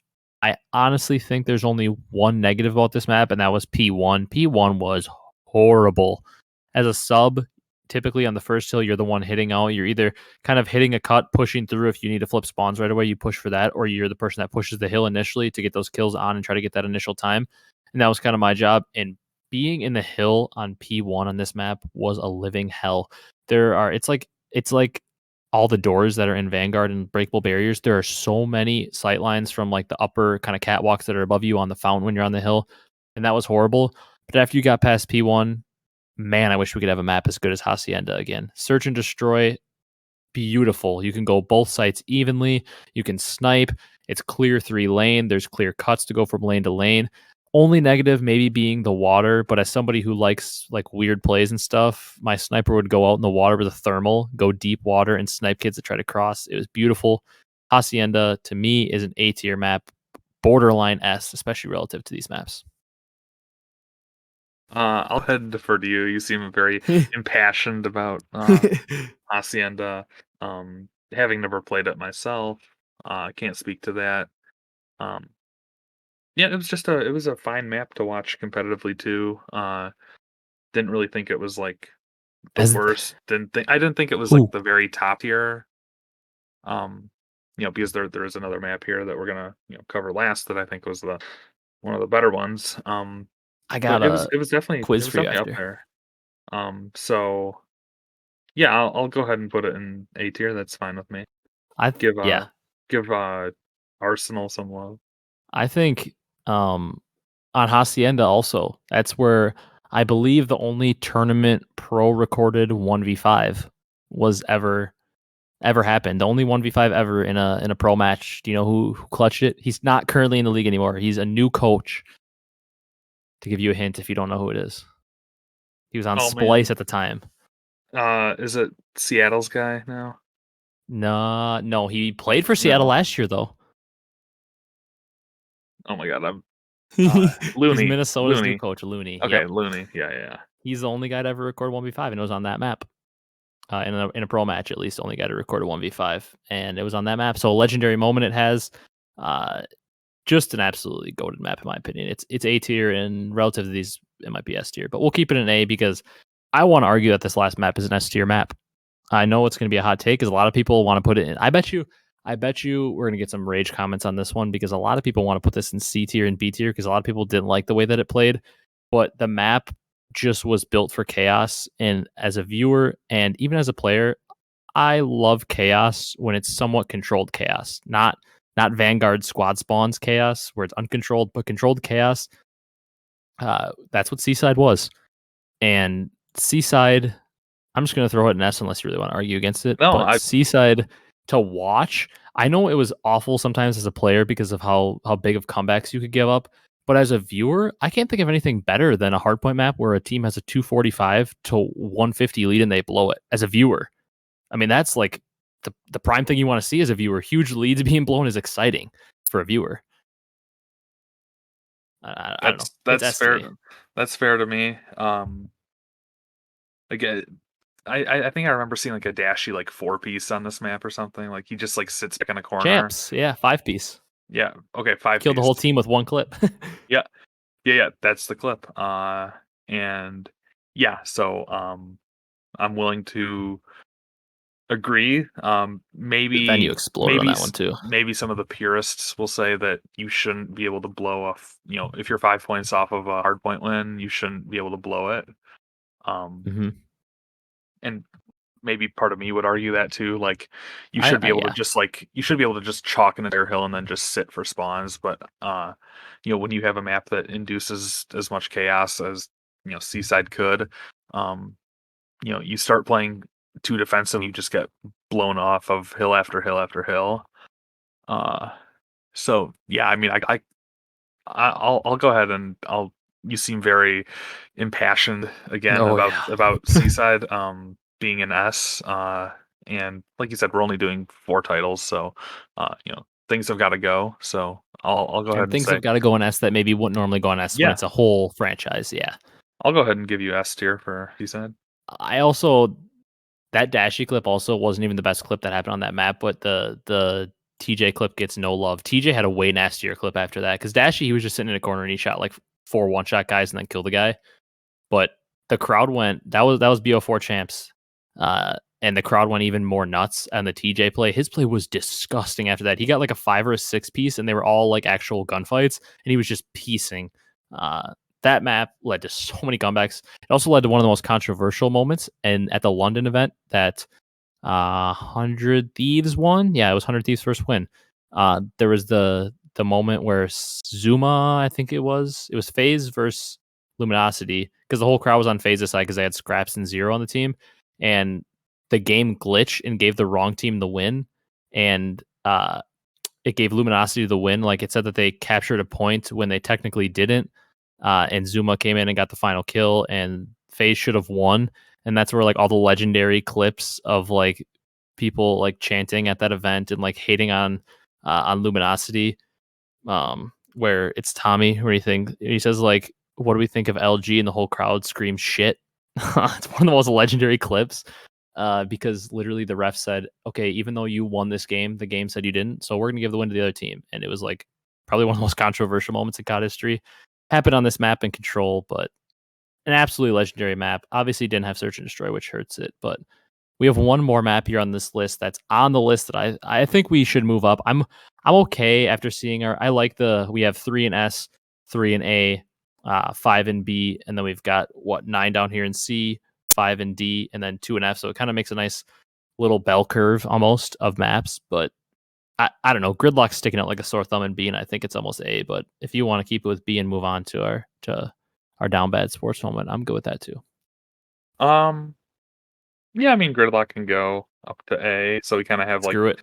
Speaker 1: I honestly think there's only one negative about this map, and that was P1. P1 was horrible. As a sub, typically on the first hill, you're the one hitting out. You're either kind of hitting a cut, pushing through. If you need to flip spawns right away, you push for that, or you're the person that pushes the hill initially to get those kills on and try to get that initial time. And that was kind of my job. And being in the hill on P1 on this map was a living hell. It's like all the doors that are in Vanguard and breakable barriers. There are so many sight lines from like the upper kind of catwalks that are above you on the fountain when you're on the hill. And that was horrible. But after you got past P1, man, I wish we could have a map as good as Hacienda again. Search and destroy, beautiful. You can go both sites evenly. You can snipe. It's clear 3 lane. There's clear cuts to go from lane to lane. Only negative maybe being the water, but as somebody who likes like weird plays and stuff, my sniper would go out in the water with a thermal, go deep water and snipe kids that try to cross. It was beautiful. Hacienda to me is an A tier map, borderline S, especially relative to these maps.
Speaker 2: I'll go ahead and defer to you. You seem very impassioned about Hacienda. Having never played it myself, I can't speak to that. Um, yeah, it was a fine map to watch competitively too. Didn't really think it was like the
Speaker 1: As
Speaker 2: worst. I didn't think it was like
Speaker 1: Ooh,
Speaker 2: the very top tier. Um, because there is another map here that we're gonna cover last that I think was the one of the better ones.
Speaker 1: I
Speaker 2: But
Speaker 1: got
Speaker 2: it was
Speaker 1: a
Speaker 2: it was definitely it
Speaker 1: quiz
Speaker 2: was
Speaker 1: for you
Speaker 2: definitely up
Speaker 1: after.
Speaker 2: there. So yeah, I'll go ahead and put it in A tier. That's fine with me. Give
Speaker 1: Yeah,
Speaker 2: Arsenal some love.
Speaker 1: I think um on Hacienda also. That's where I believe the only tournament pro recorded 1v5 was ever happened. The only 1v5 ever in a pro match. Do you know who clutched it? He's not currently in the league anymore. He's a new coach. To give you a hint if you don't know who it is. He was on
Speaker 2: Oh man,
Speaker 1: Splice at the time.
Speaker 2: is it Seattle's guy now?
Speaker 1: No, he played for Seattle
Speaker 2: No.
Speaker 1: last year though.
Speaker 2: Oh my god, I'm
Speaker 1: He's
Speaker 2: Looney.
Speaker 1: Minnesota's new
Speaker 2: Looney.
Speaker 1: coach, Looney.
Speaker 2: Okay,
Speaker 1: Yep.
Speaker 2: Looney. Yeah, yeah, yeah.
Speaker 1: He's the only guy to ever record 1v5 and it was on that map. In a pro match, at least, only got to record a 1v5, and it was on that map. So a legendary moment it has. Uh, just an absolutely goated map, in my opinion. It's A tier, and relative to these, it might be S tier, but we'll keep it in A because I want to argue that this last map is an S tier map. I know it's going to be a hot take because a lot of people want to put it in. I bet you we're going to get some rage comments on this one because a lot of people want to put this in C tier and B tier because a lot of people didn't like the way that it played. But the map just was built for chaos. And as a viewer and even as a player, I love chaos when it's somewhat controlled chaos, not Vanguard squad spawns chaos where it's uncontrolled, but controlled chaos. That's what Seaside was. And Seaside, I'm just going to throw it an S unless you really want to argue against it.
Speaker 2: No,
Speaker 1: But Seaside to watch, I know it was awful sometimes as a player because of how big of comebacks you could give up. But as a viewer, I can't think of anything better than a hardpoint map where a team has a 245 to 150 lead and they blow it as a viewer. I mean, that's like the prime thing you want to see as a viewer. Huge leads being blown is exciting for a viewer. I don't know.
Speaker 2: that's
Speaker 1: It's
Speaker 2: that's
Speaker 1: S to
Speaker 2: fair.
Speaker 1: me.
Speaker 2: That's fair to me. Again, I think I remember seeing like a dashy like 4 piece on this map or something. Like he just like sits back in a corner.
Speaker 1: Champs, yeah, 5 piece.
Speaker 2: Yeah. Okay, five
Speaker 1: Killed the
Speaker 2: piece.
Speaker 1: whole team with one clip.
Speaker 2: Yeah. Yeah, yeah. That's the clip. And yeah. So I'm willing to agree.
Speaker 1: The
Speaker 2: Maybe
Speaker 1: venue exploded on
Speaker 2: maybe
Speaker 1: that one
Speaker 2: s-
Speaker 1: too.
Speaker 2: maybe some of the purists will say that you shouldn't be able to blow off. If you're 5 points off of a hard point win, you shouldn't be able to blow it. Um,
Speaker 1: Hmm.
Speaker 2: and maybe part of me would argue that too. Like, you should be able to
Speaker 1: Yeah.
Speaker 2: just you should be able to just chalk an entire hill and then just sit for spawns. But when you have a map that induces as much chaos as Seaside could, um, you start playing too defensive, you just get blown off of hill after hill after hill. Uh, so yeah, I mean, I'll go ahead and I'll. You seem very impassioned again
Speaker 1: Oh yeah.
Speaker 2: about Seaside being an S. And like you said, we're only doing 4 titles, so things have got to go. So I'll go ahead
Speaker 1: And
Speaker 2: and
Speaker 1: things
Speaker 2: say
Speaker 1: have got to go on S that maybe wouldn't normally go on S when
Speaker 2: yeah.
Speaker 1: it's a whole franchise. Yeah.
Speaker 2: I'll go ahead and give you S tier for Seaside.
Speaker 1: I also that Dashy clip also wasn't even the best clip that happened on that map, but the TJ clip gets no love. TJ had a way nastier clip after that because Dashy he was just sitting in a corner and he shot like 4 one-shot guys and then killed the guy. But the crowd went that was BO4 champs. And the crowd went even more nuts on the TJ play. His play was disgusting after that. He got like a 5 or a 6 piece and they were all like actual gunfights and he was just piecing. That map led to so many comebacks. It also led to one of the most controversial moments and at the London event that 100 Thieves won. Yeah, it was 100 Thieves first win. There was the moment where Zuma, I think it was Faze versus Luminosity because the whole crowd was on Faze's side because they had Scraps and Zero on the team, and the game glitched and gave the wrong team the win, and it gave Luminosity the win. Like it said that they captured a point when they technically didn't, and Zuma came in and got the final kill, and FaZe should have won. And that's where like all the legendary clips of like people like chanting at that event and like hating on Luminosity, where it's Tommy, where he says like, "What do we think of LG?" and the whole crowd screams shit. It's one of the most legendary clips. Because literally the ref said, okay, even though you won this game, the game said you didn't. So we're going to give the win to the other team. And it was like probably one of the most controversial moments in COD history. Happened on this map in Control, but an absolutely legendary map. Obviously didn't have Search and Destroy, which hurts it. But we have one more map here on this list that's on the list that I think we should move up. I'm okay after seeing we have 3 in S, 3 in A, 5 in B, and then we've got 9 down here in C, 5 in D, and then 2 in F. So it kind of makes a nice little bell curve almost of maps. But I don't know. Gridlock's sticking out like a sore thumb in B, and I think it's almost A. But if you want to keep it with B and move on to our down bad sports moment, I'm good with that too.
Speaker 2: Um, yeah, I mean Gridlock can go up to A, so we kind of have like
Speaker 1: Screw it.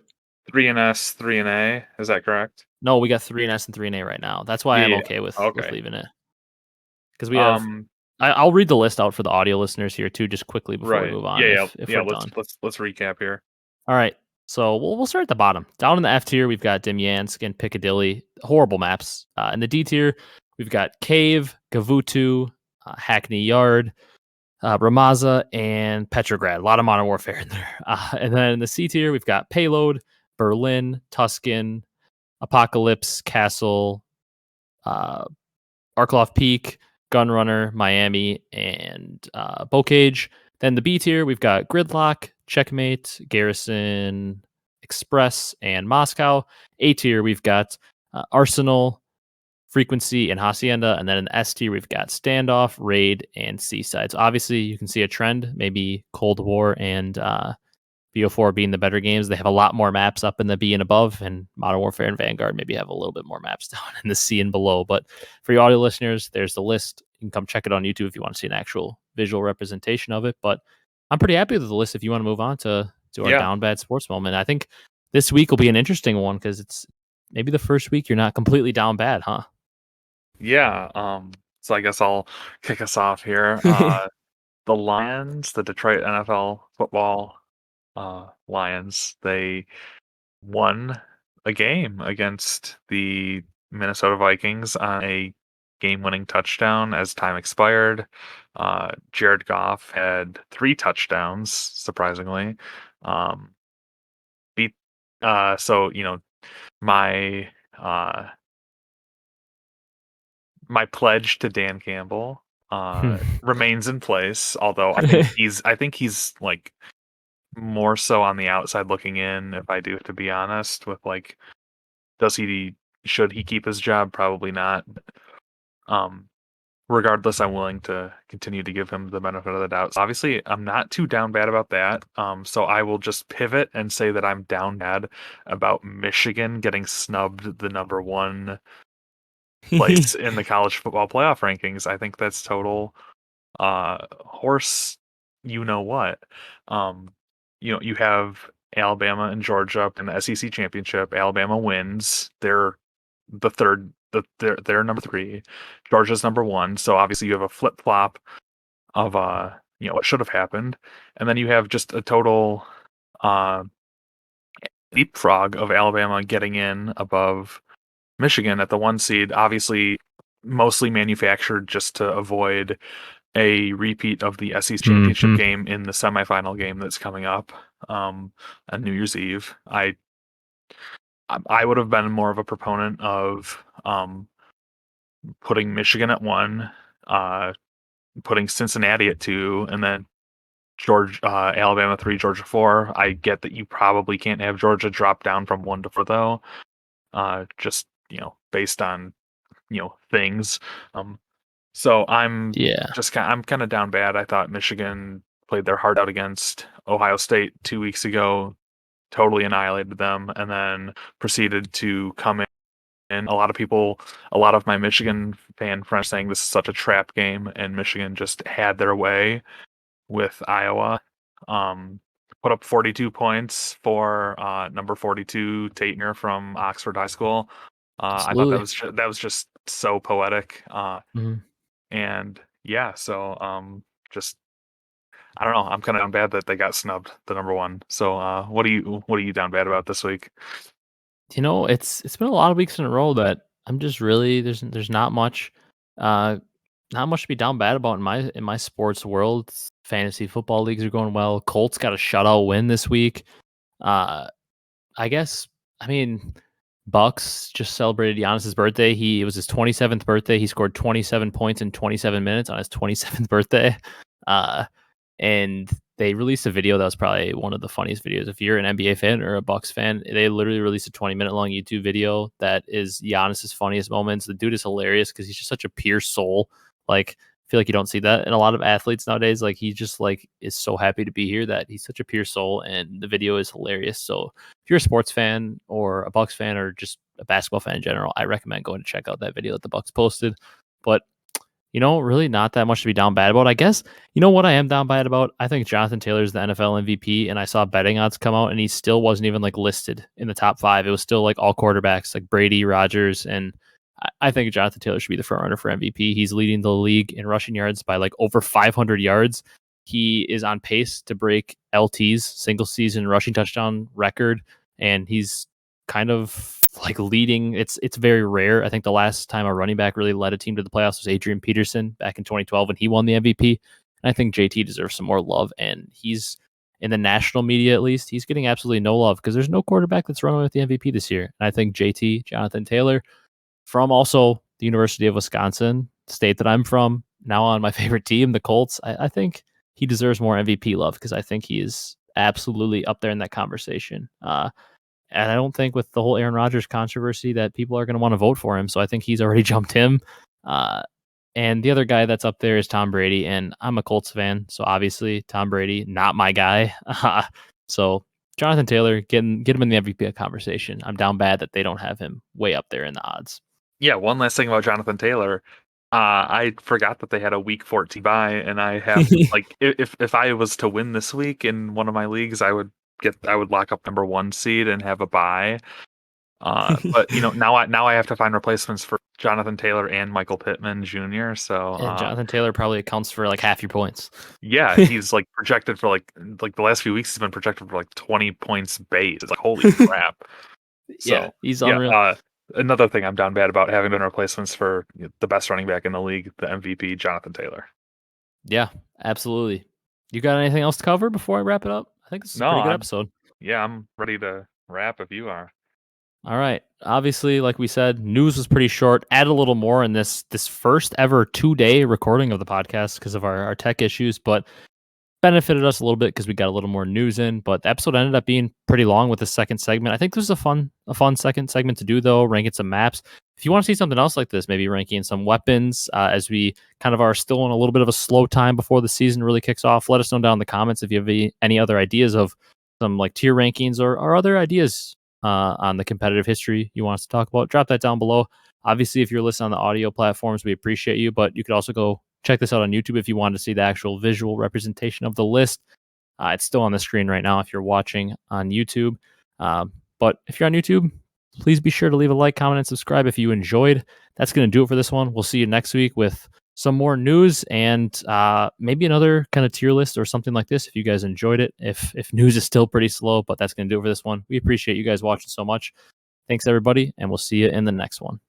Speaker 2: 3 in S, 3 in A. Is that correct?
Speaker 1: No, we got 3 in S and 3 in A right now. That's why I'm
Speaker 2: Yeah.
Speaker 1: okay with
Speaker 2: Okay.
Speaker 1: leaving it because we have.
Speaker 2: Um.
Speaker 1: I'll read the list out for the audio listeners here too, just quickly before we
Speaker 2: Right.
Speaker 1: move on.
Speaker 2: Yeah. Yeah.
Speaker 1: If
Speaker 2: Yeah.
Speaker 1: we're
Speaker 2: Let's
Speaker 1: done.
Speaker 2: let's recap here.
Speaker 1: All right. So we'll start at the bottom. Down in the F tier, we've got Demyansk and Piccadilly, horrible maps. In the D tier, we've got Cave, Gavutu, Hackney Yard, Ramaza, and Petrograd. A lot of Modern Warfare in there. And then in the C tier, we've got Payload, Berlin, Tuscan, Apocalypse, Castle, Loft Peak, Gunrunner, Miami, and Bocage. Then the B tier, we've got Gridlock, Checkmate, Garrison, Express, and Moscow. A tier, we've got Arsenal, Frequency, and Hacienda. And then in the S tier, we've got Standoff, Raid, and Seaside. So obviously, you can see a trend, maybe Cold War and BO4 being the better games. They have a lot more maps up in the B and above, and Modern Warfare and Vanguard maybe have a little bit more maps down in the C and below. But for your audio listeners, there's the list. You can come check it on YouTube if you want to see an actual visual representation of it. But I'm pretty happy with the list if you want to move on to our
Speaker 2: Yeah.
Speaker 1: down bad sports moment. I think this week will be an interesting one because it's maybe the first week you're not completely down bad, huh?
Speaker 2: Yeah. So I guess I'll kick us off here. The Lions, the Detroit NFL football Lions, they won a game against the Minnesota Vikings on a game-winning touchdown as time expired. Jared Goff had 3 touchdowns, surprisingly. Um, beat so my uh my pledge to Dan Campbell remains in place, although I think he's like more so on the outside looking in, if I do have to be honest, with like, does he should he keep his job? Probably not. Um, regardless, I'm willing to continue to give him the benefit of the doubt. So obviously, I'm not too down bad about that. So I will just pivot and say that I'm down bad about Michigan getting snubbed the number one place in the college football playoff rankings. I think that's total horse you know what. Um, you have Alabama and Georgia up in the SEC championship. Alabama wins. They're the third. They're number three. Georgia's number one. So obviously you have a flip flop of what should have happened, and then you have just a total uh leapfrog of Alabama getting in above Michigan at the one seed. Obviously, mostly manufactured just to avoid a repeat of the SEC championship game in the semifinal game that's coming up on New Year's Eve. I would have been more of a proponent of putting Michigan at one, putting Cincinnati at two, and then Alabama 3, Georgia 4. I get that you probably can't have Georgia drop down from 1 to 4 though, just based on things. So I'm I'm kind of down bad. I thought Michigan played their heart out against Ohio State 2 weeks ago, totally annihilated them, and then proceeded to come in. And a lot of my Michigan fan friends saying this is such a trap game, and Michigan just had their way with Iowa. Put up 42 points for number 42 Taitner from Oxford High School. I thought that was just so poetic. And yeah, so just I don't know. I'm kind of down bad that they got snubbed the number one. So what are you down bad about this week?
Speaker 1: It's been a lot of weeks in a row that I'm just really there's not much to be down bad about in my sports world. Fantasy football leagues are going well. Colts got a shutout win this week. I guess I mean Bucks just celebrated Giannis's birthday. It was his 27th birthday. He scored 27 points in 27 minutes on his 27th birthday. And they released a video that was probably one of the funniest videos. If you're an NBA fan or a Bucks fan, they literally released a 20-minute long YouTube video that is Giannis's funniest moments. The dude is hilarious because he's just such a pure soul. Like, I feel like you don't see that in a lot of athletes nowadays. Like, he just is so happy to be here that he's such a pure soul, and the video is hilarious. So if you're a sports fan or a Bucks fan or just a basketball fan in general, I recommend going to check out that video that the Bucks posted. But really not that much to be down bad about. I guess, what I am down bad about? I think Jonathan Taylor is the NFL MVP, and I saw betting odds come out, and he still wasn't even listed in the top 5. It was still all quarterbacks like Brady, Rodgers, and I think Jonathan Taylor should be the front runner for MVP. He's leading the league in rushing yards by over 500 yards. He is on pace to break LT's single season rushing touchdown record, and he's kind of leading. It's very rare. I think the last time a running back really led a team to the playoffs was Adrian Peterson back in 2012 when he won the MVP. And I think JT deserves some more love, and he's in the national media, at least, he's getting absolutely no love because there's no quarterback that's running with the MVP this year. And I think JT, Jonathan Taylor, from also the University of Wisconsin, state that I'm from, now on my favorite team, the Colts, I think he deserves more MVP love because I think he is absolutely up there in that conversation. And I don't think with the whole Aaron Rodgers controversy that people are going to want to vote for him. So I think he's already jumped him. And the other guy that's up there is Tom Brady. And I'm a Colts fan. So obviously Tom Brady, not my guy. So Jonathan Taylor, get him in the MVP conversation. I'm down bad that they don't have him way up there in the odds.
Speaker 2: Yeah, one last thing about Jonathan Taylor. I forgot that they had a week 14 bye, and I have if I was to win this week in one of my leagues, I would lock up number 1 seed and have a bye. But now I have to find replacements for Jonathan Taylor and Michael Pittman Jr. So
Speaker 1: and Jonathan Taylor probably accounts for half your points.
Speaker 2: Yeah, he's projected for the last few weeks he's been projected for 20 points base. It's holy crap. So,
Speaker 1: yeah, he's unreal.
Speaker 2: Another thing I'm down bad about having been replacements for the best running back in the league, the MVP, Jonathan Taylor.
Speaker 1: Yeah, absolutely. You got anything else to cover before I wrap it up? I think this is a pretty good episode.
Speaker 2: Yeah, I'm ready to wrap if you are.
Speaker 1: All right. Obviously, like we said, news was pretty short. Add a little more in this first ever 2-day recording of the podcast because of our tech issues. But benefited us a little bit because we got a little more news in. But the episode ended up being pretty long with the second segment. I think this was a fun second segment to do though, ranking some maps. If you want to see something else like this, maybe ranking some weapons as we kind of are still in a little bit of a slow time before the season really kicks off. Let us know down in the comments if you have any other ideas of some like tier rankings or other ideas on the competitive history you want us to talk about. Drop that down below. Obviously, if you're listening on the audio platforms, we appreciate you, but you could also go check this out on YouTube if you wanted to see the actual visual representation of the list. It's still on the screen right now if you're watching on YouTube. But if you're on YouTube, please be sure to leave a like, comment, and subscribe if you enjoyed. That's going to do it for this one. We'll see you next week with some more news and maybe another kind of tier list or something like this if you guys enjoyed it. If news is still pretty slow, but that's going to do it for this one. We appreciate you guys watching so much. Thanks, everybody, and we'll see you in the next one.